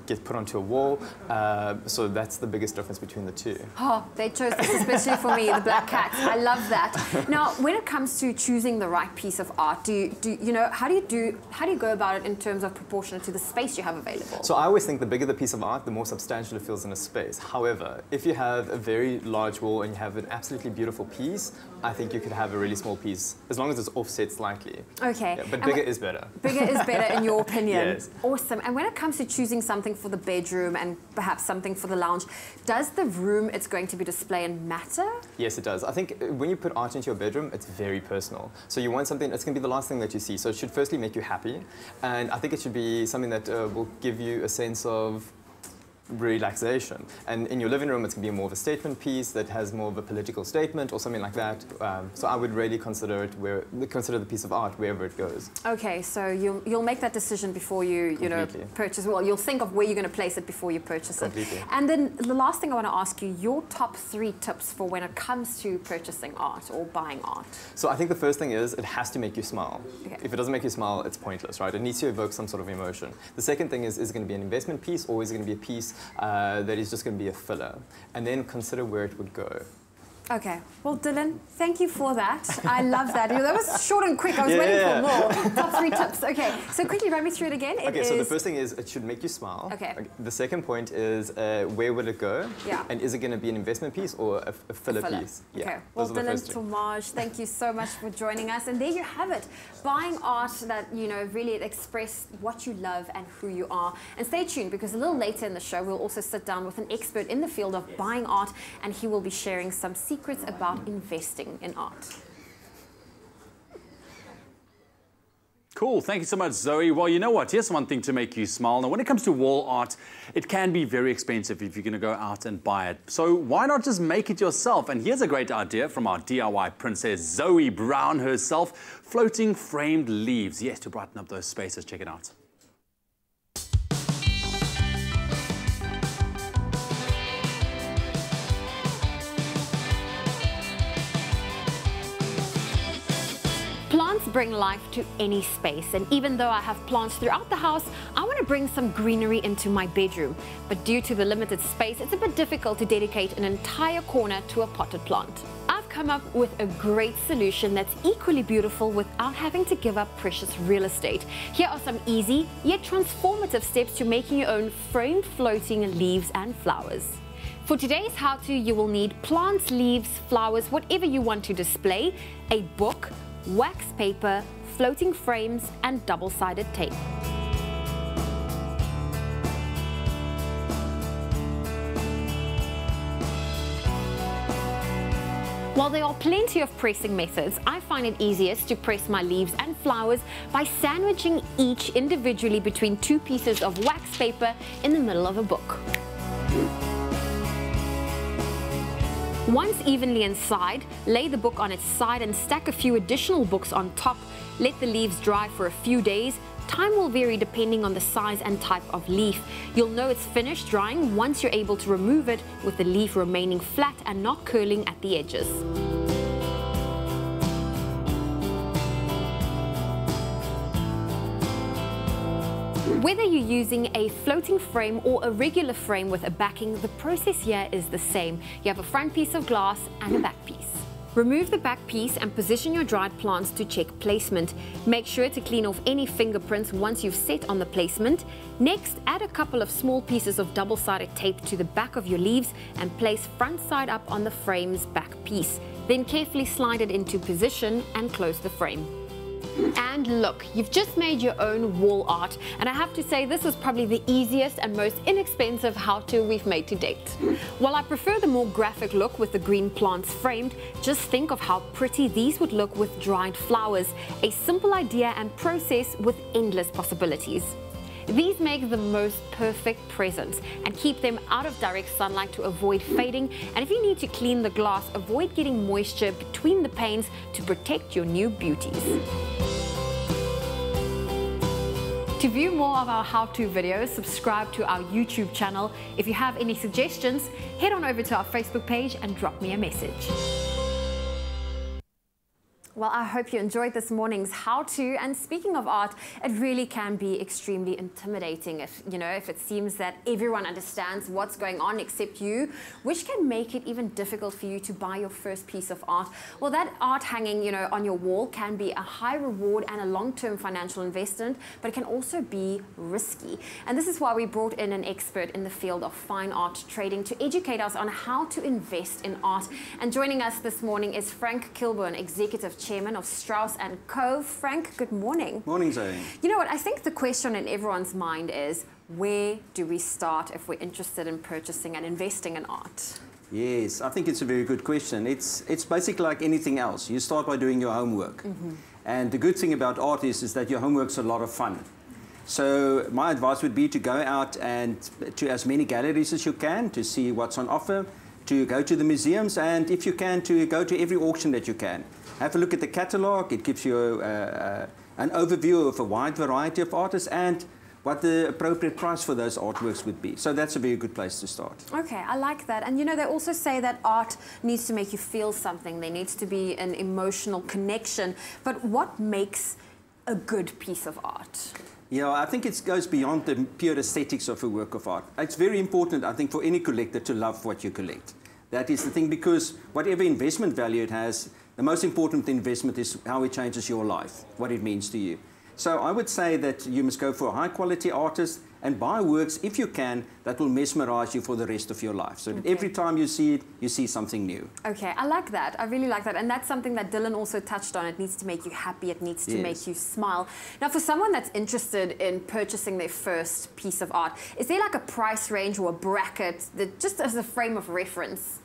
S6: get put onto a wall. So that's the biggest difference between the two.
S2: Oh, they chose this especially for me, the black cat. I love that. Now, when it comes to choosing the right piece of art, how do you go about it in terms of proportionate to the space you have available?
S6: So I always think the bigger the piece of art, the more substantial it feels in a space. However, if you have a very large wall and you have an absolutely beautiful piece, I think you could have a really small piece, as long as it's offset slightly.
S2: Okay.
S6: Yeah, but bigger is better.
S2: Bigger is better in your opinion.
S6: Yes.
S2: Awesome. And when it comes to choosing something for the bedroom and perhaps something for the lounge, does the room it's going to be displaying matter?
S6: Yes, it does. I think when you put art into your bedroom, it's very personal. So you want something, it's going to be the last thing that you see. So it should firstly make you happy. And I think it should be something that will give you a sense of relaxation. And in your living room, it's going to be more of a statement piece that has more of a political statement or something like that. So I would really consider the piece of art wherever it goes.
S2: Okay, so you'll make that decision before you purchase. Well, you'll think of where you're going to place it before you purchase it. And then the last thing I want to ask you, your top 3 tips for when it comes to purchasing art or buying art.
S6: So I think the first thing is it has to make you smile.
S2: Okay.
S6: If it doesn't make you smile, it's pointless, right? It needs to evoke some sort of emotion. The second thing is it going to be an investment piece, or is it going to be a piece that is just going to be a filler? And then consider where it would go.
S2: Okay. Well, Dylan, thank you for that. I love that. That was short and quick. I was waiting for more. Top 3 tips. Okay. So quickly run me through it again.
S6: So the first thing is it should make you smile.
S2: Okay.
S6: The second point is where will it go?
S2: Yeah.
S6: And is it going to be an investment piece or a filler piece?
S2: Okay.
S6: Yeah.
S2: Well, Dylan Tomaj, thank you so much for joining us. And there you have it. Buying art that, really express what you love and who you are. And stay tuned, because a little later in the show, we'll also sit down with an expert in the field of buying art, and he will be sharing some secrets about investing in art.
S4: Cool, thank you so much, Zoe. Well, you know what? Here's one thing to make you smile. Now, when it comes to wall art, it can be very expensive if you're going to go out and buy it. So why not just make it yourself? And here's a great idea from our DIY princess, Zoe Brown herself. Floating framed leaves. Yes, to brighten up those spaces. Check it out.
S2: Plants bring life to any space, and even though I have plants throughout the house, I want to bring some greenery into my bedroom. But due to the limited space, it's a bit difficult to dedicate an entire corner to a potted plant. I've come up with a great solution that's equally beautiful without having to give up precious real estate. Here are some easy yet transformative steps to making your own framed floating leaves and flowers. For today's how-to, you will need plants, leaves, flowers, whatever you want to display, a book, wax paper, floating frames, and double-sided tape. While there are plenty of pressing methods, I find it easiest to press my leaves and flowers by sandwiching each individually between 2 pieces of wax paper in the middle of a book. Once evenly inside, lay the book on its side and stack a few additional books on top. Let the leaves dry for a few days. Time will vary depending on the size and type of leaf. You'll know it's finished drying once you're able to remove it, with the leaf remaining flat and not curling at the edges. Whether you're using a floating frame or a regular frame with a backing, the process here is the same. You have a front piece of glass and a back piece. Remove the back piece and position your dried plants to check placement. Make sure to clean off any fingerprints once you've set on the placement. Next, add a couple of small pieces of double-sided tape to the back of your leaves and place front side up on the frame's back piece. Then carefully slide it into position and close the frame. And look, you've just made your own wall art, and I have to say this is probably the easiest and most inexpensive how-to we've made to date. While I prefer the more graphic look with the green plants framed, just think of how pretty these would look with dried flowers, a simple idea and process with endless possibilities. These make the most perfect presents and keep them out of direct sunlight to avoid fading, and if you need to clean the glass, avoid getting moisture between the panes to protect your new beauties. To view more of our how-to videos, subscribe to our YouTube channel. If you have any suggestions, head on over to our Facebook page and drop me a message. Well, I hope you enjoyed this morning's how-to. And speaking of art, it really can be extremely intimidating if it seems that everyone understands what's going on except you, which can make it even difficult for you to buy your first piece of art. Well, that art hanging, on your wall can be a high reward and a long-term financial investment, but it can also be risky. And this is why we brought in an expert in the field of fine art trading to educate us on how to invest in art. And joining us this morning is Frank Kilburn, Executive Chairman of Strauss & Co. Frank, good morning.
S7: Morning, Zoe.
S2: You know what, I think the question in everyone's mind is, where do we start if we're interested in purchasing and investing in art?
S7: Yes, I think it's a very good question. It's basically like anything else. You start by doing your homework. And the good thing about art is that your homework's a lot of fun. So my advice would be to go out and to as many galleries as you can to see what's on offer, to go to the museums, and if you can, to go to every auction that you can. Have a look at the catalogue. It gives you an overview of a wide variety of artists and what the appropriate price for those artworks would be. So that's a very good place to start.
S2: Okay, I like that. And they also say that art needs to make you feel something. There needs to be an emotional connection. But what makes a good piece of art?
S7: Yeah, I think it goes beyond the pure aesthetics of a work of art. It's very important, I think, for any collector to love what you collect. That is the thing, because whatever investment value it has, the most important investment is how it changes your life, what it means to you. So I would say that you must go for a high-quality artist and buy works, if you can, that will mesmerize you for the rest of your life. So that every time you see it, you see something new.
S2: Okay, I like that. I really like that. And that's something that Dylan also touched on. It needs to make you happy. It needs to make you smile. Now, for someone that's interested in purchasing their first piece of art, is there like a price range or a bracket that just as a frame of reference?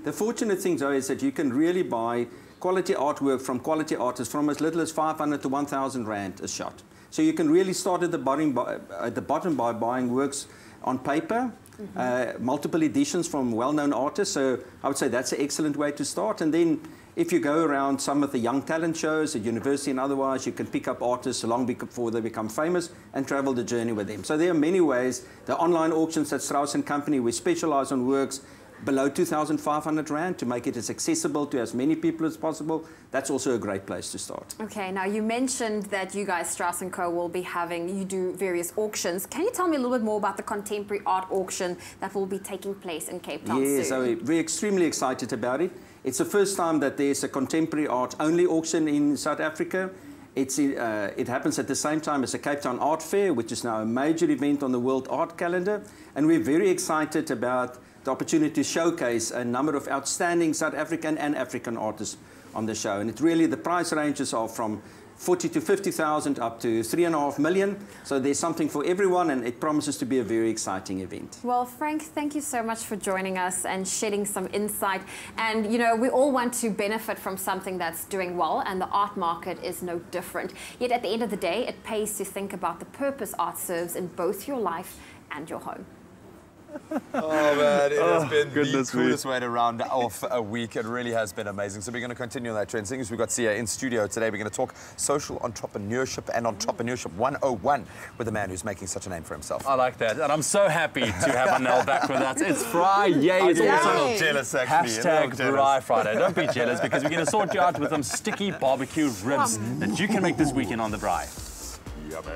S7: The fortunate thing, Zoe, is that you can really buy quality artwork from quality artists from as little as 500 to 1,000 Rand a shot. So you can really start at the bottom by buying works on paper, multiple editions from well-known artists. So I would say that's an excellent way to start. And then if you go around some of the young talent shows at university and otherwise, you can pick up artists long before they become famous and travel the journey with them. So there are many ways. The online auctions at Strauss & Company, we specialize on works below 2,500 Rand to make it as accessible to as many people as possible. That's also a great place to start.
S2: Okay, now you mentioned that you guys, Strauss & Co, will be you do various auctions. Can you tell me a little bit more about the contemporary art auction that will be taking place in Cape Town soon?
S7: Yes, so we're extremely excited about it. It's the first time that there's a contemporary art only auction in South Africa. It happens at the same time as the Cape Town Art Fair, which is now a major event on the World Art Calendar. And we're very excited about the opportunity to showcase a number of outstanding South African and African artists on the show. And it really, the price ranges are from 40 to 50,000 up to 3.5 million. So there's something for everyone, and it promises to be a very exciting event.
S2: Well, Frank, thank you so much for joining us and shedding some insight. And, we all want to benefit from something that's doing well, and the art market is no different. Yet at the end of the day, it pays to think about the purpose art serves in both your life and your home.
S3: Oh man, it has been the coolest way to round off a week. It really has been amazing. So we're going to continue on that trend. Seeing as we've got Sia in studio today, we're going to talk social entrepreneurship and entrepreneurship 101 with a man who's making such a name for himself.
S4: I like that, and I'm so happy to have Anel back with us. It's Friday. It's
S3: also a little jealous, actually.
S4: Hashtag Braai Friday. Don't be jealous, because we're going to sort you out with some sticky barbecue ribs that you can make this weekend on the Braai.
S3: Yummy.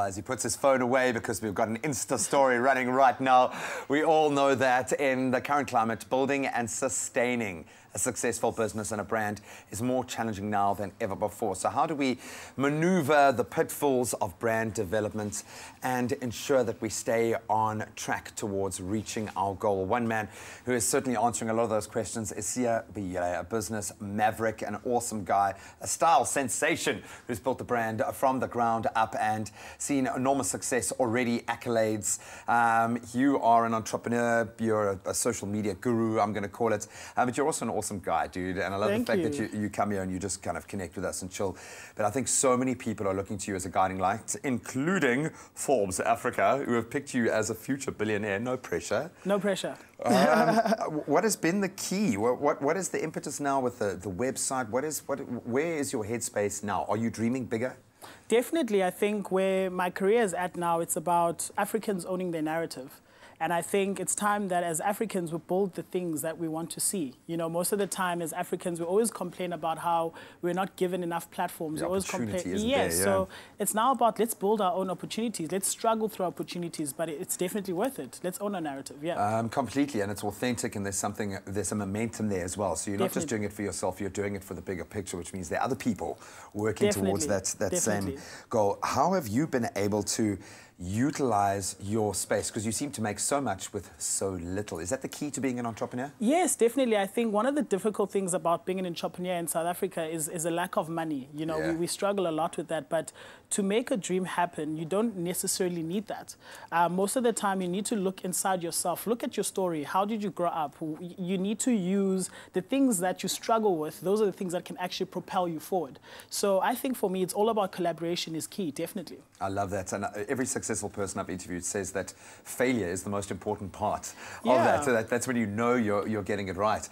S3: as he puts his phone away because we've got an Insta story running right now. We all know that in the current climate, building and sustaining a successful business and a brand is more challenging now than ever before. So how do we maneuver the pitfalls of brand development and ensure that we stay on track towards reaching our goal? One man who is certainly answering a lot of those questions is Sia Biyile, a business maverick, an awesome guy, a style sensation who's built the brand from the ground up and seen enormous success already, accolades. You are an entrepreneur, you're a social media guru, I'm going to call it, but you're also an awesome guy, dude, and I love the fact that you come here and you just kind of connect with us and chill. But I think so many people are looking to you as a guiding light, including Forbes Africa, who have picked you as a future billionaire. No pressure.
S8: No pressure.
S3: What has been the key? What is the impetus now with the website? Where is your headspace now? Are you dreaming bigger?
S8: Definitely. I think where my career is at now, it's about Africans owning their narrative. And I think it's time that as Africans we build the things that we want to see. You know, most of the time as Africans we always complain about how we're not given enough platforms. We always complain. Yes, so it's now about let's build our own opportunities. Let's struggle through opportunities, but it's definitely worth it. Let's own our narrative.
S3: Completely, and it's authentic, and there's some momentum there as well. So you're not just doing it for yourself, you're doing it for the bigger picture, which means there are other people working towards that same goal. How have you been able to utilize your space? Because you seem to make so much with so little. Is that the key to being an entrepreneur?
S8: Yes, definitely. I think one of the difficult things about being an entrepreneur in South Africa is a lack of money. You know, we struggle a lot with that, but to make a dream happen, you don't necessarily need that. Most of the time, you need to look inside yourself. Look at your story. How did you grow up? You need to use the things that you struggle with. Those are the things that can actually propel you forward. So I think for me, it's all about collaboration is key, definitely.
S3: I love that. And every successful person I've interviewed says that failure is the most important part of that. So that's when you know you're getting it right.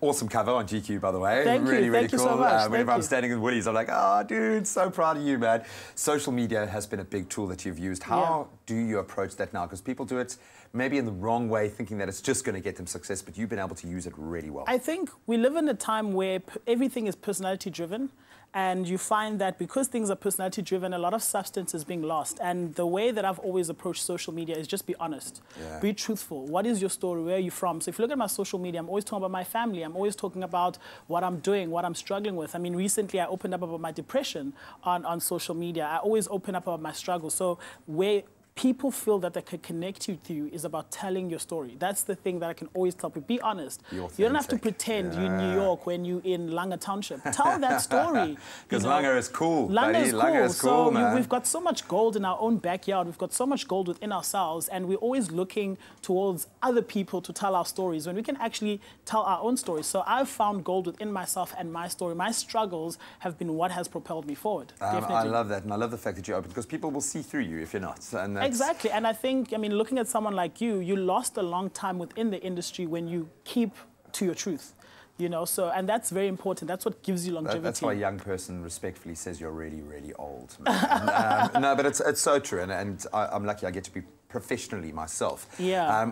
S3: Awesome cover on GQ, by the way.
S8: Thank you.
S3: Really
S8: Thank
S3: cool.
S8: You so much.
S3: Whenever I'm standing in Woolies, I'm like, oh, dude, so proud of you, man. Social media has been a big tool that you've used. How do you approach that now? Because people do it maybe in the wrong way, thinking that it's just going to get them success, but you've been able to use it really well.
S8: I think we live in a time where everything is personality driven. And you find that because things are personality driven, a lot of substance is being lost. And the way that I've always approached social media is just be honest, be truthful. What is your story? Where are you from? So if you look at my social media, I'm always talking about my family. I'm always talking about what I'm doing, what I'm struggling with. I mean, recently I opened up about my depression on social media. I always open up about my struggle. So where people feel that they can connect with you is about telling your story. That's the thing that I can always tell people. Be honest. You don't have to pretend you're in New York when you're in Langa Township. Tell that story.
S3: Because Langa is cool,
S8: Langa is cool.
S3: So man.
S8: We've got so much gold in our own backyard. We've got so much gold within ourselves, and we're always looking towards other people to tell our stories when we can actually tell our own stories. So I've found gold within myself and my story. My struggles have been what has propelled me forward. Definitely.
S3: I love that, and I love the fact that you're open, because people will see through you if you're not. And
S8: exactly, and I think, I mean, looking at someone like you, you lost a long time within the industry when you keep to your truth. You know, so, and that's very important. That's what gives you longevity.
S3: That's why a young person respectfully says you're really, really old. No, but it's so true, and I'm lucky I get to be professionally myself.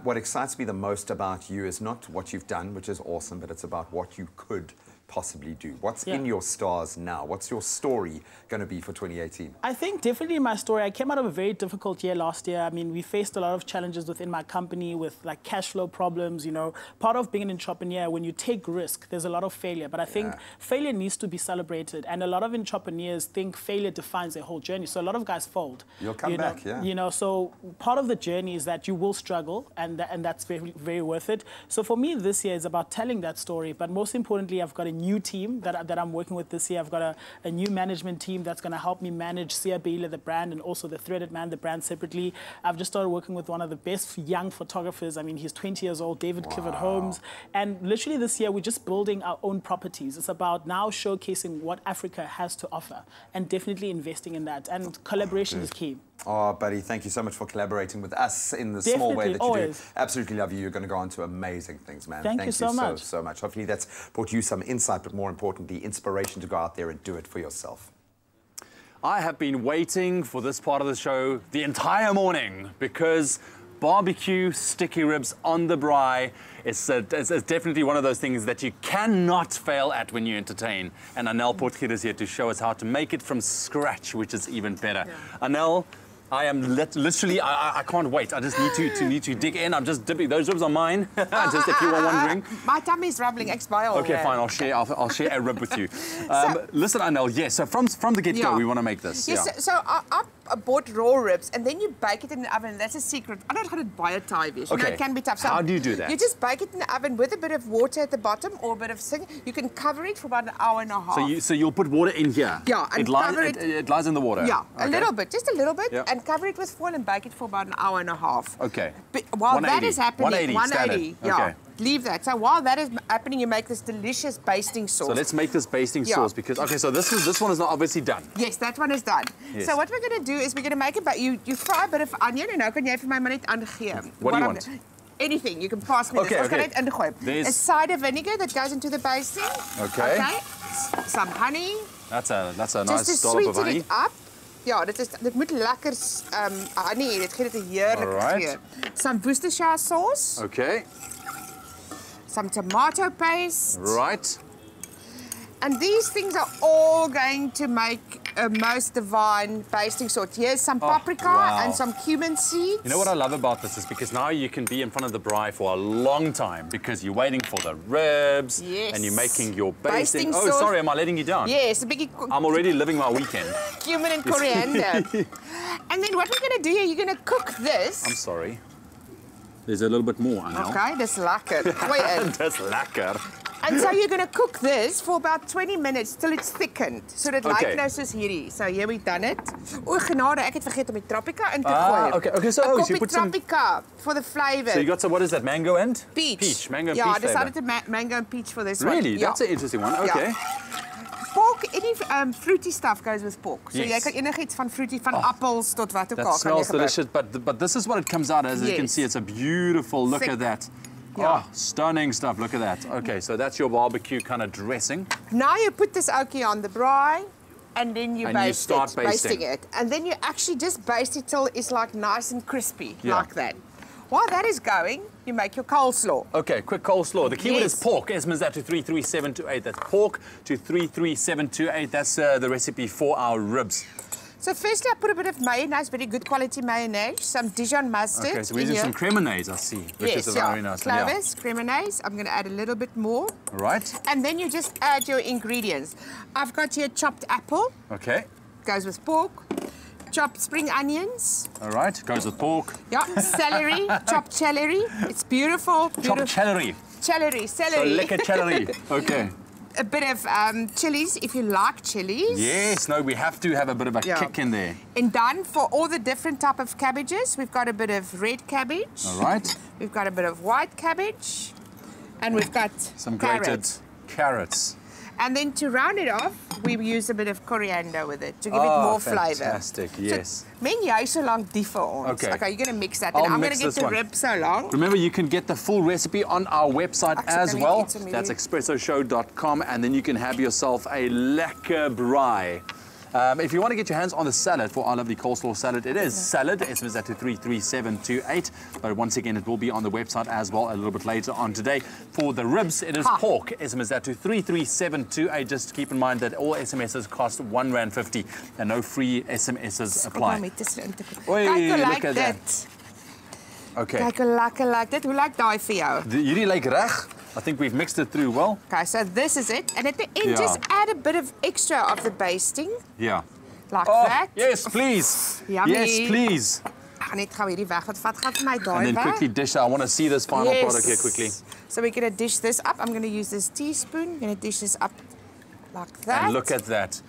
S3: What excites me the most about you is not what you've done, which is awesome, but it's about what you could possibly do. What's in your stars now? What's your story going to be for 2018?
S8: I think definitely my story. I came out of a very difficult year last year. I mean, we faced a lot of challenges within my company with like cash flow problems, you know. Part of being an entrepreneur, when you take risk, there's a lot of failure. But I think failure needs to be celebrated. And a lot of entrepreneurs think failure defines their whole journey. So a lot of guys fold.
S3: You'll come back,
S8: You know, so part of the journey is that you will struggle, and that's very, very worth it. So for me, this year is about telling that story. But most importantly, I've got a new team that I'm working with this year. I've got a new management team that's going to help me manage Sia Biyile, the brand, and also the Threaded Man, the brand separately. I've just started working with one of the best young photographers. I mean, he's 20 years old, David Clifford Holmes. And literally this year, we're just building our own properties. It's about now showcasing what Africa has to offer and definitely investing in that. And collaboration is key.
S3: Oh, buddy, thank you so much for collaborating with us in the small way that you do. Absolutely love you. You're going to go on to amazing things, man.
S8: Thank you so much.
S3: So much. Hopefully that's brought you some insight, but more importantly, inspiration to go out there and do it for yourself.
S4: I have been waiting for this part of the show the entire morning because barbecue sticky ribs on the braai is definitely one of those things that you cannot fail at when you entertain. And Anel Potgieter is here to show us how to make it from scratch, which is even better. Anel, I am literally, I can't wait. I just need to dig in. I'm just dipping. Those ribs are mine, just if you were wondering.
S27: My tummy's rumbling.
S4: Okay, fine. I'll share a rib with you. Listen, Anel, yes. So from the get-go, we want to make this.
S27: Yes, so I bought raw ribs, and then you bake it in the oven. That's a secret. I don't know how to buy a Thai dish.
S4: Okay.
S27: It can be tough. So
S4: how do you do that?
S27: You just bake it in the oven with a bit of water at the bottom or a bit of sing. You can cover it for about an hour and a half.
S4: So you'll put water in here.
S27: Yeah, and
S4: it lies in the water.
S27: Yeah,
S4: okay.
S27: a little bit, just a little bit,
S4: yeah.
S27: and cover it with foil and bake it for about an hour and a half.
S4: Okay.
S27: But while that is happening,
S4: 180,
S27: yeah.
S4: Okay.
S27: Leave that. So while that is happening, you make this delicious basting sauce.
S4: So let's make this basting sauce because so this one is not obviously done.
S27: Yes, that one is done.
S4: Yes.
S27: So what we're going to do is we're going to make it. But you fry a bit of onion, and now can jy vir my net aangee?
S4: What do you want?
S27: Anything. You can pass me this.
S4: Okay.
S27: A cider vinegar that goes into the basting.
S4: Okay.
S27: Some honey.
S4: That's a nice
S27: just
S4: dollop of honey.
S27: Just to sweeten it up. Ja, dit moet lekker honey. Dit gee dit 'n heerlike geur. Some Worcestershire sauce.
S4: Okay.
S27: Some tomato paste.
S4: Right.
S27: And these things are all going to make a most divine basting sauce. Here's some paprika and some cumin seeds.
S4: You know what I love about this is because now you can be in front of the braai for a long time because you're waiting for the ribs and you're making your basting. Oh,
S27: sauce.
S4: Sorry, am I letting you down?
S27: Yes, a biggie.
S4: I'm already living my weekend.
S27: Cumin and coriander. And then what we're going to do here, you're going to cook this.
S4: I'm sorry. There's a little bit more, Anel.
S27: Okay, that's lekker.
S4: That's lekker.
S27: And so you're going to cook this for about 20 minutes till it's thickened. So that lyk nou soos hierdie. So here we've done it. O genade, ek het vergeet om die paprika in te gooi.
S4: Okay, so
S27: you put some paprika for the flavor.
S4: So you got some, what is that, mango and?
S27: Peach.
S4: Mango and peach
S27: I decided to mango and peach for this one.
S4: Really? That's an interesting one. Okay.
S27: Pork, any fruity stuff goes with pork. So jy kan enigiets van fruity, van appels tot wat ook al.
S4: That smells delicious, but this is what it comes out as. As you can see, it's a beautiful, look at that. Oh, stunning stuff, look at that. Okay, so that's your barbecue kind of dressing.
S27: Now you put this okie on the braai, and then you
S4: start basting
S27: it. And then you actually just baste it till it's like nice and crispy, like that. While that is going, you make your coleslaw.
S4: Okay, quick coleslaw. The keyword is pork. Esmer's that to 33728. That's pork to 33728. That's the recipe for our ribs.
S27: So firstly, I put a bit of mayonnaise, very good quality mayonnaise, some Dijon mustard.
S4: Okay, so we're using some cremonnaise, I see, which is a very nice one.
S27: Cloves, cremonnaise. I'm going to add a little bit more.
S4: All right.
S27: And then you just add your ingredients. I've got here chopped apple.
S4: Okay.
S27: Goes with pork. Chopped spring onions.
S4: All right, goes with pork.
S27: Yeah, celery, chopped celery. It's beautiful.
S4: Chopped celery.
S27: Celery.
S4: So lekker celery. Okay.
S27: A bit of chilies, if you like chilies.
S4: Yes, no, we have to have a bit of a kick in there.
S27: And done for all the different type of cabbages. We've got a bit of red cabbage.
S4: All right.
S27: We've got a bit of white cabbage. And we've got
S4: some grated carrots.
S27: And then to round it off, we use a bit of coriander with it to give it more flavour.
S4: Fantastic, yes.
S27: Men jy so lank die vir ons. Okay, you're going to mix that.
S4: I'm
S27: going to get the rib so long.
S4: Remember, you can get the full recipe on our website as well. That's expressoshow.com, and then you can have yourself a lekker braai. If you want to get your hands on the salad for our lovely coleslaw salad, it is salad. SMS at 33728. But once again, it will be on the website as well a little bit later on today. For the ribs, it is pork. SMS at 33728. Just keep in mind that all SMSs cost R1.50 and no free SMSs apply.
S27: Look at that.
S4: Okay.
S27: Kyk hoe lekker lyk dit. Hoe lyk daai vir jou?
S4: Hierdie lyk reg. I think we've mixed it through well.
S27: Okay, so this is it. And at the end, just add a bit of extra of the basting.
S4: Yeah.
S27: Like that.
S4: Yes, please.
S27: Yummy.
S4: Yes, please.
S27: Ek gaan net gou hierdie weg. Wat vat gaan vir my daai weg?
S4: And then quickly dish. I want to see this final product here quickly.
S27: So we're going to dish this up. I'm going to use this teaspoon. I'm going to dish this up like that.
S4: And look at that.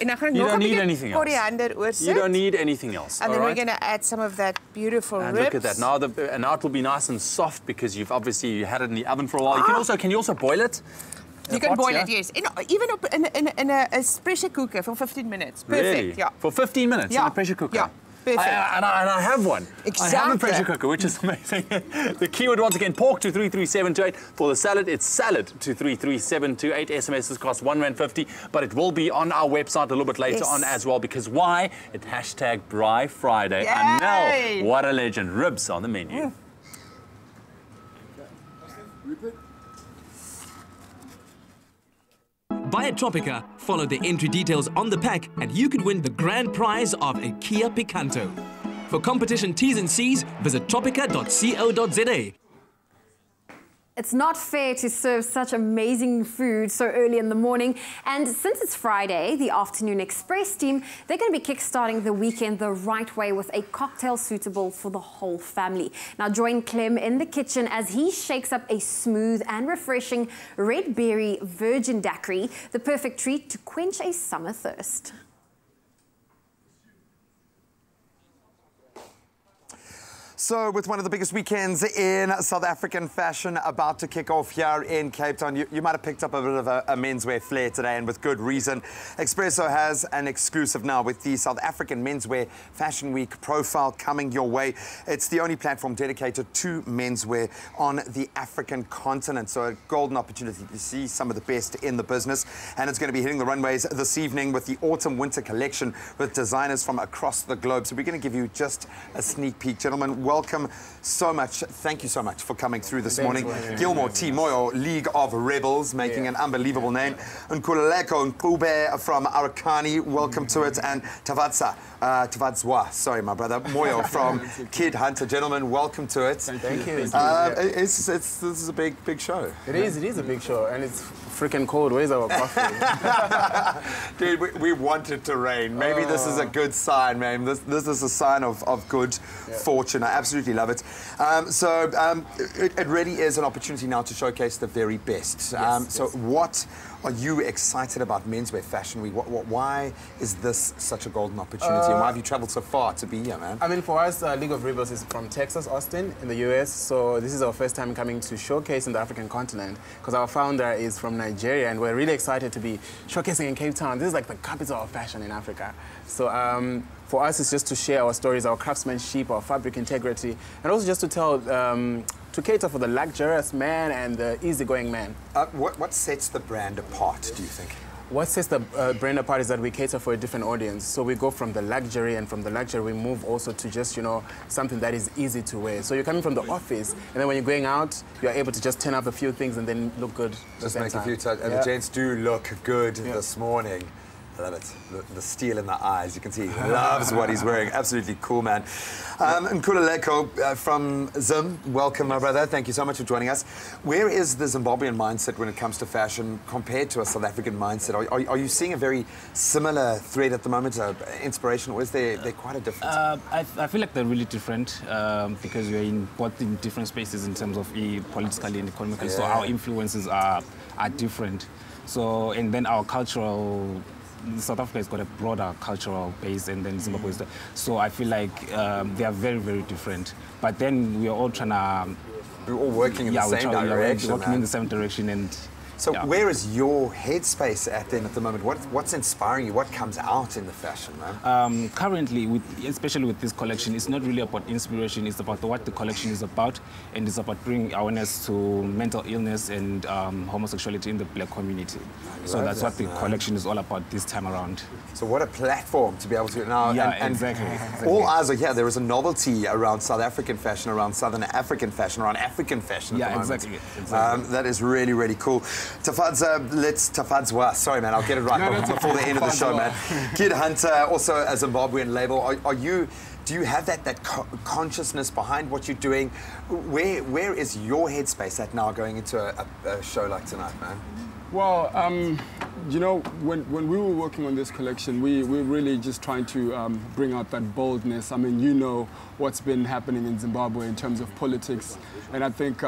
S27: En dan gaan
S4: you don't need anything else.
S27: Coriander oorsit.
S4: You don't need anything else.
S27: And then we're going to add some of that beautiful ribs.
S4: Look at that. Now it will be nice and soft because you've obviously had it in the oven for a while. Can you also boil it?
S27: You can boil it, yes. Even in a pressure cooker for 15 minutes. Perfect.
S4: Really?
S27: Yeah.
S4: For 15 minutes in a pressure cooker?
S27: Yeah. Perfect.
S4: I have one.
S27: Exactly.
S4: I have a pressure cooker, which is amazing. The keyword once again, pork to 33728. For the salad, it's salad to 33728. SMSs cost R1.50, but it will be on our website a little bit later on as well. Because why? It's hashtag Braai Friday.
S27: Yay!
S4: And now, what a legend. Ribs on the menu.
S16: Buy a Tropica, follow the entry details on the pack, and you could win the grand prize of a Kia Picanto. For competition T's and C's, visit tropica.co.za.
S2: It's not fair to serve such amazing food so early in the morning. And since it's Friday, the Afternoon Express team, they're going to be kickstarting the weekend the right way with a cocktail suitable for the whole family. Now join Clem in the kitchen as he shakes up a smooth and refreshing red berry virgin daiquiri, the perfect treat to quench a summer thirst.
S3: So with one of the biggest weekends in South African fashion about to kick off here in Cape Town, you might have picked up a bit of a menswear flair today, and with good reason. Expresso has an exclusive now with the South African Menswear Fashion Week profile coming your way. It's the only platform dedicated to menswear on the African continent. So a golden opportunity to see some of the best in the business. And it's going to be hitting the runways this evening with the autumn-winter collection with designers from across the globe. So we're going to give you just a sneak peek. Gentlemen, welcome so much. Thank you so much for coming through this morning. Gilmore Timoyo, League of Rebels, making an unbelievable name. Nkululeko Nkube from Arakani, welcome to it. And Tavadzwa, sorry, my brother, Moyo from Kid Hunter. Gentlemen, welcome to it.
S9: Thank you.
S3: This is a big show.
S9: It is a big show, and it's freaking cold. Where's our coffee?
S3: Dude, we want it to rain. Maybe this is a good sign, man. This is a sign of good fortune. I absolutely love it. It really is an opportunity now to showcase the very best. So what are you excited about Menswear Fashion Week? Why is this such a golden opportunity? And why have you traveled so far to be here, man?
S9: I mean, for us, League of Rebels is from Texas, Austin, in the US. So this is our first time coming to showcase in the African continent because our founder is from Nigeria, and we're really excited to be showcasing in Cape Town. This is like the capital of fashion in Africa. So for us, it's just to share our stories, our craftsmanship, our fabric integrity, and also just to tell, to cater for the luxurious man and the easygoing man.
S3: What sets the brand apart, do you think?
S9: What sets the brand apart is that we cater for a different audience. So we go from the luxury, and from the luxury we move also to just, something that is easy to wear. So you're coming from the office, and then when you're going out, you're able to just turn up a few things and then look good.
S3: Just make a few touches. And the gents do look good this morning. I love it. The steel in the eyes. You can see he loves what he's wearing. Absolutely cool, man. Nkululeko from Zim, welcome, my brother. Thank you so much for joining us. Where is the Zimbabwean mindset when it comes to fashion compared to a South African mindset? Are you seeing a very similar thread at the moment, inspiration, or is there quite a difference?
S10: I feel like they're really different because we're in both in different spaces in terms of politically and economically. So our influences are different. So, and then our cultural... South Africa has got a broader cultural base, and then Zimbabwe is there. So I feel like they are very, very different. But then we are all trying to...
S3: We're all working in the same direction,
S10: working in the same direction. And
S3: so where is your headspace at then at the moment? What's inspiring you? What comes out in the fashion, man?
S10: Currently, especially with this collection, it's not really about inspiration. It's about what the collection is about, and it's about bringing awareness to mental illness and homosexuality in the black community. So that's what the collection is all about this time around.
S3: So what a platform to be able to now.
S10: Yeah, exactly.
S3: All eyes are here. There is a novelty around South African fashion, around Southern African fashion, around African fashion at the moment.
S10: Exactly.
S3: That is really, really cool. Tafadzwa, sorry man, I'll get it right before the end of the show, man. Kid Hunter, also a Zimbabwean label. Do you have that consciousness behind what you're doing? Where is your headspace at now going into a show like tonight, man?
S11: Well, when we were working on this collection, we're really just trying to bring out that boldness. I mean, you know what's been happening in Zimbabwe in terms of politics, and I think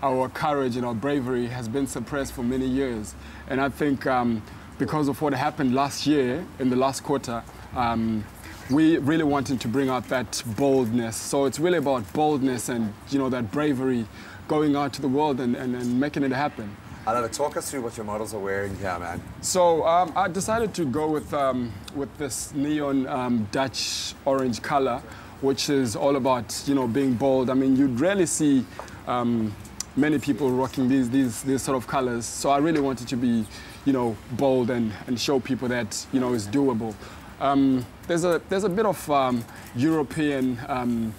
S11: our courage and our bravery has been suppressed for many years. And I think because of what happened last year, in the last quarter, we really wanted to bring out that boldness. So it's really about boldness and, that bravery going out to the world and making it happen.
S3: I love it. Talk us through what your models are wearing here, man.
S11: So I decided to go with this neon Dutch orange color, which is all about, being bold. I mean, you'd rarely see many people rocking these sort of colors. So I really wanted to be, bold and show people that, it's doable. There's a bit of European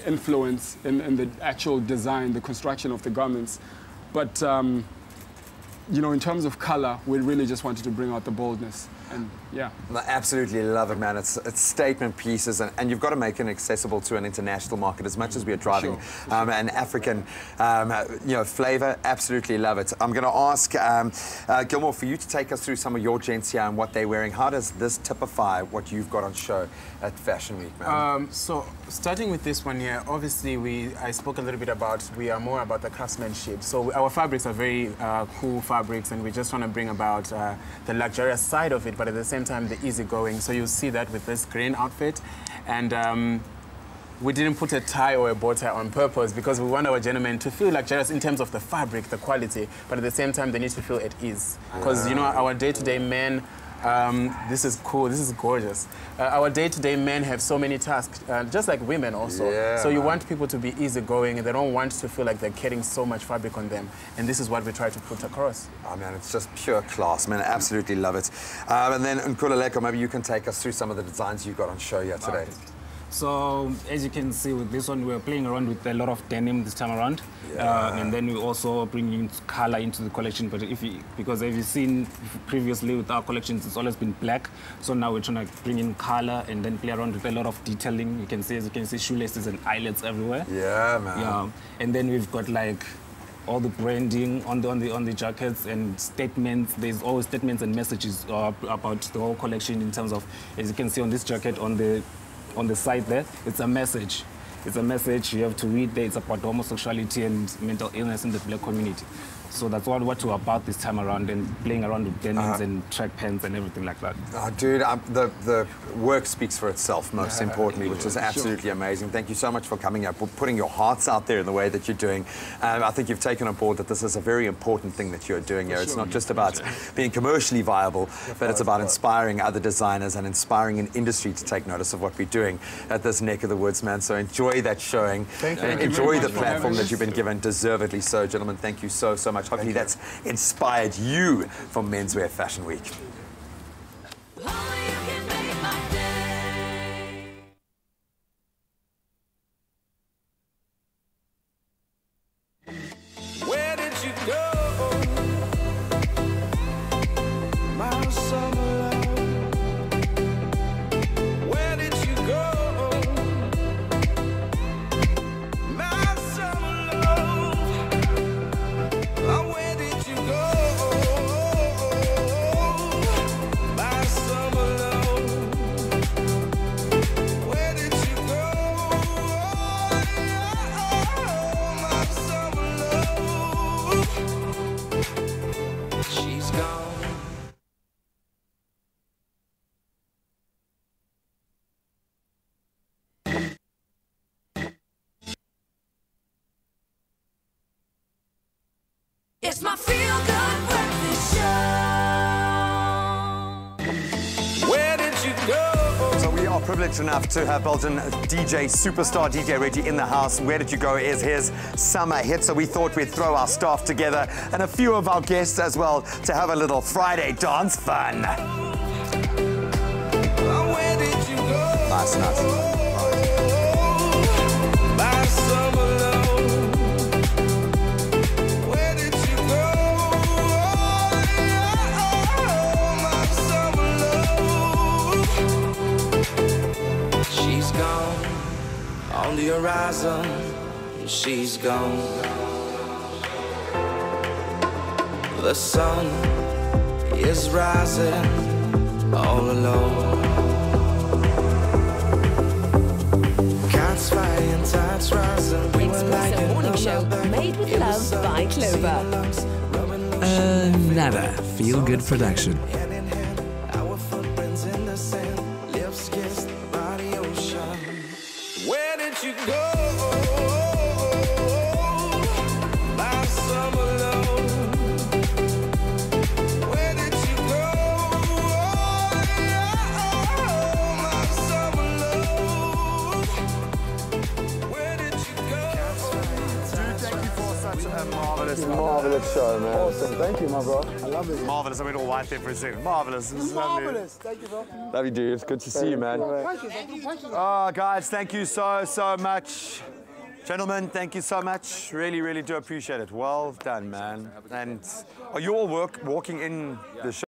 S11: influence in the actual design, the construction of the garments. But you know, in terms of color, we really just wanted to bring out the boldness. And yeah.
S3: I absolutely love it, man. It's statement pieces, and you've got to make it accessible to an international market as much as we are driving an African, you know, flavor. Absolutely love it. I'm going to ask Gilmore for you to take us through some of your gents here and what they're wearing. How does this typify what you've got on show at Fashion Week, man?
S9: So starting with this one here, obviously I spoke a little bit about, we are more about the craftsmanship. So our fabrics are very cool fabrics, and we just want to bring about the luxurious side of it, but at the same time the easygoing. So you'll see that with this green outfit, and we didn't put a tie or a bow tie on purpose because we want our gentlemen to feel luxurious in terms of the fabric, the quality, but at the same time they need to feel at ease. Because you know, our day-to-day men, this is cool, this is gorgeous. Our day-to-day men have so many tasks, just like women also.
S3: Yeah,
S9: so you want people to be easygoing, and they don't want to feel like they're carrying so much fabric on them. And this is what we try to put across.
S3: Oh man, it's just pure class, man. I absolutely love it. And then Nkululeko, maybe you can take us through some of the designs you've got on show here today.
S10: So as you can see with this one, we're playing around with a lot of denim this time around, and then we also bring in color into the collection. But because as you've seen previously with our collections, it's always been black. So now we're trying to bring in color and then play around with a lot of detailing. You can see, as you can see, shoelaces and eyelets everywhere.
S3: Yeah, man.
S10: Yeah, and then we've got like all the branding on the jackets and statements. There's always statements and messages about the whole collection in terms of, as you can see on this jacket on the side there, it's a message. It's a message you have to read there. It's about homosexuality and mental illness in the black community. So that's what we're about this time around, and playing around with denims and track pants and everything like that.
S3: Oh, dude, the work speaks for itself, most importantly, which is absolutely amazing. Thank you so much for coming up, for putting your hearts out there in the way that you're doing. I think you've taken on board that this is a very important thing that you're doing here. It's not just about being commercially viable, but it's about inspiring other designers and inspiring an industry to take notice of what we're doing at this neck of the woods, man. So enjoy that showing.
S9: Thank you.
S3: Enjoy the platform that you've been given, deservedly so. Gentlemen, thank you so much. Hopefully that's inspired you for Menswear Fashion Week.
S1: Where did you go? My summer love. Where did you go? My summer love. Oh, where did you go? My summer love. Where did you go? My summer love. She's gone. It's my feel-good breakfast show. Where did you go?
S3: So we are privileged enough to have Belgian DJ, superstar DJ Reggie in the house. Where did you go is his summer hit. So we thought we'd throw our staff together and a few of our guests as well to have a little Friday dance fun.
S1: Where did you go?
S3: Nice.
S1: My summer love. Where did you go? My summer love. She's gone on the horizon. She's gone. The sun is rising all alone. Cats flying, tides rising.
S14: Expresso Morning Show, made with love by Clover.
S12: Nada. Feel Good production.
S1: Our footprints in the sand, lips kissed by the ocean. Where did you go? My summer love. Where did you go? My summer love. Where did you go?
S3: Dude, thank you for such a marvelous show, man.
S18: Awesome. Thank you, my bro. I love it.
S3: Marvelous. I went all white there for a second. Marvelous. This is
S18: Marvelous. Thank you, bro.
S3: Love you, dude. It's good to see you, man.
S18: Thank you.
S3: Oh, guys, thank you so much. Gentlemen, thank you so much. Really, really do appreciate it. Well done, man. And are you all walking in the show?